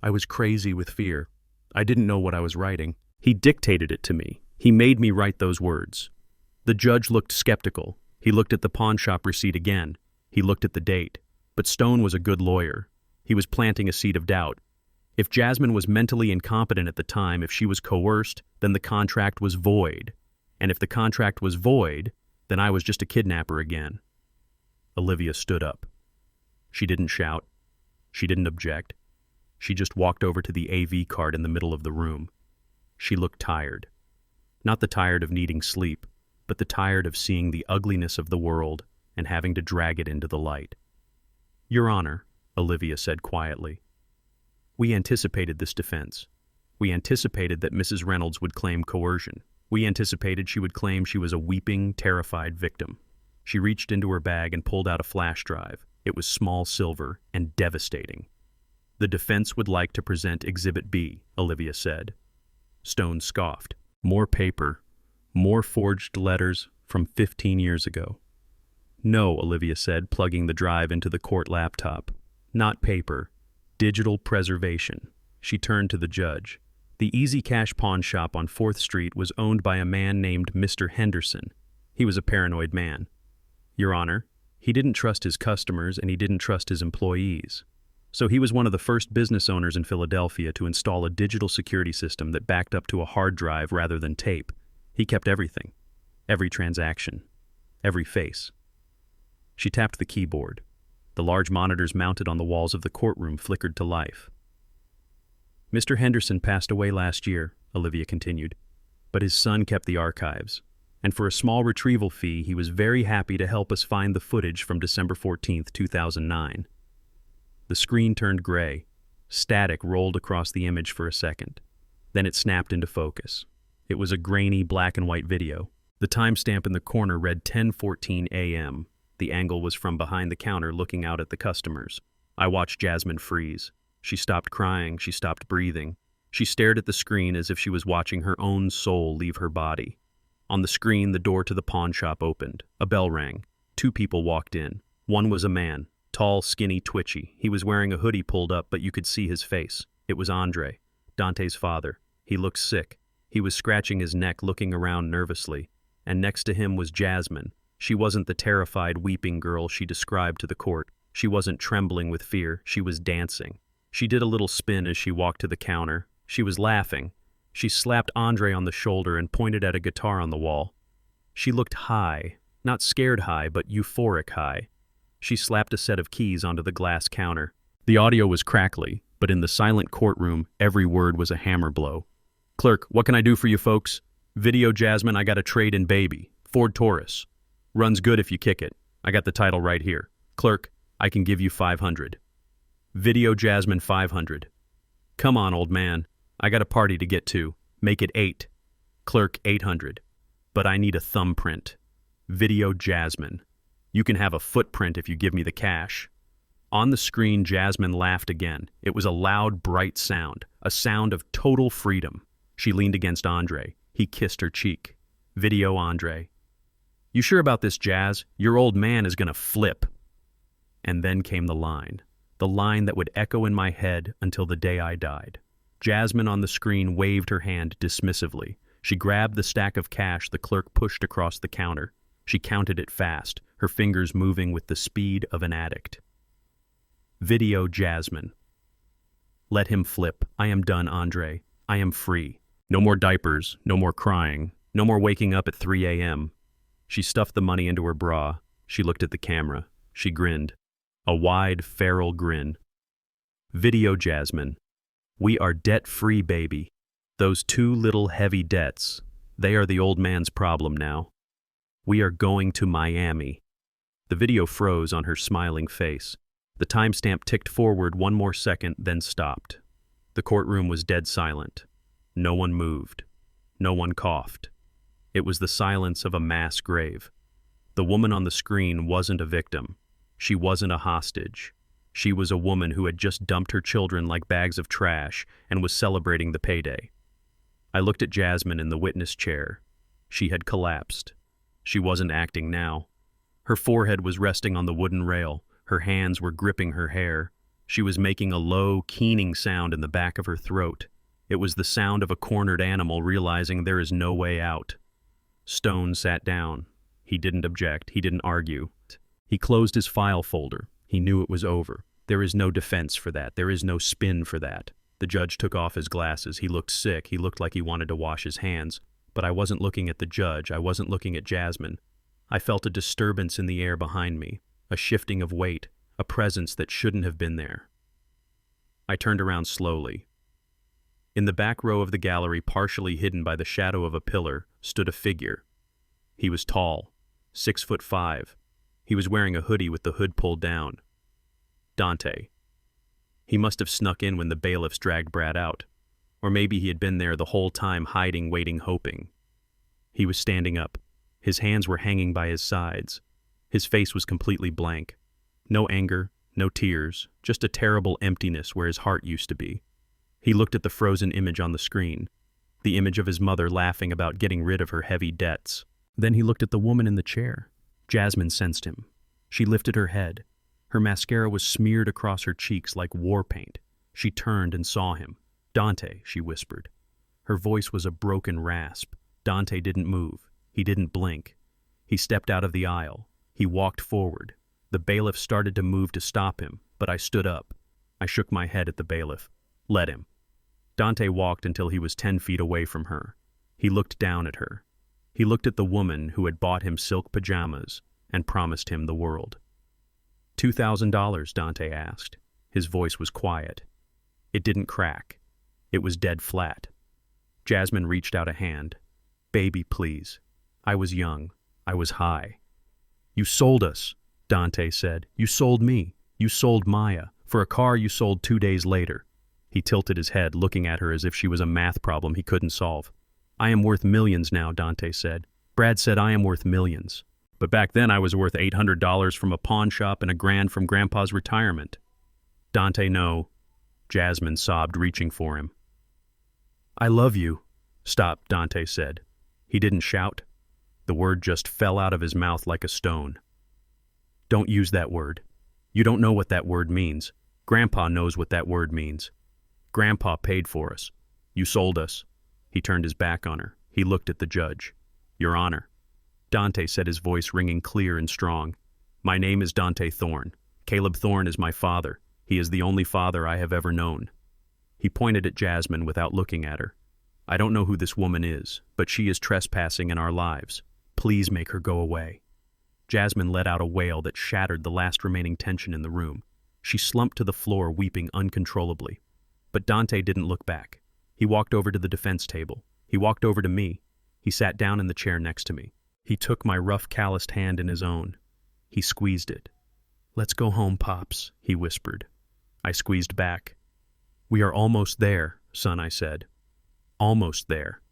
I was crazy with fear. I didn't know what I was writing. He dictated it to me. He made me write those words. The judge looked skeptical. He looked at the pawn shop receipt again. He looked at the date. But Stone was a good lawyer. He was planting a seed of doubt. If Jasmine was mentally incompetent at the time, if she was coerced, then the contract was void. And if the contract was void, then I was just a kidnapper again. Olivia stood up. She didn't shout. She didn't object. She just walked over to the AV cart in the middle of the room. She looked tired. Not the tired of needing sleep, but the tired of seeing the ugliness of the world and having to drag it into the light. "Your Honor," Olivia said quietly, "we anticipated this defense. We anticipated that Mrs. Reynolds would claim coercion. We anticipated she would claim she was a weeping, terrified victim." She reached into her bag and pulled out a flash drive. It was small silver and devastating. "The defense would like to present Exhibit B," Olivia said. Stone scoffed. "More paper. More forged letters from 15 years ago." "No," Olivia said, plugging the drive into the court laptop. "Not paper. Digital preservation." She turned to the judge. The Easy Cash pawn shop on 4th Street was owned by a man named Mr. Henderson. He was a paranoid man. "Your Honor, he didn't trust his customers and he didn't trust his employees. So he was one of the first business owners in Philadelphia to install a digital security system that backed up to a hard drive rather than tape. He kept everything. Every transaction. Every face." She tapped the keyboard. The large monitors mounted on the walls of the courtroom flickered to life. "Mr. Henderson passed away last year," Olivia continued, "but his son kept the archives. And for a small retrieval fee, he was very happy to help us find the footage from December 14th, 2009. The screen turned gray. Static rolled across the image for a second. Then it snapped into focus. It was a grainy black and white video. The timestamp in the corner read 10:14 a.m. The angle was from behind the counter looking out at the customers. I watched Jasmine freeze. She stopped crying. She stopped breathing. She stared at the screen as if she was watching her own soul leave her body. On the screen, the door to the pawn shop opened. A bell rang. 2 people walked in. One was a man. Tall, skinny, twitchy. He was wearing a hoodie pulled up, but you could see his face. It was Andre, Dante's father. He looked sick. He was scratching his neck, looking around nervously. And next to him was Jasmine. She wasn't the terrified, weeping girl she described to the court. She wasn't trembling with fear. She was dancing. She did a little spin as she walked to the counter. She was laughing. She slapped Andre on the shoulder and pointed at a guitar on the wall. She looked high. Not scared high, but euphoric high. She slapped a set of keys onto the glass counter. The audio was crackly, but in the silent courtroom, every word was a hammer blow. "Clerk, what can I do for you folks? Video Jasmine, I got a trade-in baby. Ford Taurus. Runs good if you kick it. I got the title right here. Clerk, I can give you 500. Video Jasmine 500. Come on, old man. I got a party to get to. Make it 8. Clerk 800. But I need a thumbprint. Video Jasmine. You can have a footprint if you give me the cash." On the screen, Jasmine laughed again. It was a loud, bright sound, a sound of total freedom. She leaned against Andre. He kissed her cheek. Video Andre. "You sure about this, Jazz? Your old man is gonna flip." And then came the line that would echo in my head until the day I died. Jasmine on the screen waved her hand dismissively. She grabbed the stack of cash the clerk pushed across the counter. She counted it fast, her fingers moving with the speed of an addict. Video Jasmine. "Let him flip. I am done, Andre. I am free. No more diapers, no more crying, no more waking up at 3 a.m. She stuffed the money into her bra. She looked at the camera. She grinned. A wide, feral grin. Video, Jasmine. We are debt-free, baby. Those two little heavy debts, they are the old man's problem now. We are going to Miami. The video froze on her smiling face. The timestamp ticked forward one more second, then stopped. The courtroom was dead silent. No one moved. No one coughed. It was the silence of a mass grave. The woman on the screen wasn't a victim. She wasn't a hostage. She was a woman who had just dumped her children like bags of trash and was celebrating the payday. I looked at Jasmine in the witness chair. She had collapsed. She wasn't acting now. Her forehead was resting on the wooden rail. Her hands were gripping her hair. She was making a low, keening sound in the back of her throat. It was the sound of a cornered animal realizing there is no way out. Stone sat down. He didn't object. He didn't argue. He closed his file folder. He knew it was over. There is no defense for that. There is no spin for that. The judge took off his glasses. He looked sick. He looked like he wanted to wash his hands. But I wasn't looking at the judge. I wasn't looking at Jasmine. I felt a disturbance in the air behind me, a shifting of weight, a presence that shouldn't have been there. I turned around slowly. In the back row of the gallery, partially hidden by the shadow of a pillar, stood a figure. He was tall, 6'5". He was wearing a hoodie with the hood pulled down. Dante. He must have snuck in when the bailiffs dragged Brad out. Or maybe he had been there the whole time, hiding, waiting, hoping. He was standing up. His hands were hanging by his sides. His face was completely blank. No anger, no tears, just a terrible emptiness where his heart used to be. He looked at the frozen image on the screen, the image of his mother laughing about getting rid of her heavy debts. Then he looked at the woman in the chair. Jasmine sensed him. She lifted her head. Her mascara was smeared across her cheeks like war paint. She turned and saw him. "Dante," she whispered. Her voice was a broken rasp. Dante didn't move. He didn't blink. He stepped out of the aisle. He walked forward. The bailiff started to move to stop him, but I stood up. I shook my head at the bailiff. "Let him." Dante walked until he was 10 feet away from her. He looked down at her. He looked at the woman who had bought him silk pajamas and promised him the world. $2,000, Dante asked. His voice was quiet. It didn't crack. It was dead flat. Jasmine reached out a hand. "Baby, please." I was young. I was high. "You sold us," Dante said. "You sold me. You sold Maya. For a car you sold 2 days later." He tilted his head, looking at her as if she was a math problem he couldn't solve. "I am worth millions now," Dante said. "Brad said I am worth millions. But back then I was worth $800 from a pawn shop and $1,000 from Grandpa's retirement." "Dante, no." Jasmine sobbed, reaching for him. "I love you." "Stop," Dante said. He didn't shout. The word just fell out of his mouth like a stone. "Don't use that word. You don't know what that word means. Grandpa knows what that word means. Grandpa paid for us. You sold us." He turned his back on her. He looked at the judge. "Your Honor." Dante said, his voice ringing clear and strong. "My name is Dante Thorne. Caleb Thorne is my father. He is the only father I have ever known." He pointed at Jasmine without looking at her. "I don't know who this woman is, but she is trespassing in our lives. Please make her go away." Jasmine let out a wail that shattered the last remaining tension in the room. She slumped to the floor, weeping uncontrollably. But Dante didn't look back. He walked over to the defense table. He walked over to me. He sat down in the chair next to me. He took my rough, calloused hand in his own. He squeezed it. "Let's go home, Pops," he whispered. I squeezed back. "We are almost there, son," I said. Almost there.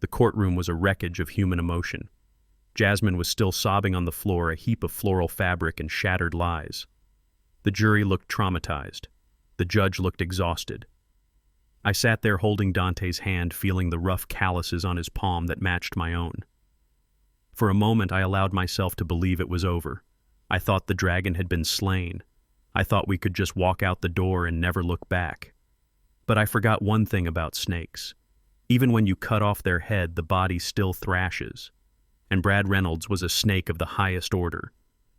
The courtroom was a wreckage of human emotion. Jasmine was still sobbing on the floor, a heap of floral fabric and shattered lies. The jury looked traumatized. The judge looked exhausted. I sat there holding Dante's hand, feeling the rough calluses on his palm that matched my own. For a moment I allowed myself to believe it was over. I thought the dragon had been slain. I thought we could just walk out the door and never look back. But I forgot one thing about snakes. Even when you cut off their head, the body still thrashes. And Brad Reynolds was a snake of the highest order.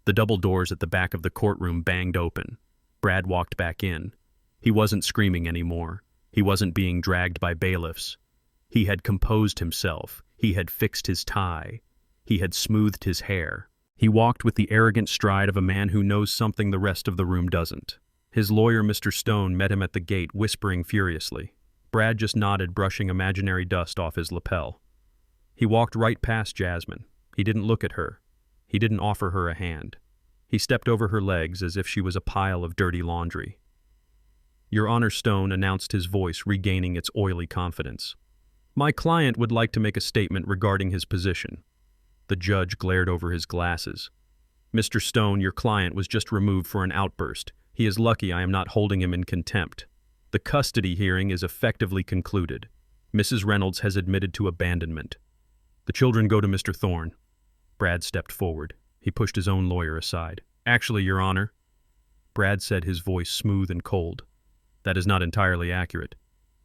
The double doors at the back of the courtroom banged open. Brad walked back in. He wasn't screaming anymore. He wasn't being dragged by bailiffs. He had composed himself. He had fixed his tie. He had smoothed his hair. He walked with the arrogant stride of a man who knows something the rest of the room doesn't. His lawyer, Mr. Stone, met him at the gate, whispering furiously. Brad just nodded, brushing imaginary dust off his lapel. He walked right past Jasmine. He didn't look at her. He didn't offer her a hand. He stepped over her legs as if she was a pile of dirty laundry. Your Honor, Stone announced, his voice regaining its oily confidence. My client would like to make a statement regarding his position. The judge glared over his glasses. Mr. Stone, your client was just removed for an outburst. He is lucky I am not holding him in contempt. The custody hearing is effectively concluded. Mrs. Reynolds has admitted to abandonment. The children go to Mr. Thorne. Brad stepped forward. He pushed his own lawyer aside. Actually, Your Honor, Brad said, his voice smooth and cold. That is not entirely accurate.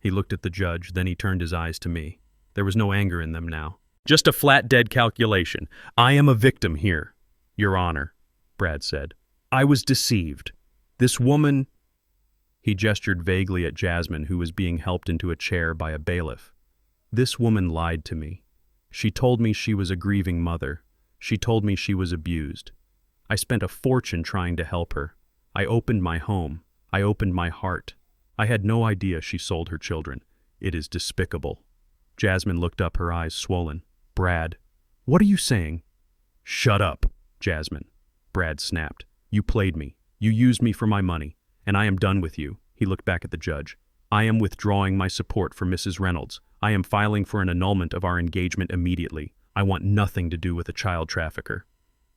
He looked at the judge, then he turned his eyes to me. There was no anger in them now. Just a flat dead calculation. I am a victim here, Your Honor, Brad said. I was deceived. This woman... He gestured vaguely at Jasmine, who was being helped into a chair by a bailiff. This woman lied to me. She told me she was a grieving mother. She told me she was abused. I spent a fortune trying to help her. I opened my home. I opened my heart. I had no idea she sold her children. It is despicable. Jasmine looked up, her eyes swollen. Brad, what are you saying? Shut up, Jasmine, Brad snapped. You played me. You used me for my money, and I am done with you. He looked back at the judge. I am withdrawing my support for Mrs. Reynolds. I am filing for an annulment of our engagement immediately. I want nothing to do with a child trafficker.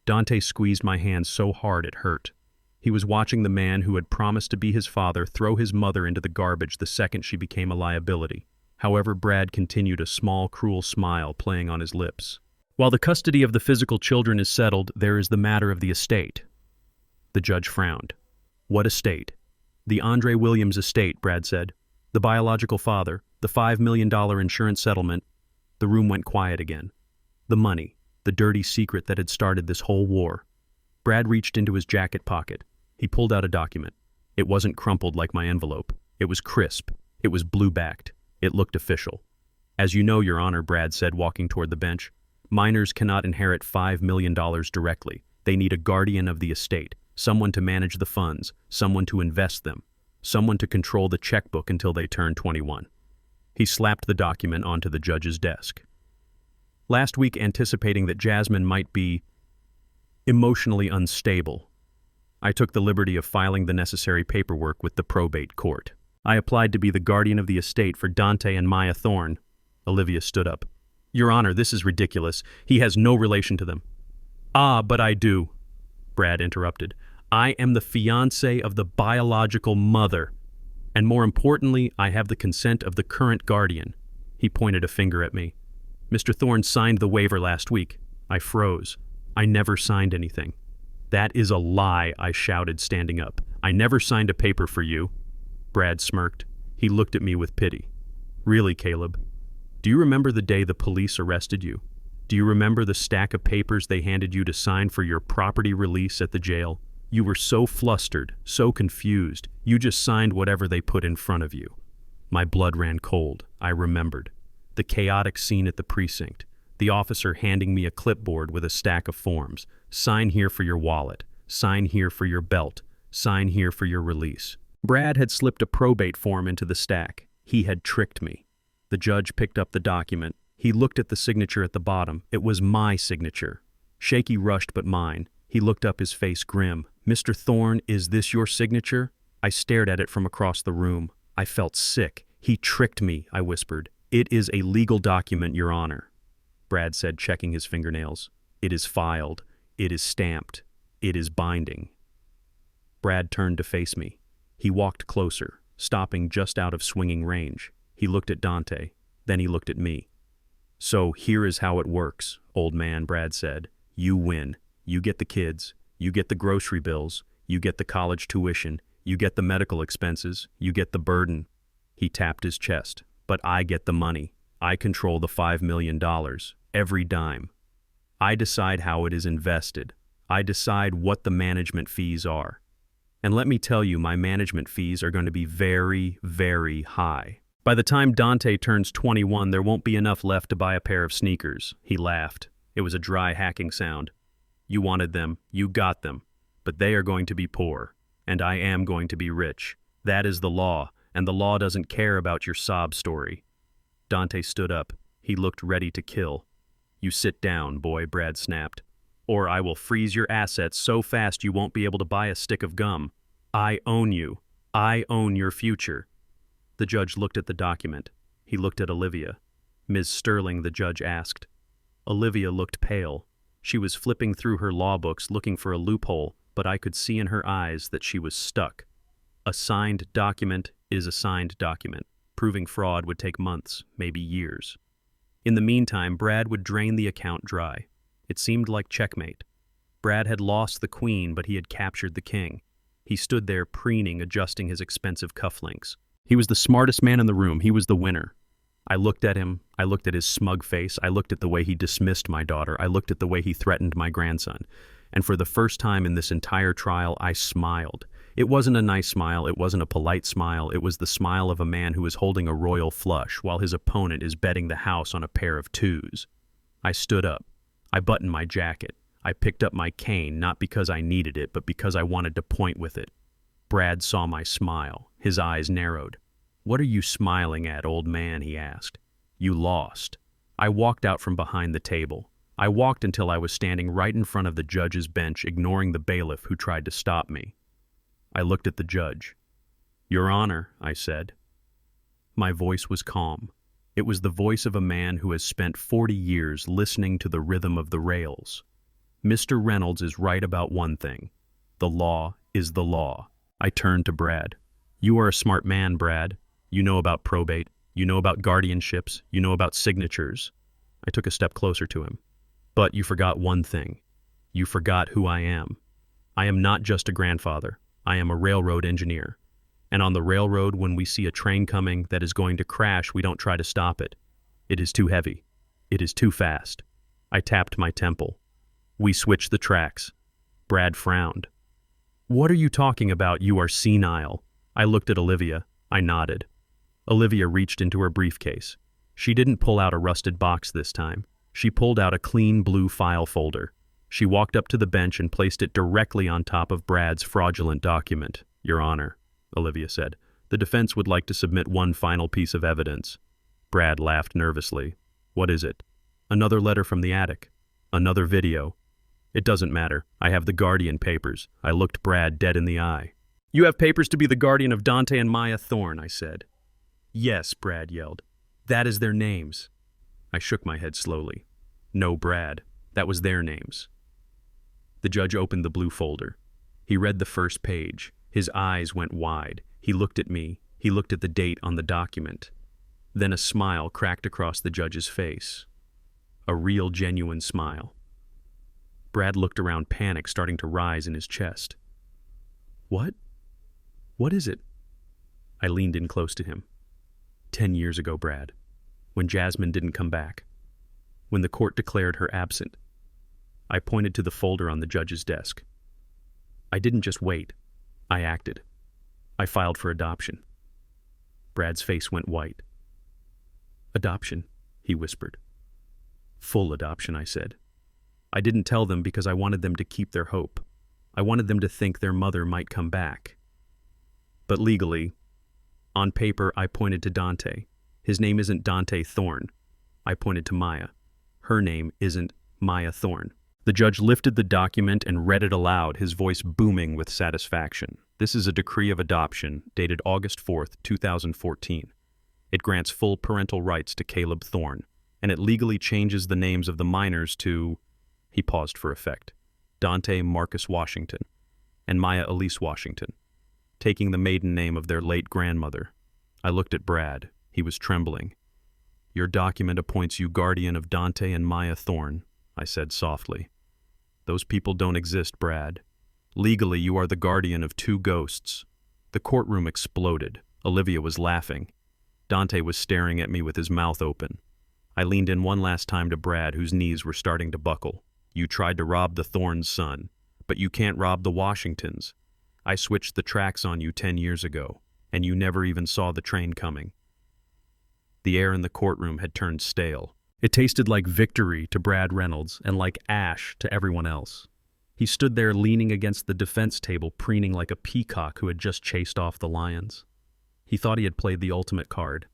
Dante squeezed my hand so hard it hurt. He was watching the man who had promised to be his father throw his mother into the garbage the second she became a liability. However, Brad continued, a small, cruel smile playing on his lips. While the custody of the physical children is settled, there is the matter of the estate. The judge frowned. What estate? The Andre Williams estate, Brad said. The biological father, the $5 million insurance settlement. The room went quiet again. The money, the dirty secret that had started this whole war. Brad reached into his jacket pocket. He pulled out a document. It wasn't crumpled like my envelope. It was crisp. It was blue-backed. It looked official. As you know, Your Honor, Brad said, walking toward the bench, minors cannot inherit $5 million directly. They need a guardian of the estate, someone to manage the funds, someone to invest them, someone to control the checkbook until they turn 21. He slapped the document onto the judge's desk. Last week, anticipating that Jasmine might be emotionally unstable, I took the liberty of filing the necessary paperwork with the probate court. I applied to be the guardian of the estate for Dante and Maya Thorne. Olivia stood up. Your Honor, this is ridiculous. He has no relation to them. Ah, but I do, Brad interrupted. I am the fiancé of the biological mother. And more importantly, I have the consent of the current guardian. He pointed a finger at me. Mr. Thorne signed the waiver last week. I froze. I never signed anything. That is a lie, I shouted, standing up. I never signed a paper for you. Brad smirked. He looked at me with pity. Really, Caleb? Do you remember the day the police arrested you? Do you remember the stack of papers they handed you to sign for your property release at the jail? You were so flustered, so confused, you just signed whatever they put in front of you. My blood ran cold. I remembered. The chaotic scene at the precinct. The officer handing me a clipboard with a stack of forms. Sign here for your wallet. Sign here for your belt. Sign here for your release. Brad had slipped a probate form into the stack. He had tricked me. The judge picked up the document. He looked at the signature at the bottom. It was my signature. Shaky rushed but mine. He looked up, his face grim. Mr. Thorne, is this your signature? I stared at it from across the room. I felt sick. He tricked me, I whispered. It is a legal document, Your Honor, Brad said, checking his fingernails. It is filed. It is stamped. It is binding. Brad turned to face me. He walked closer, stopping just out of swinging range. He looked at Dante. Then he looked at me. So here is how it works, old man, Brad said. You win. You get the kids. You get the grocery bills. You get the college tuition. You get the medical expenses. You get the burden. He tapped his chest. But I get the money. I control the $5 million. Every dime. I decide how it is invested. I decide what the management fees are. And let me tell you, my management fees are going to be very, very high. By the time Dante turns 21, there won't be enough left to buy a pair of sneakers. He laughed. It was a dry, hacking sound. You wanted them, you got them. But they are going to be poor, and I am going to be rich. That is the law, and the law doesn't care about your sob story. Dante stood up. He looked ready to kill. You sit down, boy, Brad snapped. Or I will freeze your assets so fast you won't be able to buy a stick of gum. I own you. I own your future. The judge looked at the document. He looked at Olivia. Ms. Sterling, the judge asked. Olivia looked pale. She was flipping through her law books looking for a loophole, but I could see in her eyes that she was stuck. A signed document is a signed document. Proving fraud would take months, maybe years. In the meantime, Brad would drain the account dry. It seemed like checkmate. Brad had lost the queen, but he had captured the king. He stood there preening, adjusting his expensive cufflinks. He was the smartest man in the room. He was the winner. I looked at him. I looked at his smug face. I looked at the way he dismissed my daughter. I looked at the way he threatened my grandson. And for the first time in this entire trial, I smiled. It wasn't a nice smile. It wasn't a polite smile. It was the smile of a man who is holding a royal flush while his opponent is betting the house on a pair of twos. I stood up. I buttoned my jacket. I picked up my cane, not because I needed it, but because I wanted to point with it. Brad saw my smile. His eyes narrowed. "What are you smiling at, old man?" he asked. "You lost." I walked out from behind the table. I walked until I was standing right in front of the judge's bench, ignoring the bailiff who tried to stop me. I looked at the judge. "Your Honor," I said. My voice was calm. It was the voice of a man who has spent 40 years listening to the rhythm of the rails. Mr. Reynolds is right about one thing. The law is the law. I turned to Brad. "You are a smart man, Brad. You know about probate. You know about guardianships. You know about signatures." I took a step closer to him. "But you forgot one thing. You forgot who I am. I am not just a grandfather. I am a railroad engineer. And on the railroad, when we see a train coming that is going to crash, we don't try to stop it. It is too heavy. It is too fast." I tapped my temple. "We switched the tracks." Brad frowned. "What are you talking about? You are senile." I looked at Olivia. I nodded. Olivia reached into her briefcase. She didn't pull out a rusted box this time. She pulled out a clean blue file folder. She walked up to the bench and placed it directly on top of Brad's fraudulent document. "Your Honor," Olivia said, "the defense would like to submit one final piece of evidence." Brad laughed nervously. "What is it?" "Another letter from the attic. Another video." "It doesn't matter. I have the guardian papers." I looked Brad dead in the eye. "You have papers to be the guardian of Dante and Maya Thorne," I said. "Yes," Brad yelled. "That is their names." I shook my head slowly. "No, Brad. That was their names." The judge opened the blue folder. He read the first page. His eyes went wide. He looked at me. He looked at the date on the document. Then a smile cracked across the judge's face. A real, genuine smile. Brad looked around, panic starting to rise in his chest. "What? What is it?" I leaned in close to him. 10 years ago, Brad. When Jasmine didn't come back. When the court declared her absent. I pointed to the folder on the judge's desk. I didn't just wait. I acted. I filed for adoption. Brad's face went white. "Adoption," he whispered. "Full adoption," I said. "I didn't tell them because I wanted them to keep their hope. I wanted them to think their mother might come back. But legally, on paper, I pointed to Dante. His name isn't Dante Thorne." I pointed to Maya. "Her name isn't Maya Thorne." The judge lifted the document and read it aloud, his voice booming with satisfaction. "This is a decree of adoption dated August 4th, 2014. It grants full parental rights to Caleb Thorne, and it legally changes the names of the minors to," he paused for effect, "Dante Marcus Washington and Maya Elise Washington, taking the maiden name of their late grandmother." I looked at Brad. He was trembling. "Your document appoints you guardian of Dante and Maya Thorne," I said softly. "Those people don't exist, Brad. Legally, you are the guardian of two ghosts." The courtroom exploded. Olivia was laughing. Dante was staring at me with his mouth open. I leaned in one last time to Brad, whose knees were starting to buckle. "You tried to rob the Thorne's son, but you can't rob the Washingtons. I switched the tracks on you 10 years ago, and you never even saw the train coming." The air in the courtroom had turned stale. It tasted like victory to Brad Reynolds and like ash to everyone else. He stood there leaning against the defense table, preening like a peacock who had just chased off the lions. He thought he had played the ultimate card.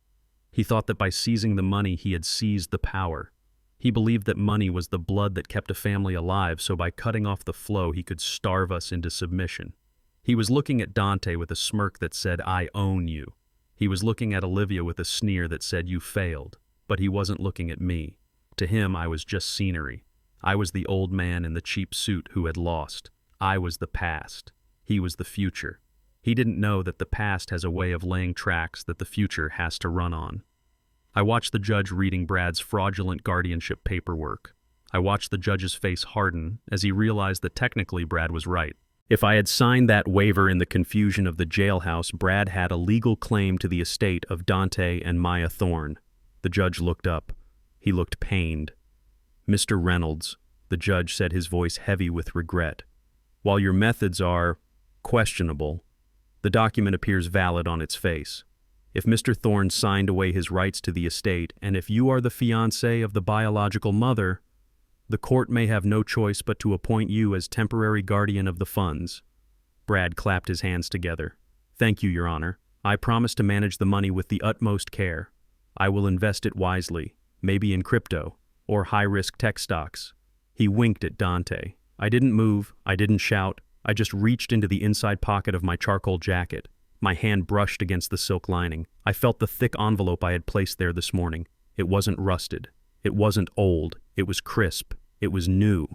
He thought that by seizing the money he had seized the power. He believed that money was the blood that kept a family alive, so by cutting off the flow he could starve us into submission. He was looking at Dante with a smirk that said, "I own you." He was looking at Olivia with a sneer that said, "You failed." But he wasn't looking at me. To him, I was just scenery. I was the old man in the cheap suit who had lost. I was the past. He was the future. He didn't know that the past has a way of laying tracks that the future has to run on. I watched the judge reading Brad's fraudulent guardianship paperwork. I watched the judge's face harden as he realized that technically Brad was right. If I had signed that waiver in the confusion of the jailhouse, Brad had a legal claim to the estate of Dante and Maya Thorne. The judge looked up. He looked pained. "Mr. Reynolds," the judge said, his voice heavy with regret, "while your methods are questionable, the document appears valid on its face. If Mr. Thorne signed away his rights to the estate, and if you are the fiancé of the biological mother, the court may have no choice but to appoint you as temporary guardian of the funds." Brad clapped his hands together. "Thank you, Your Honor. I promise to manage the money with the utmost care. I will invest it wisely, maybe in crypto or high-risk tech stocks." He winked at Dante. I didn't move. I didn't shout. I just reached into the inside pocket of my charcoal jacket. My hand brushed against the silk lining. I felt the thick envelope I had placed there this morning. It wasn't rusted. It wasn't old. It was crisp. It was new.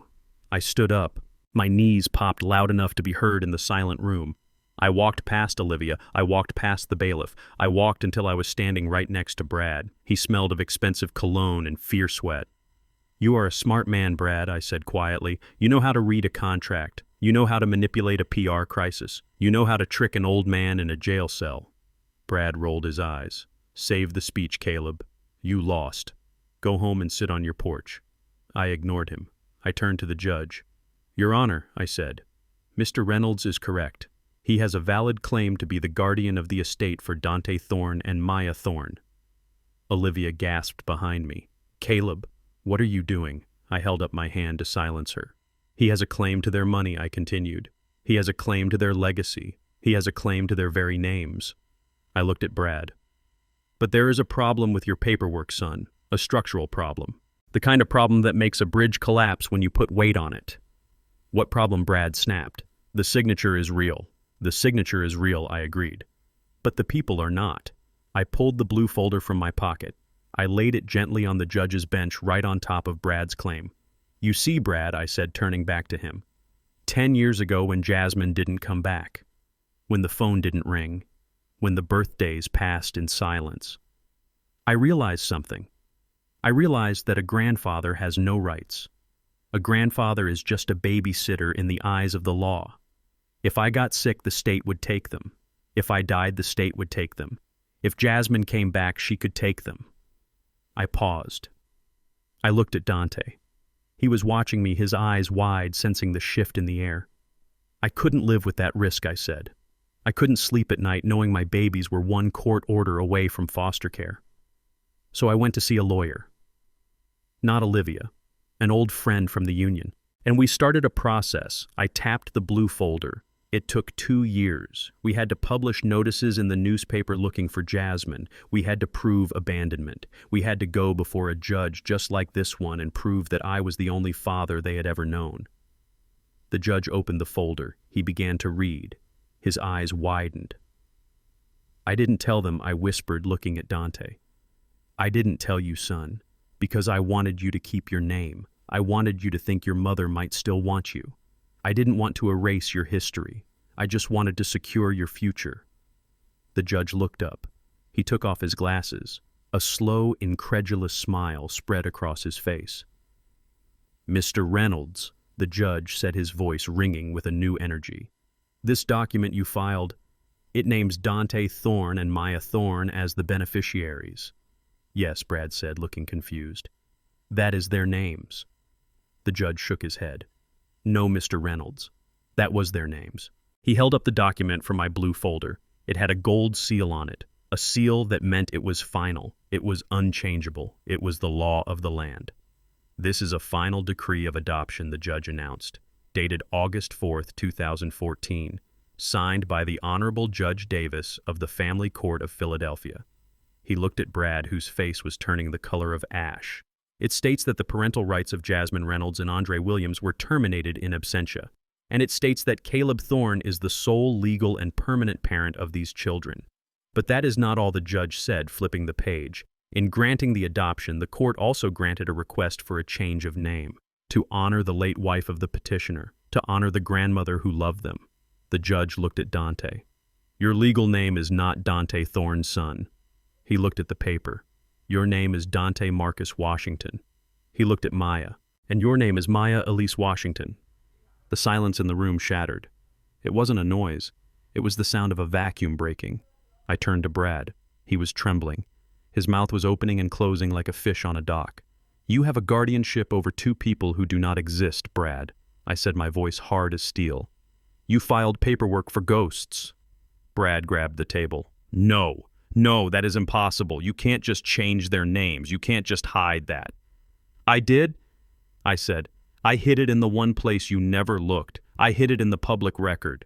I stood up. My knees popped loud enough to be heard in the silent room. I walked past Olivia. I walked past the bailiff. I walked until I was standing right next to Brad. He smelled of expensive cologne and fear sweat. "You are a smart man, Brad," I said quietly. "You know how to read a contract. You know how to manipulate a PR crisis. You know how to trick an old man in a jail cell." Brad rolled his eyes. "Save the speech, Caleb. You lost. Go home and sit on your porch." I ignored him. I turned to the judge. "Your Honor," I said, "Mr. Reynolds is correct. He has a valid claim to be the guardian of the estate for Dante Thorne and Maya Thorne." Olivia gasped behind me. "Caleb, what are you doing?" I held up my hand to silence her. "He has a claim to their money," I continued. "He has a claim to their legacy. He has a claim to their very names." I looked at Brad. "But there is a problem with your paperwork, son. A structural problem. The kind of problem that makes a bridge collapse when you put weight on it." "What problem?" Brad snapped. "The signature is real." "The signature is real," I agreed. "But the people are not." I pulled the blue folder from my pocket. I laid it gently on the judge's bench right on top of Brad's claim. "You see, Brad," I said, turning back to him. 10 years ago when Jasmine didn't come back. When the phone didn't ring. When the birthdays passed in silence. I realized something. I realized that a grandfather has no rights. A grandfather is just a babysitter in the eyes of the law. If I got sick, the state would take them. If I died, the state would take them. If Jasmine came back, she could take them. I paused. I looked at Dante. He was watching me, his eyes wide, sensing the shift in the air. "I couldn't live with that risk," I said. "I couldn't sleep at night knowing my babies were one court order away from foster care." So I went to see a lawyer. Not Olivia, an old friend from the union. And we started a process. I tapped the blue folder. It took 2 years. We had to publish notices in the newspaper looking for Jasmine. We had to prove abandonment. We had to go before a judge just like this one and prove that I was the only father they had ever known. The judge opened the folder. He began to read. His eyes widened. "I didn't tell them," I whispered, looking at Dante. "I didn't tell you, son, because I wanted you to keep your name. I wanted you to think your mother might still want you. I didn't want to erase your history. I just wanted to secure your future." The judge looked up. He took off his glasses. A slow, incredulous smile spread across his face. "Mr. Reynolds," the judge said, his voice ringing with a new energy. "This document you filed, it names Dante Thorne and Maya Thorne as the beneficiaries." "Yes," Brad said, looking confused. "That is their names." The judge shook his head. "No, Mr. Reynolds. That was their names." He held up the document from my blue folder. It had a gold seal on it, a seal that meant it was final, it was unchangeable, it was the law of the land. "This is a final decree of adoption," the judge announced. dated August 4th, 2014, signed by the Honorable Judge Davis of the Family Court of Philadelphia. He looked at Brad, whose face was turning the color of ash. It states that the parental rights of Jasmine Reynolds and Andre Williams were terminated in absentia, and it states that Caleb Thorne is the sole legal and permanent parent of these children. But that is not all the judge said, flipping the page. In granting the adoption, the court also granted a request for a change of name, to honor the late wife of the petitioner, to honor the grandmother who loved them. The judge looked at Dante. Your legal name is not Dante Thorne's son. He looked at the paper. Your name is Dante Marcus Washington. He looked at Maya. And your name is Maya Elise Washington. The silence in the room shattered. It wasn't a noise. It was the sound of a vacuum breaking. I turned to Brad. He was trembling. His mouth was opening and closing like a fish on a dock. You have a guardianship over two people who do not exist, Brad. I said, my voice hard as steel. You filed paperwork for ghosts. Brad grabbed the table. No, that is impossible. You can't just change their names. You can't just hide that. I did, I said. I hid it in the one place you never looked. I hid it in the public record.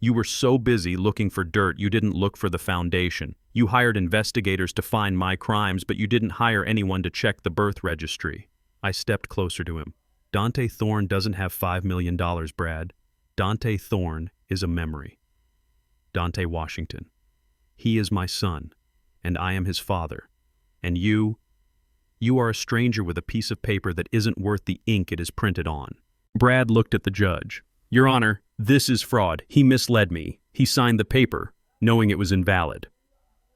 You were so busy looking for dirt, you didn't look for the foundation. You hired investigators to find my crimes, but you didn't hire anyone to check the birth registry. I stepped closer to him. Dante Thorne doesn't have $5 million, Brad. Dante Thorne is a memory. Dante Washington. He is my son, and I am his father. And you are a stranger with a piece of paper that isn't worth the ink it is printed on. Brad looked at the judge. Your Honor, this is fraud. He misled me. He signed the paper, knowing it was invalid.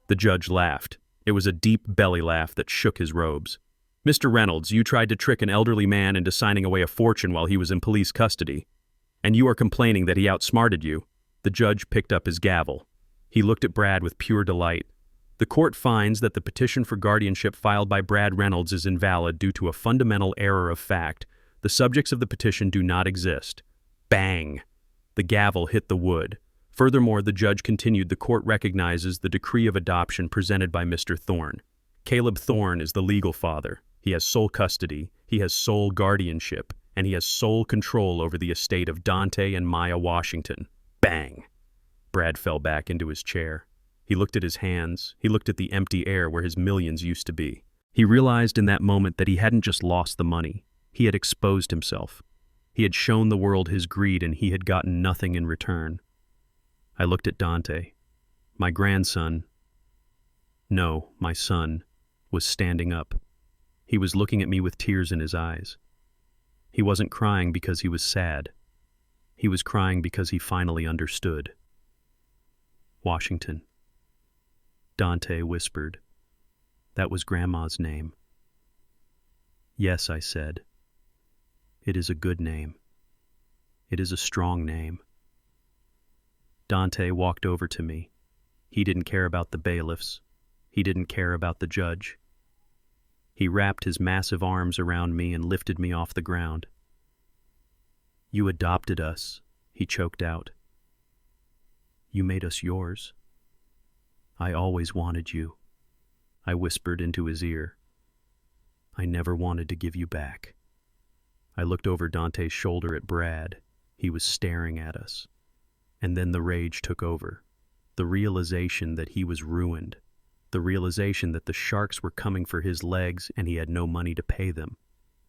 The judge laughed. It was a deep belly laugh that shook his robes. Mr. Reynolds, you tried to trick an elderly man into signing away a fortune while he was in police custody. And you are complaining that he outsmarted you. The judge picked up his gavel. He looked at Brad with pure delight. The court finds that the petition for guardianship filed by Brad Reynolds is invalid due to a fundamental error of fact. The subjects of the petition do not exist. Bang! The gavel hit the wood. Furthermore, the judge continued, the court recognizes the decree of adoption presented by Mr. Thorne. Caleb Thorne is the legal father. He has sole custody, he has sole guardianship, and he has sole control over the estate of Dante and Maya Washington. Bang! Brad fell back into his chair. He looked at his hands. He looked at the empty air where his millions used to be. He realized in that moment that he hadn't just lost the money. He had exposed himself. He had shown the world his greed, and he had gotten nothing in return. I looked at Dante. My grandson, no, my son, was standing up. He was looking at me with tears in his eyes. He wasn't crying because he was sad. He was crying because he finally understood. Washington. Dante whispered. That was Grandma's name. Yes, I said. It is a good name. It is a strong name. Dante walked over to me. He didn't care about the bailiffs. He didn't care about the judge. He wrapped his massive arms around me and lifted me off the ground. You adopted us, he choked out. You made us yours. I always wanted you, I whispered into his ear. I never wanted to give you back. I looked over Dante's shoulder at Brad. He was staring at us. And then the rage took over. The realization that he was ruined. The realization that the sharks were coming for his legs and he had no money to pay them.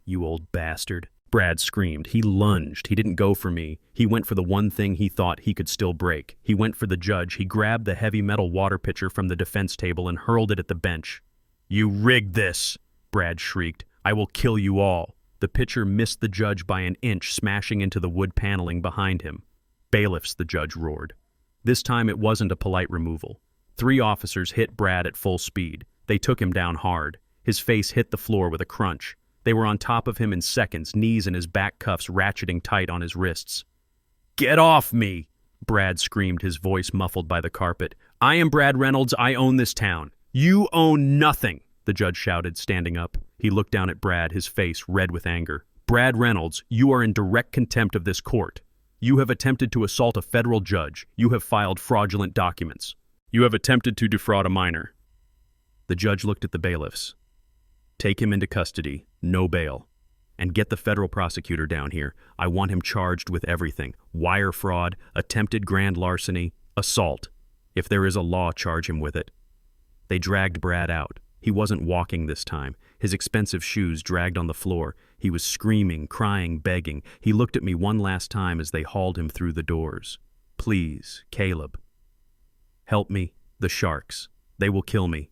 You old bastard. Brad screamed. He lunged. He didn't go for me. He went for the one thing he thought he could still break. He went for the judge. He grabbed the heavy metal water pitcher from the defense table and hurled it at the bench. You rigged this, Brad shrieked. I will kill you all. The pitcher missed the judge by an inch, smashing into the wood paneling behind him. Bailiffs, the judge roared. This time it wasn't a polite removal. 3 officers hit Brad at full speed. They took him down hard. His face hit the floor with a crunch. They were on top of him in seconds, knees and his back cuffs ratcheting tight on his wrists. Get off me, Brad screamed, his voice muffled by the carpet. I am Brad Reynolds. I own this town. You own nothing, the judge shouted, standing up. He looked down at Brad, his face red with anger. Brad Reynolds, you are in direct contempt of this court. You have attempted to assault a federal judge. You have filed fraudulent documents. You have attempted to defraud a minor. The judge looked at the bailiffs. Take him into custody. No bail. And get the federal prosecutor down here. I want him charged with everything. Wire fraud, attempted grand larceny, assault. If there is a law, charge him with it. They dragged Brad out. He wasn't walking this time. His expensive shoes dragged on the floor. He was screaming, crying, begging. He looked at me one last time as they hauled him through the doors. Please, Caleb. Help me. The sharks. They will kill me.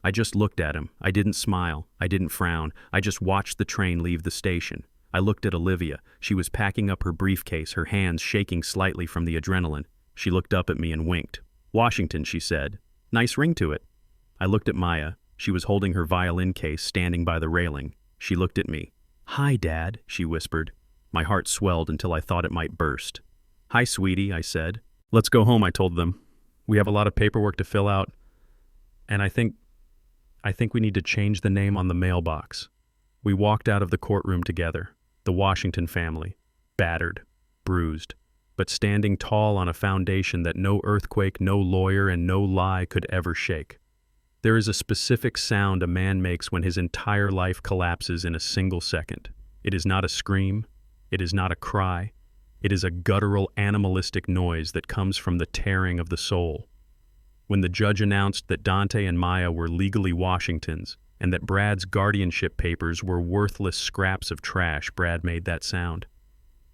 I just looked at him. I didn't smile. I didn't frown. I just watched the train leave the station. I looked at Olivia. She was packing up her briefcase, her hands shaking slightly from the adrenaline. She looked up at me and winked. Washington, she said. Nice ring to it. I looked at Maya. She was holding her violin case, standing by the railing. She looked at me. Hi, Dad, she whispered. My heart swelled until I thought it might burst. Hi, sweetie, I said. Let's go home, I told them. We have a lot of paperwork to fill out, and I think we need to change the name on the mailbox. We walked out of the courtroom together, the Washington family, battered, bruised, but standing tall on a foundation that no earthquake, no lawyer, and no lie could ever shake. There is a specific sound a man makes when his entire life collapses in a single second. It is not a scream. It is not a cry. It is a guttural, animalistic noise that comes from the tearing of the soul. When the judge announced that Dante and Maya were legally Washingtons and that Brad's guardianship papers were worthless scraps of trash, Brad made that sound.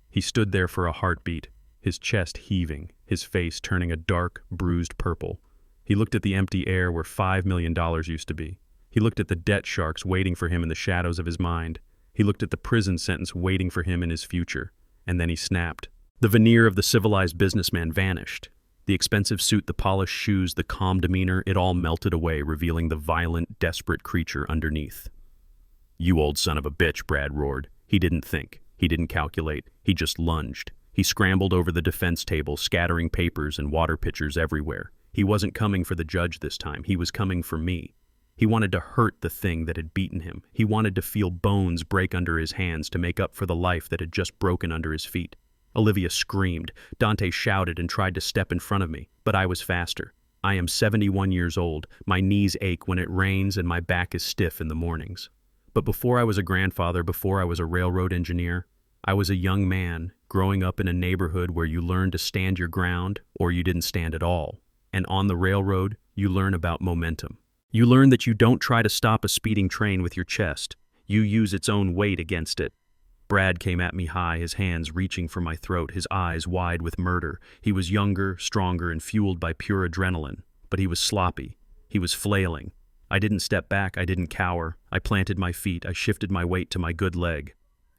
He stood there for a heartbeat, his chest heaving, his face turning a dark, bruised purple. He looked at the empty air where $5 million used to be. He looked at the debt sharks waiting for him in the shadows of his mind. He looked at the prison sentence waiting for him in his future. And then he snapped. The veneer of the civilized businessman vanished. The expensive suit, the polished shoes, the calm demeanor, it all melted away, revealing the violent, desperate creature underneath. You old son of a bitch, Brad roared. He didn't think. He didn't calculate. He just lunged. He scrambled over the defense table, scattering papers and water pitchers everywhere. He wasn't coming for the judge this time. He was coming for me. He wanted to hurt the thing that had beaten him. He wanted to feel bones break under his hands to make up for the life that had just broken under his feet. Olivia screamed. Dante shouted and tried to step in front of me, but I was faster. I am 71 years old. My knees ache when it rains and my back is stiff in the mornings. But before I was a grandfather, before I was a railroad engineer, I was a young man growing up in a neighborhood where you learned to stand your ground or you didn't stand at all. And on the railroad, you learn about momentum. You learn that you don't try to stop a speeding train with your chest. You use its own weight against it. Brad came at me high, his hands reaching for my throat, his eyes wide with murder. He was younger, stronger, and fueled by pure adrenaline. But he was sloppy. He was flailing. I didn't step back. I didn't cower. I planted my feet. I shifted my weight to my good leg.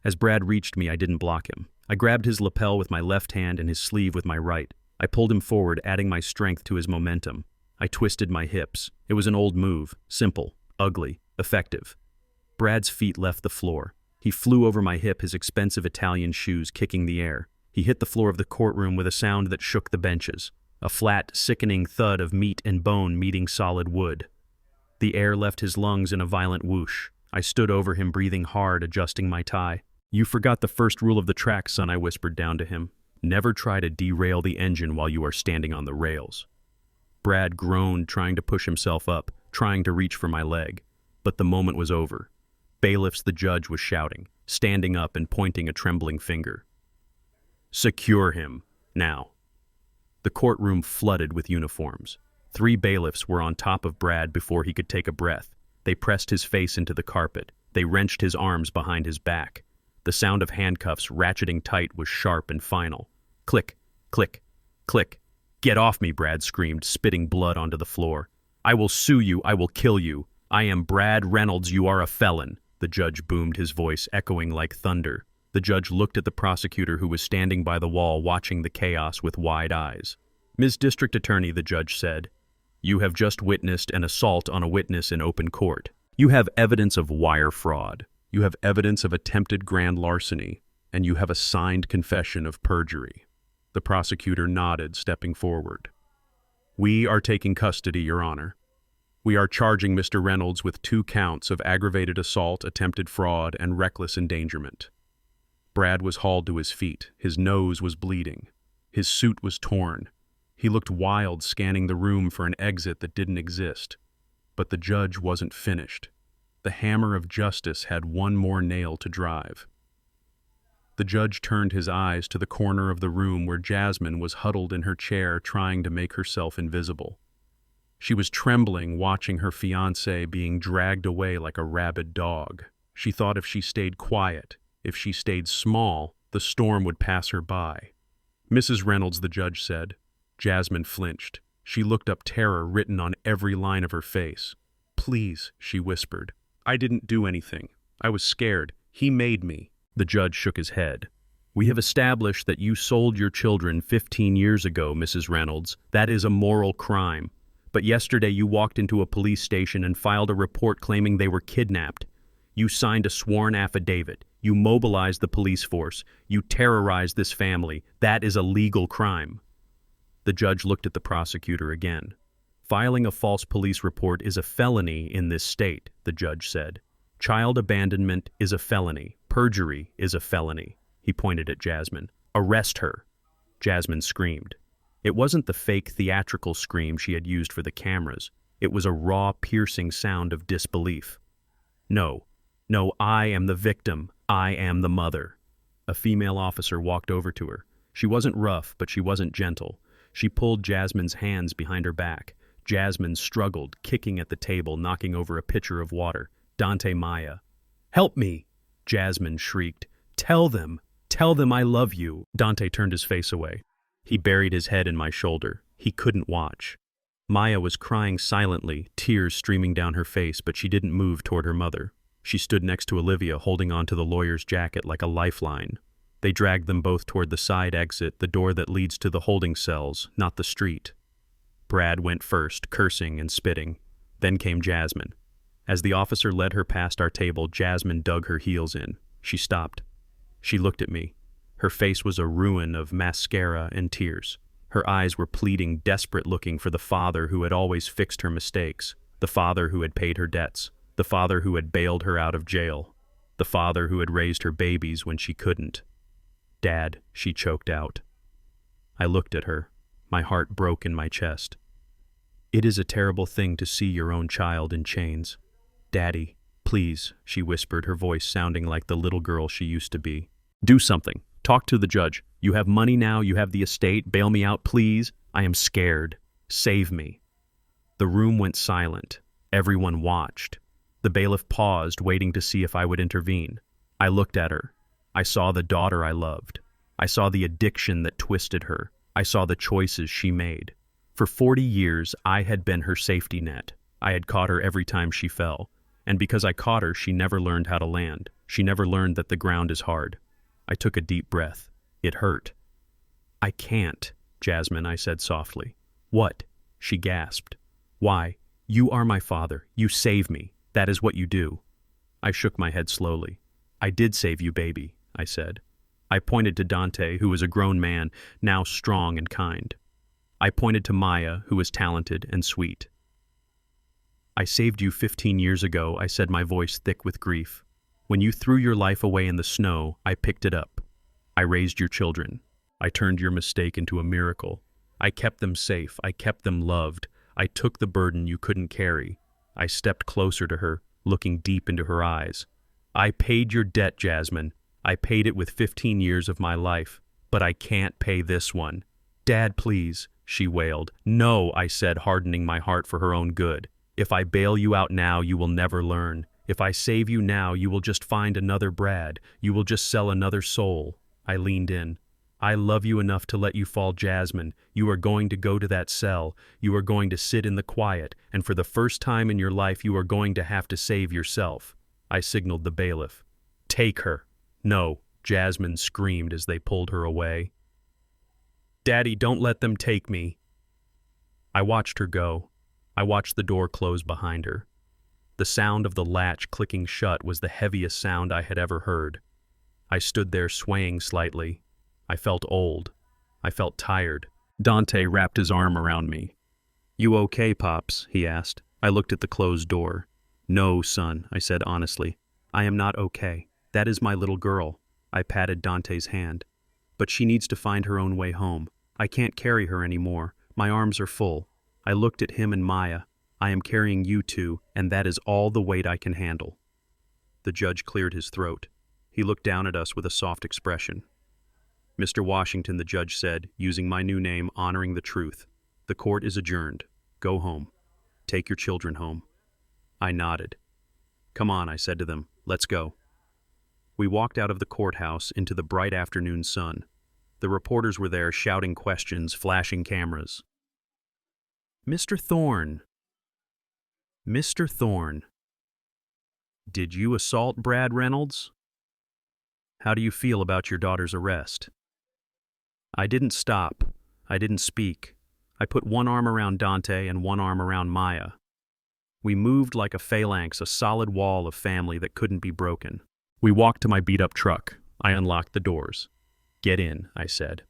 As Brad reached me, I didn't block him. I grabbed his lapel with my left hand and his sleeve with my right. I pulled him forward, adding my strength to his momentum. I twisted my hips. It was an old move. Simple, ugly, effective. Brad's feet left the floor. He flew over my hip, his expensive Italian shoes kicking the air. He hit the floor of the courtroom with a sound that shook the benches. A flat, sickening thud of meat and bone meeting solid wood. The air left his lungs in a violent whoosh. I stood over him, breathing hard, adjusting my tie. You forgot the first rule of the track, son, I whispered down to him. Never try to derail the engine while you are standing on the rails. Brad groaned, trying to push himself up, trying to reach for my leg. But the moment was over. Bailiffs, the judge was shouting, standing up and pointing a trembling finger. Secure him, now. The courtroom flooded with uniforms. 3 bailiffs were on top of Brad before he could take a breath. They pressed his face into the carpet. They wrenched his arms behind his back. The sound of handcuffs ratcheting tight was sharp and final. Click, click, click. Get off me, Brad screamed, spitting blood onto the floor. I will sue you. I will kill you. I am Brad Reynolds. You are a felon. The judge boomed, his voice echoing like thunder. The judge looked at the prosecutor who was standing by the wall watching the chaos with wide eyes. Ms. District Attorney, the judge said, you have just witnessed an assault on a witness in open court. You have evidence of wire fraud. You have evidence of attempted grand larceny, and you have a signed confession of perjury. The prosecutor nodded, stepping forward. We are taking custody, Your Honor. We are charging Mr. Reynolds with 2 counts of aggravated assault, attempted fraud, and reckless endangerment. Brad was hauled to his feet. His nose was bleeding. His suit was torn. He looked wild, scanning the room for an exit that didn't exist. But the judge wasn't finished. The hammer of justice had one more nail to drive. The judge turned his eyes to the corner of the room where Jasmine was huddled in her chair trying to make herself invisible. She was trembling, watching her fiancé being dragged away like a rabid dog. She thought if she stayed quiet, if she stayed small, the storm would pass her by. "Mrs. Reynolds," the judge said. Jasmine flinched. She looked up, terror written on every line of her face. "Please," she whispered. "I didn't do anything. I was scared. He made me." The judge shook his head. "We have established that you sold your children 15 years ago, Mrs. Reynolds. That is a moral crime. But yesterday you walked into a police station and filed a report claiming they were kidnapped. You signed a sworn affidavit. You mobilized the police force. You terrorized this family. That is a legal crime." The judge looked at the prosecutor again. "Filing a false police report is a felony in this state," the judge said. "Child abandonment is a felony. Perjury is a felony." He pointed at Jasmine. "Arrest her." Jasmine screamed. It wasn't the fake theatrical scream she had used for the cameras. It was a raw, piercing sound of disbelief. No, I am the victim. I am the mother." A female officer walked over to her. She wasn't rough, but she wasn't gentle. She pulled Jasmine's hands behind her back. Jasmine struggled, kicking at the table, knocking over a pitcher of water. "Dante, Maya." "Help me!" Jasmine shrieked. Tell them I love you." Dante turned his face away. He buried his head in my shoulder. He couldn't watch. Maya was crying silently, tears streaming down her face, but she didn't move toward her mother. She stood next to Olivia, holding onto the lawyer's jacket like a lifeline. They dragged them both toward the side exit, the door that leads to the holding cells, not the street. Brad went first, cursing and spitting. Then came Jasmine. As the officer led her past our table, Jasmine dug her heels in. She stopped. She looked at me. Her face was a ruin of mascara and tears. Her eyes were pleading, desperate, looking for the father who had always fixed her mistakes, the father who had paid her debts, the father who had bailed her out of jail, the father who had raised her babies when she couldn't. "Dad," she choked out. I looked at her. My heart broke in my chest. "It is a terrible thing to see your own child in chains. Daddy, please," she whispered, her voice sounding like the little girl she used to be. "Do something. Talk to the judge. You have money now, you have the estate. Bail me out, please. I am scared. Save me." The room went silent. Everyone watched. The bailiff paused, waiting to see if I would intervene. I looked at her. I saw the daughter I loved. I saw the addiction that twisted her. I saw the choices she made. For 40 years, I had been her safety net. I had caught her every time she fell. And because I caught her, she never learned how to land. She never learned that the ground is hard. I took a deep breath. It hurt. "I can't, Jasmine," I said softly. "What?" she gasped. "Why? You are my father. You save me. That is what you do." I shook my head slowly. "I did save you, baby," I said. I pointed to Dante, who was a grown man, now strong and kind. I pointed to Maya, who was talented and sweet. "I saved you 15 years ago," I said, my voice thick with grief. "When you threw your life away in the snow, I picked it up. I raised your children. I turned your mistake into a miracle. I kept them safe. I kept them loved. I took the burden you couldn't carry." I stepped closer to her, looking deep into her eyes. "I paid your debt, Jasmine. I paid it with 15 years of my life. But I can't pay this one. Dad, please," she wailed. "No," I said, hardening my heart for her own good. "If I bail you out now, you will never learn. If I save you now, you will just find another Brad. You will just sell another soul." I leaned in. "I love you enough to let you fall, Jasmine. You are going to go to that cell. You are going to sit in the quiet, and for the first time in your life, you are going to have to save yourself." I signaled the bailiff. "Take her." "No," Jasmine screamed as they pulled her away. "Daddy, don't let them take me." I watched her go. I watched the door close behind her. The sound of the latch clicking shut was the heaviest sound I had ever heard. I stood there swaying slightly. I felt old. I felt tired. Dante wrapped his arm around me. "You okay, Pops?" he asked. I looked at the closed door. "No, son," I said honestly. "I am not okay. That is my little girl." I patted Dante's hand. "But she needs to find her own way home. I can't carry her anymore. My arms are full." I looked at him and Maya. "I am carrying you two, and that is all the weight I can handle." The judge cleared his throat. He looked down at us with a soft expression. "Mr. Washington," the judge said, using my new name, honoring the truth. "The court is adjourned. Go home. Take your children home." I nodded. "Come on," I said to them. "Let's go." We walked out of the courthouse into the bright afternoon sun. The reporters were there shouting questions, flashing cameras. "Mr. Thorne. Mr. Thorne. Did you assault Brad Reynolds? How do you feel about your daughter's arrest?" I didn't stop. I didn't speak. I put one arm around Dante and one arm around Maya. We moved like a phalanx, a solid wall of family that couldn't be broken. We walked to my beat-up truck. I unlocked the doors. "Get in," I said.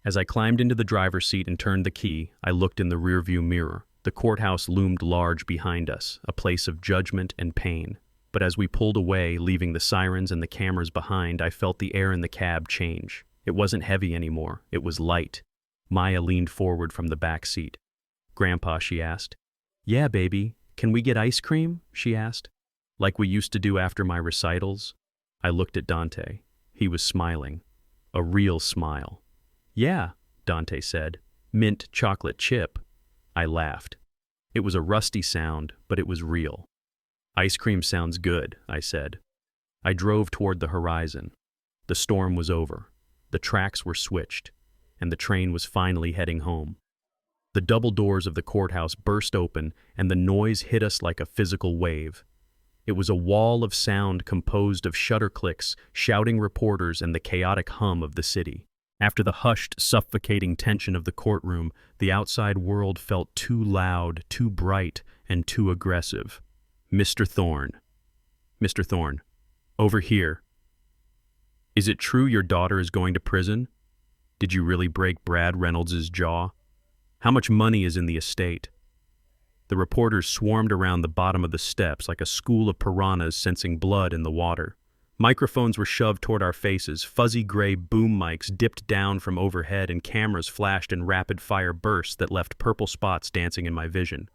As I climbed into the driver's seat and turned the key, I looked in the rearview mirror. The courthouse loomed large behind us, a place of judgment and pain. But as we pulled away, leaving the sirens and the cameras behind, I felt the air in the cab change. It wasn't heavy anymore. It was light. Maya leaned forward from the back seat. "Grandpa," she asked. "Yeah, baby. Can we get ice cream?" she asked. "Like we used to do after my recitals?" I looked at Dante. He was smiling. A real smile. "Yeah," Dante said. "Mint chocolate chip." I laughed. It was a rusty sound, but it was real. "Ice cream sounds good," I said. I drove toward the horizon. The storm was over. The tracks were switched, and the train was finally heading home. The double doors of the courthouse burst open, and the noise hit us like a physical wave. It was a wall of sound composed of shutter clicks, shouting reporters, and the chaotic hum of the city. After the hushed, suffocating tension of the courtroom, the outside world felt too loud, too bright, and too aggressive. "Mr. Thorne. Mr. Thorne. Over here. Is it true your daughter is going to prison? Did you really break Brad Reynolds' jaw? How much money is in the estate?" The reporters swarmed around the bottom of the steps like a school of piranhas sensing blood in the water. Microphones were shoved toward our faces, fuzzy gray boom mics dipped down from overhead, and cameras flashed in rapid-fire bursts that left purple spots dancing in my vision.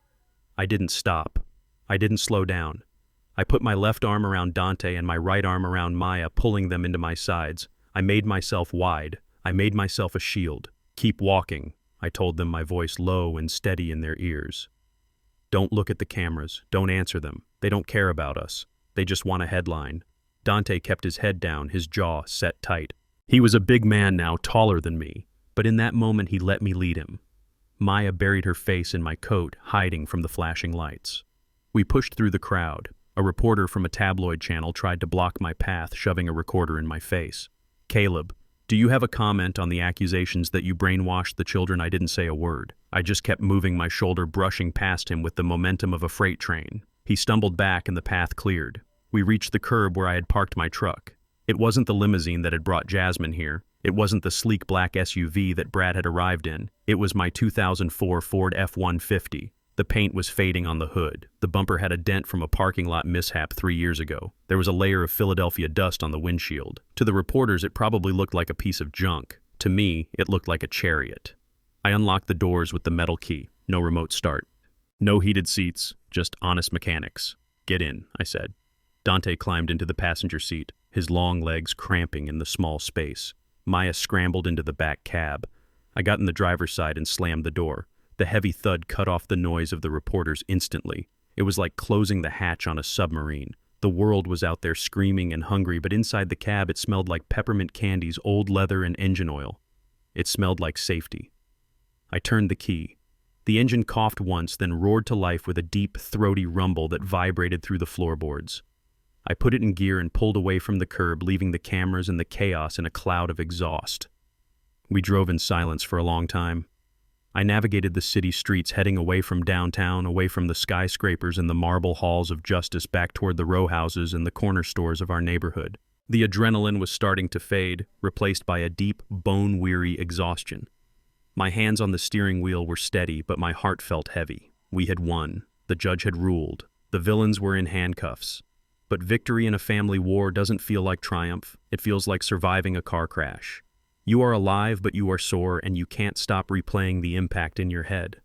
I didn't stop. I didn't slow down. I put my left arm around Dante and my right arm around Maya, pulling them into my sides. I made myself wide. I made myself a shield. "Keep walking," I told them, my voice low and steady in their ears. "Don't look at the cameras. Don't answer them. They don't care about us. They just want a headline." Dante kept his head down, his jaw set tight. He was a big man now, taller than me, but in that moment he let me lead him. Maya buried her face in my coat, hiding from the flashing lights. We pushed through the crowd. A reporter from a tabloid channel tried to block my path, shoving a recorder in my face. "Caleb, do you have a comment on the accusations that you brainwashed the children?" I didn't say a word. I just kept moving my shoulder, brushing past him with the momentum of a freight train. He stumbled back and the path cleared. We reached the curb where I had parked my truck. It wasn't the limousine that had brought Jasmine here. It wasn't the sleek black SUV that Brad had arrived in. It was my 2004 Ford F-150. The paint was fading on the hood. The bumper had a dent from a parking lot mishap 3 years ago. There was a layer of Philadelphia dust on the windshield. To the reporters, it probably looked like a piece of junk. To me, it looked like a chariot. I unlocked the doors with the metal key. No remote start. No heated seats, just honest mechanics. "Get in," I said. Dante climbed into the passenger seat, his long legs cramping in the small space. Maya scrambled into the back cab. I got in the driver's side and slammed the door. The heavy thud cut off the noise of the reporters instantly. It was like closing the hatch on a submarine. The world was out there screaming and hungry, but inside the cab it smelled like peppermint candies, old leather, and engine oil. It smelled like safety. I turned the key. The engine coughed once, then roared to life with a deep, throaty rumble that vibrated through the floorboards. I put it in gear and pulled away from the curb, leaving the cameras and the chaos in a cloud of exhaust. We drove in silence for a long time. I navigated the city streets, heading away from downtown, away from the skyscrapers and the marble halls of justice, back toward the row houses and the corner stores of our neighborhood. The adrenaline was starting to fade, replaced by a deep, bone-weary exhaustion. My hands on the steering wheel were steady, but my heart felt heavy. We had won. The judge had ruled. The villains were in handcuffs. But victory in a family war doesn't feel like triumph. It feels like surviving a car crash. You are alive, but you are sore, and you can't stop replaying the impact in your head.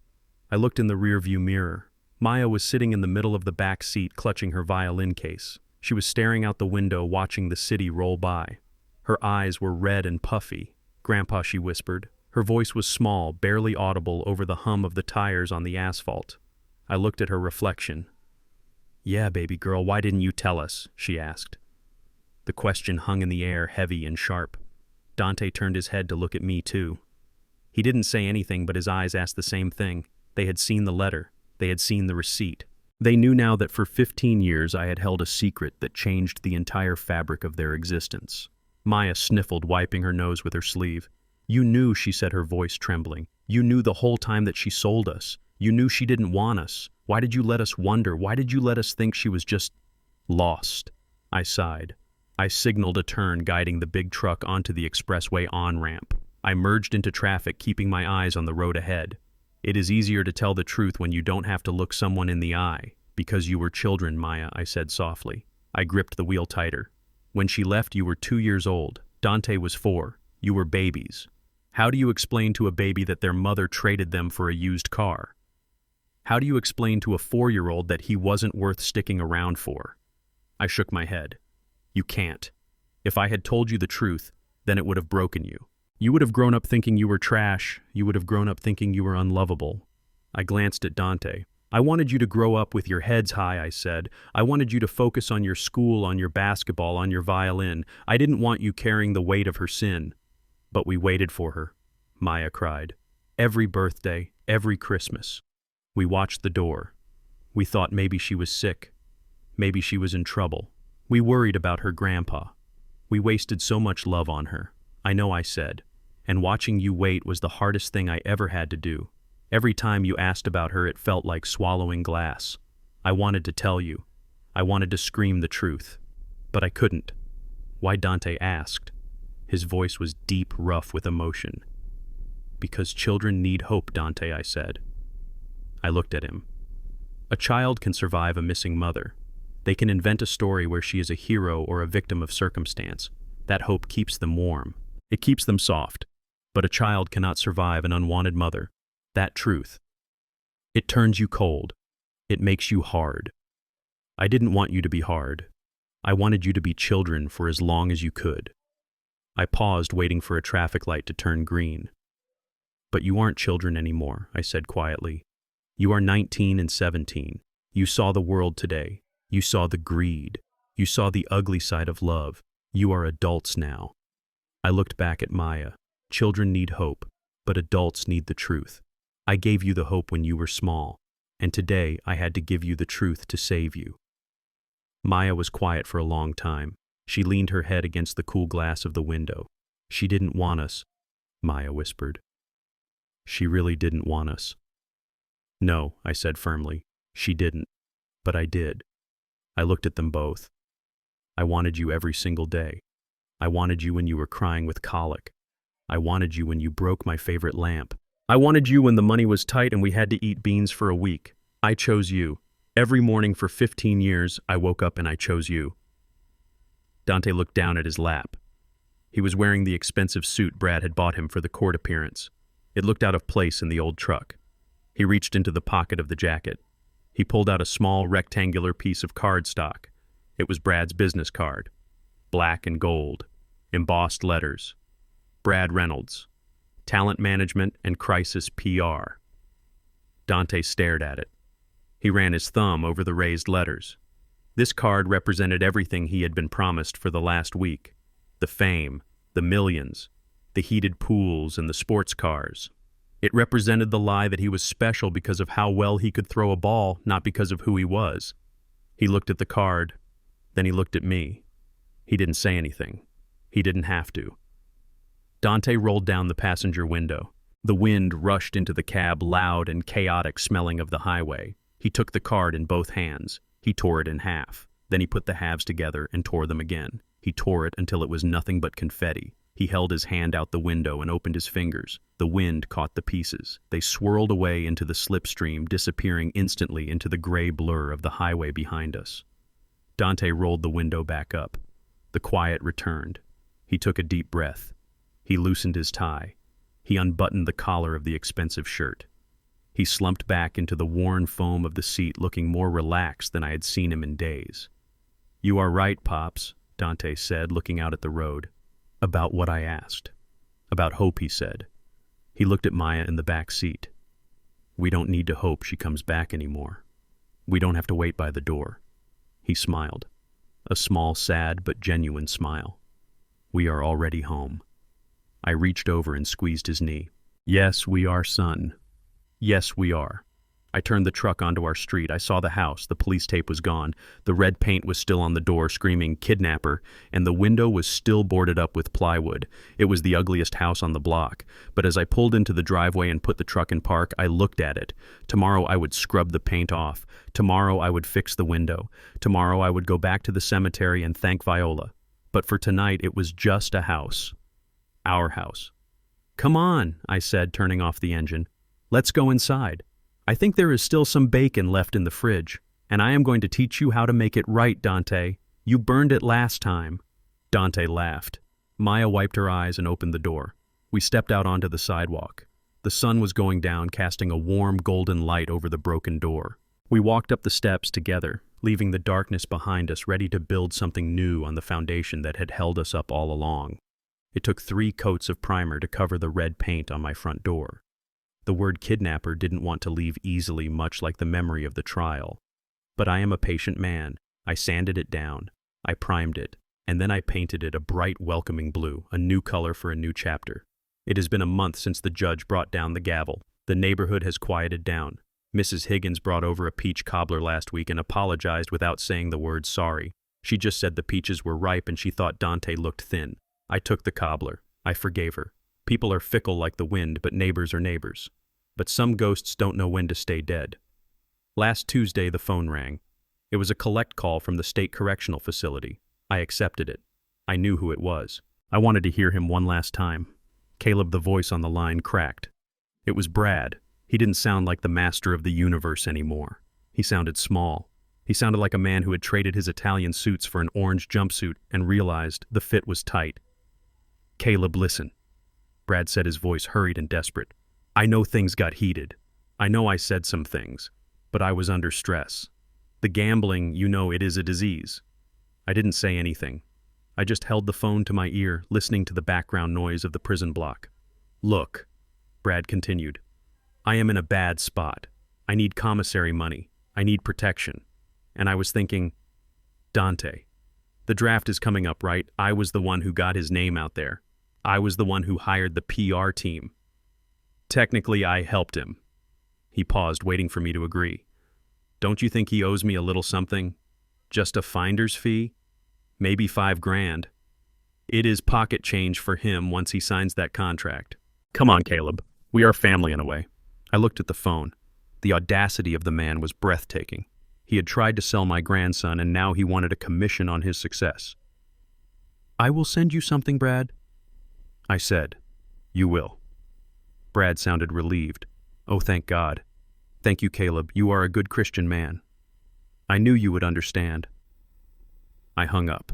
I looked in the rearview mirror. Maya was sitting in the middle of the back seat, clutching her violin case. She was staring out the window, watching the city roll by. Her eyes were red and puffy. "Grandpa," she whispered. Her voice was small, barely audible over the hum of the tires on the asphalt. I looked at her reflection. "Yeah, baby girl, why didn't you tell us?" she asked. The question hung in the air, heavy and sharp. Dante turned his head to look at me, too. He didn't say anything, but his eyes asked the same thing. They had seen the letter. They had seen the receipt. They knew now that for 15 years I had held a secret that changed the entire fabric of their existence. Maya sniffled, wiping her nose with her sleeve. "You knew," she said, her voice trembling. "You knew the whole time that she sold us. You knew she didn't want us. Why did you let us wonder? Why did you let us think she was just lost?" I sighed. I signaled a turn, guiding the big truck onto the expressway on-ramp. I merged into traffic, keeping my eyes on the road ahead. "It is easier to tell the truth when you don't have to look someone in the eye. Because you were children, Maya," I said softly. I gripped the wheel tighter. "When she left, you were 2 years old. Dante was 4. You were babies. How do you explain to a baby that their mother traded them for a used car? How do you explain to a 4-year-old that he wasn't worth sticking around for?" I shook my head. "You can't. If I had told you the truth, then it would have broken you. You would have grown up thinking you were trash. You would have grown up thinking you were unlovable." I glanced at Dante. "I wanted you to grow up with your heads high," I said. "I wanted you to focus on your school, on your basketball, on your violin. I didn't want you carrying the weight of her sin." "But we waited for her," Maya cried. "Every birthday, every Christmas. We watched the door. We thought maybe she was sick. Maybe she was in trouble. We worried about her grandpa. We wasted so much love on her." "I know," I said. "And watching you wait was the hardest thing I ever had to do. Every time you asked about her, it felt like swallowing glass. I wanted to tell you. I wanted to scream the truth. But I couldn't." "Why?" Dante asked. His voice was deep, rough with emotion. "Because children need hope, Dante," I said. I looked at him. A child can survive a missing mother. They can invent a story where she is a hero or a victim of circumstance. That hope keeps them warm. It keeps them soft. But a child cannot survive an unwanted mother. That truth. It turns you cold. It makes you hard. I didn't want you to be hard. I wanted you to be children for as long as you could. I paused, waiting for a traffic light to turn green. "But you aren't children anymore," I said quietly. "You are 19 and 17. You saw the world today. You saw the greed. You saw the ugly side of love. You are adults now." I looked back at Maya. Children need hope, but adults need the truth. I gave you the hope when you were small, and today I had to give you the truth to save you. Maya was quiet for a long time. She leaned her head against the cool glass of the window. "She didn't want us," Maya whispered. "She really didn't want us." "No," I said firmly. "She didn't. But I did." I looked at them both. "I wanted you every single day. I wanted you when you were crying with colic. I wanted you when you broke my favorite lamp. I wanted you when the money was tight and we had to eat beans for a week. I chose you. Every morning for 15 years, I woke up and I chose you." Dante looked down at his lap. He was wearing the expensive suit Brad had bought him for the court appearance. It looked out of place in the old truck. He reached into the pocket of the jacket. He pulled out a small rectangular piece of cardstock. It was Brad's business card. Black and gold. Embossed letters. Brad Reynolds. Talent Management and Crisis PR. Dante stared at it. He ran his thumb over the raised letters. This card represented everything he had been promised for the last week. The fame, the millions, the heated pools and the sports cars. It represented the lie that he was special because of how well he could throw a ball, not because of who he was. He looked at the card, then he looked at me. He didn't say anything. He didn't have to. Dante rolled down the passenger window. The wind rushed into the cab, loud and chaotic, smelling of the highway. He took the card in both hands. He tore it in half. Then he put the halves together and tore them again. He tore it until it was nothing but confetti. He held his hand out the window and opened his fingers. The wind caught the pieces. They swirled away into the slipstream, disappearing instantly into the gray blur of the highway behind us. Dante rolled the window back up. The quiet returned. He took a deep breath. He loosened his tie. He unbuttoned the collar of the expensive shirt. He slumped back into the worn foam of the seat, looking more relaxed than I had seen him in days. You are right, Pops, Dante said, looking out at the road. About what I asked. About hope, he said. He looked at Maya in the back seat. We don't need to hope she comes back anymore. We don't have to wait by the door. He smiled. A small, sad, but genuine smile. We are already home. I reached over and squeezed his knee. Yes, we are, son. Yes, we are. I turned the truck onto our street. I saw the house. The police tape was gone. The red paint was still on the door, screaming, "Kidnapper," and the window was still boarded up with plywood. It was the ugliest house on the block. But as I pulled into the driveway and put the truck in park, I looked at it. Tomorrow I would scrub the paint off. Tomorrow I would fix the window. Tomorrow I would go back to the cemetery and thank Viola. But for tonight it was just a house. Our house. Come on, I said, turning off the engine. Let's go inside. I think there is still some bacon left in the fridge, and I am going to teach you how to make it right, Dante. You burned it last time. Dante laughed. Maya wiped her eyes and opened the door. We stepped out onto the sidewalk. The sun was going down, casting a warm golden light over the broken door. We walked up the steps together, leaving the darkness behind us, ready to build something new on the foundation that had held us up all along. It took 3 coats of primer to cover the red paint on my front door. The word kidnapper didn't want to leave easily, much like the memory of the trial. But I am a patient man. I sanded it down. I primed it. And then I painted it a bright, welcoming blue, a new color for a new chapter. It has been a month since the judge brought down the gavel. The neighborhood has quieted down. Mrs. Higgins brought over a peach cobbler last week and apologized without saying the word sorry. She just said the peaches were ripe and she thought Dante looked thin. I took the cobbler. I forgave her. People are fickle like the wind, but neighbors are neighbors. But some ghosts don't know when to stay dead. Last Tuesday, the phone rang. It was a collect call from the state correctional facility. I accepted it. I knew who it was. I wanted to hear him one last time. Caleb, the voice on the line, cracked. It was Brad. He didn't sound like the master of the universe anymore. He sounded small. He sounded like a man who had traded his Italian suits for an orange jumpsuit and realized the fit was tight. Caleb, listen. Brad said, his voice hurried and desperate. I know things got heated. I know I said some things, but I was under stress. The gambling, you know, it is a disease. I didn't say anything. I just held the phone to my ear, listening to the background noise of the prison block. Look, Brad continued, I am in a bad spot. I need commissary money. I need protection. And I was thinking, Dante, the draft is coming up, right? I was the one who got his name out there. I was the one who hired the PR team. Technically, I helped him. He paused, waiting for me to agree. Don't you think he owes me a little something? Just a finder's fee? Maybe $5,000. It is pocket change for him once he signs that contract. Come on, Caleb. We are family in a way. I looked at the phone. The audacity of the man was breathtaking. He had tried to sell my grandson, and now he wanted a commission on his success. I will send you something, Brad. I said, You will. Brad sounded relieved. Oh, thank God. Thank you, Caleb. You are a good Christian man. I knew you would understand. I hung up.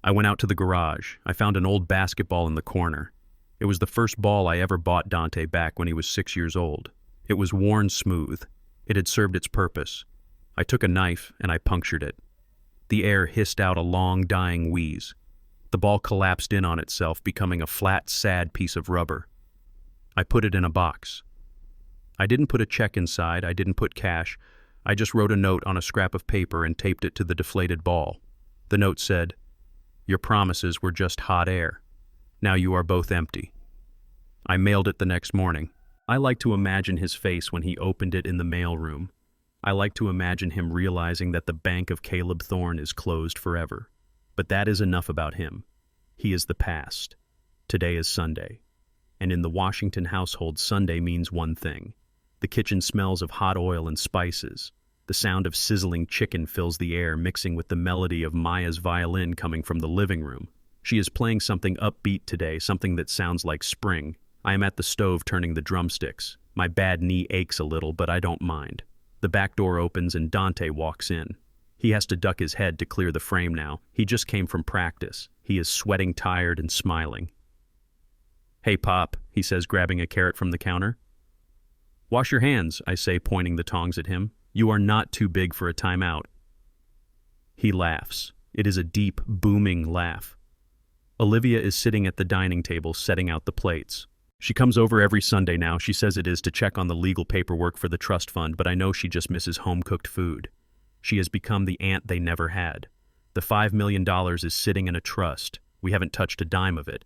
I went out to the garage. I found an old basketball in the corner. It was the first ball I ever bought Dante back when he was 6 years old. It was worn smooth. It had served its purpose. I took a knife and I punctured it. The air hissed out a long, dying wheeze. The ball collapsed in on itself, becoming a flat, sad piece of rubber. I put it in a box. I didn't put a check inside. I didn't put cash. I just wrote a note on a scrap of paper and taped it to the deflated ball. The note said, Your promises were just hot air. Now you are both empty. I mailed it the next morning. I like to imagine his face when he opened it in the mailroom. I like to imagine him realizing that the bank of Caleb Thorne is closed forever. But that is enough about him. He is the past. Today is Sunday. And in the Washington household, Sunday means one thing. The kitchen smells of hot oil and spices. The sound of sizzling chicken fills the air, mixing with the melody of Maya's violin coming from the living room. She is playing something upbeat today, something that sounds like spring. I am at the stove turning the drumsticks. My bad knee aches a little, but I don't mind. The back door opens and Dante walks in. He has to duck his head to clear the frame now. He just came from practice. He is sweating, tired, and smiling. Hey, Pop, he says, grabbing a carrot from the counter. Wash your hands, I say, pointing the tongs at him. You are not too big for a timeout. He laughs. It is a deep, booming laugh. Olivia is sitting at the dining table setting out the plates. She comes over every Sunday now. She says it is to check on the legal paperwork for the trust fund, but I know she just misses home-cooked food. She has become the aunt they never had. The $5 million is sitting in a trust. We haven't touched a dime of it.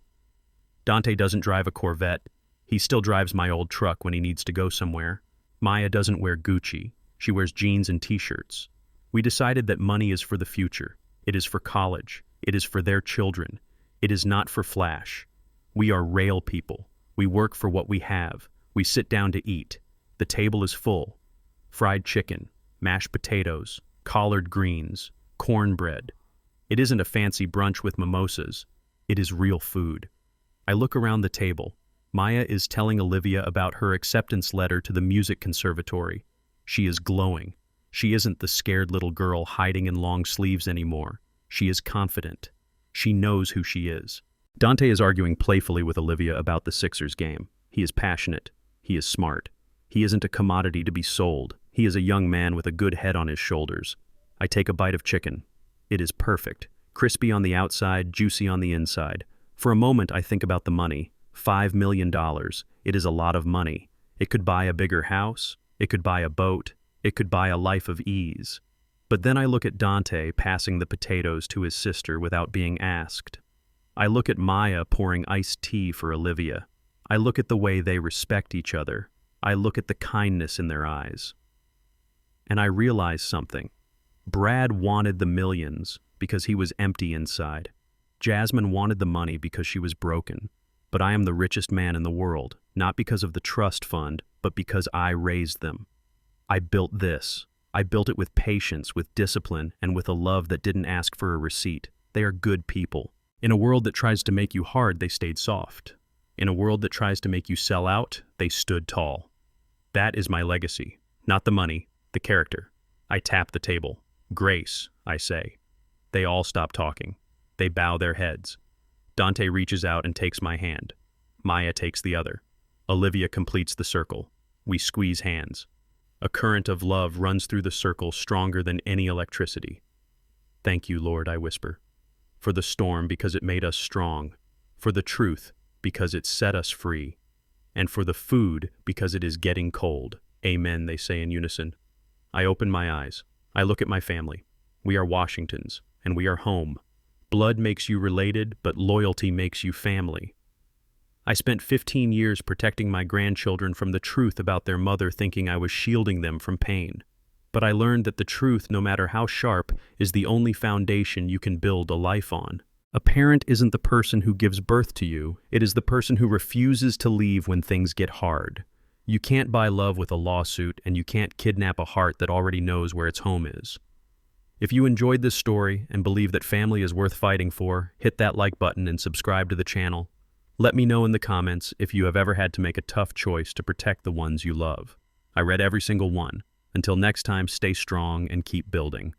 Dante doesn't drive a Corvette. He still drives my old truck when he needs to go somewhere. Maya doesn't wear Gucci. She wears jeans and t-shirts. We decided that money is for the future. It is for college. It is for their children. It is not for flash. We are rail people. We work for what we have. We sit down to eat. The table is full. Fried chicken, mashed potatoes, collard greens, cornbread. It isn't a fancy brunch with mimosas. It is real food. I look around the table. Maya is telling Olivia about her acceptance letter to the music conservatory. She is glowing. She isn't the scared little girl hiding in long sleeves anymore. She is confident. She knows who she is. Dante is arguing playfully with Olivia about the Sixers game. He is passionate. He is smart. He isn't a commodity to be sold. He is a young man with a good head on his shoulders. I take a bite of chicken. It is perfect. Crispy on the outside, juicy on the inside. For a moment, I think about the money. $5 million. It is a lot of money. It could buy a bigger house. It could buy a boat. It could buy a life of ease. But then I look at Dante passing the potatoes to his sister without being asked. I look at Maya pouring iced tea for Olivia. I look at the way they respect each other. I look at the kindness in their eyes. And I realize something. Brad wanted the millions because he was empty inside. Jasmine wanted the money because she was broken. But I am the richest man in the world, not because of the trust fund, but because I raised them. I built this. I built it with patience, with discipline, and with a love that didn't ask for a receipt. They are good people. In a world that tries to make you hard, they stayed soft. In a world that tries to make you sell out, they stood tall. That is my legacy. Not the money, the character. I tap the table. Grace, I say. They all stop talking. They bow their heads. Dante reaches out and takes my hand. Maya takes the other. Olivia completes the circle. We squeeze hands. A current of love runs through the circle stronger than any electricity. Thank you, Lord, I whisper. For the storm because it made us strong. For the truth because it set us free. And for the food because it is getting cold. Amen, they say in unison. I open my eyes. I look at my family. We are Washingtons, and we are home. Blood makes you related, but loyalty makes you family. I spent 15 years protecting my grandchildren from the truth about their mother, thinking I was shielding them from pain. But I learned that the truth, no matter how sharp, is the only foundation you can build a life on. A parent isn't the person who gives birth to you. It is the person who refuses to leave when things get hard. You can't buy love with a lawsuit, and you can't kidnap a heart that already knows where its home is. If you enjoyed this story and believe that family is worth fighting for, hit that like button and subscribe to the channel. Let me know in the comments if you have ever had to make a tough choice to protect the ones you love. I read every single one. Until next time, stay strong and keep building.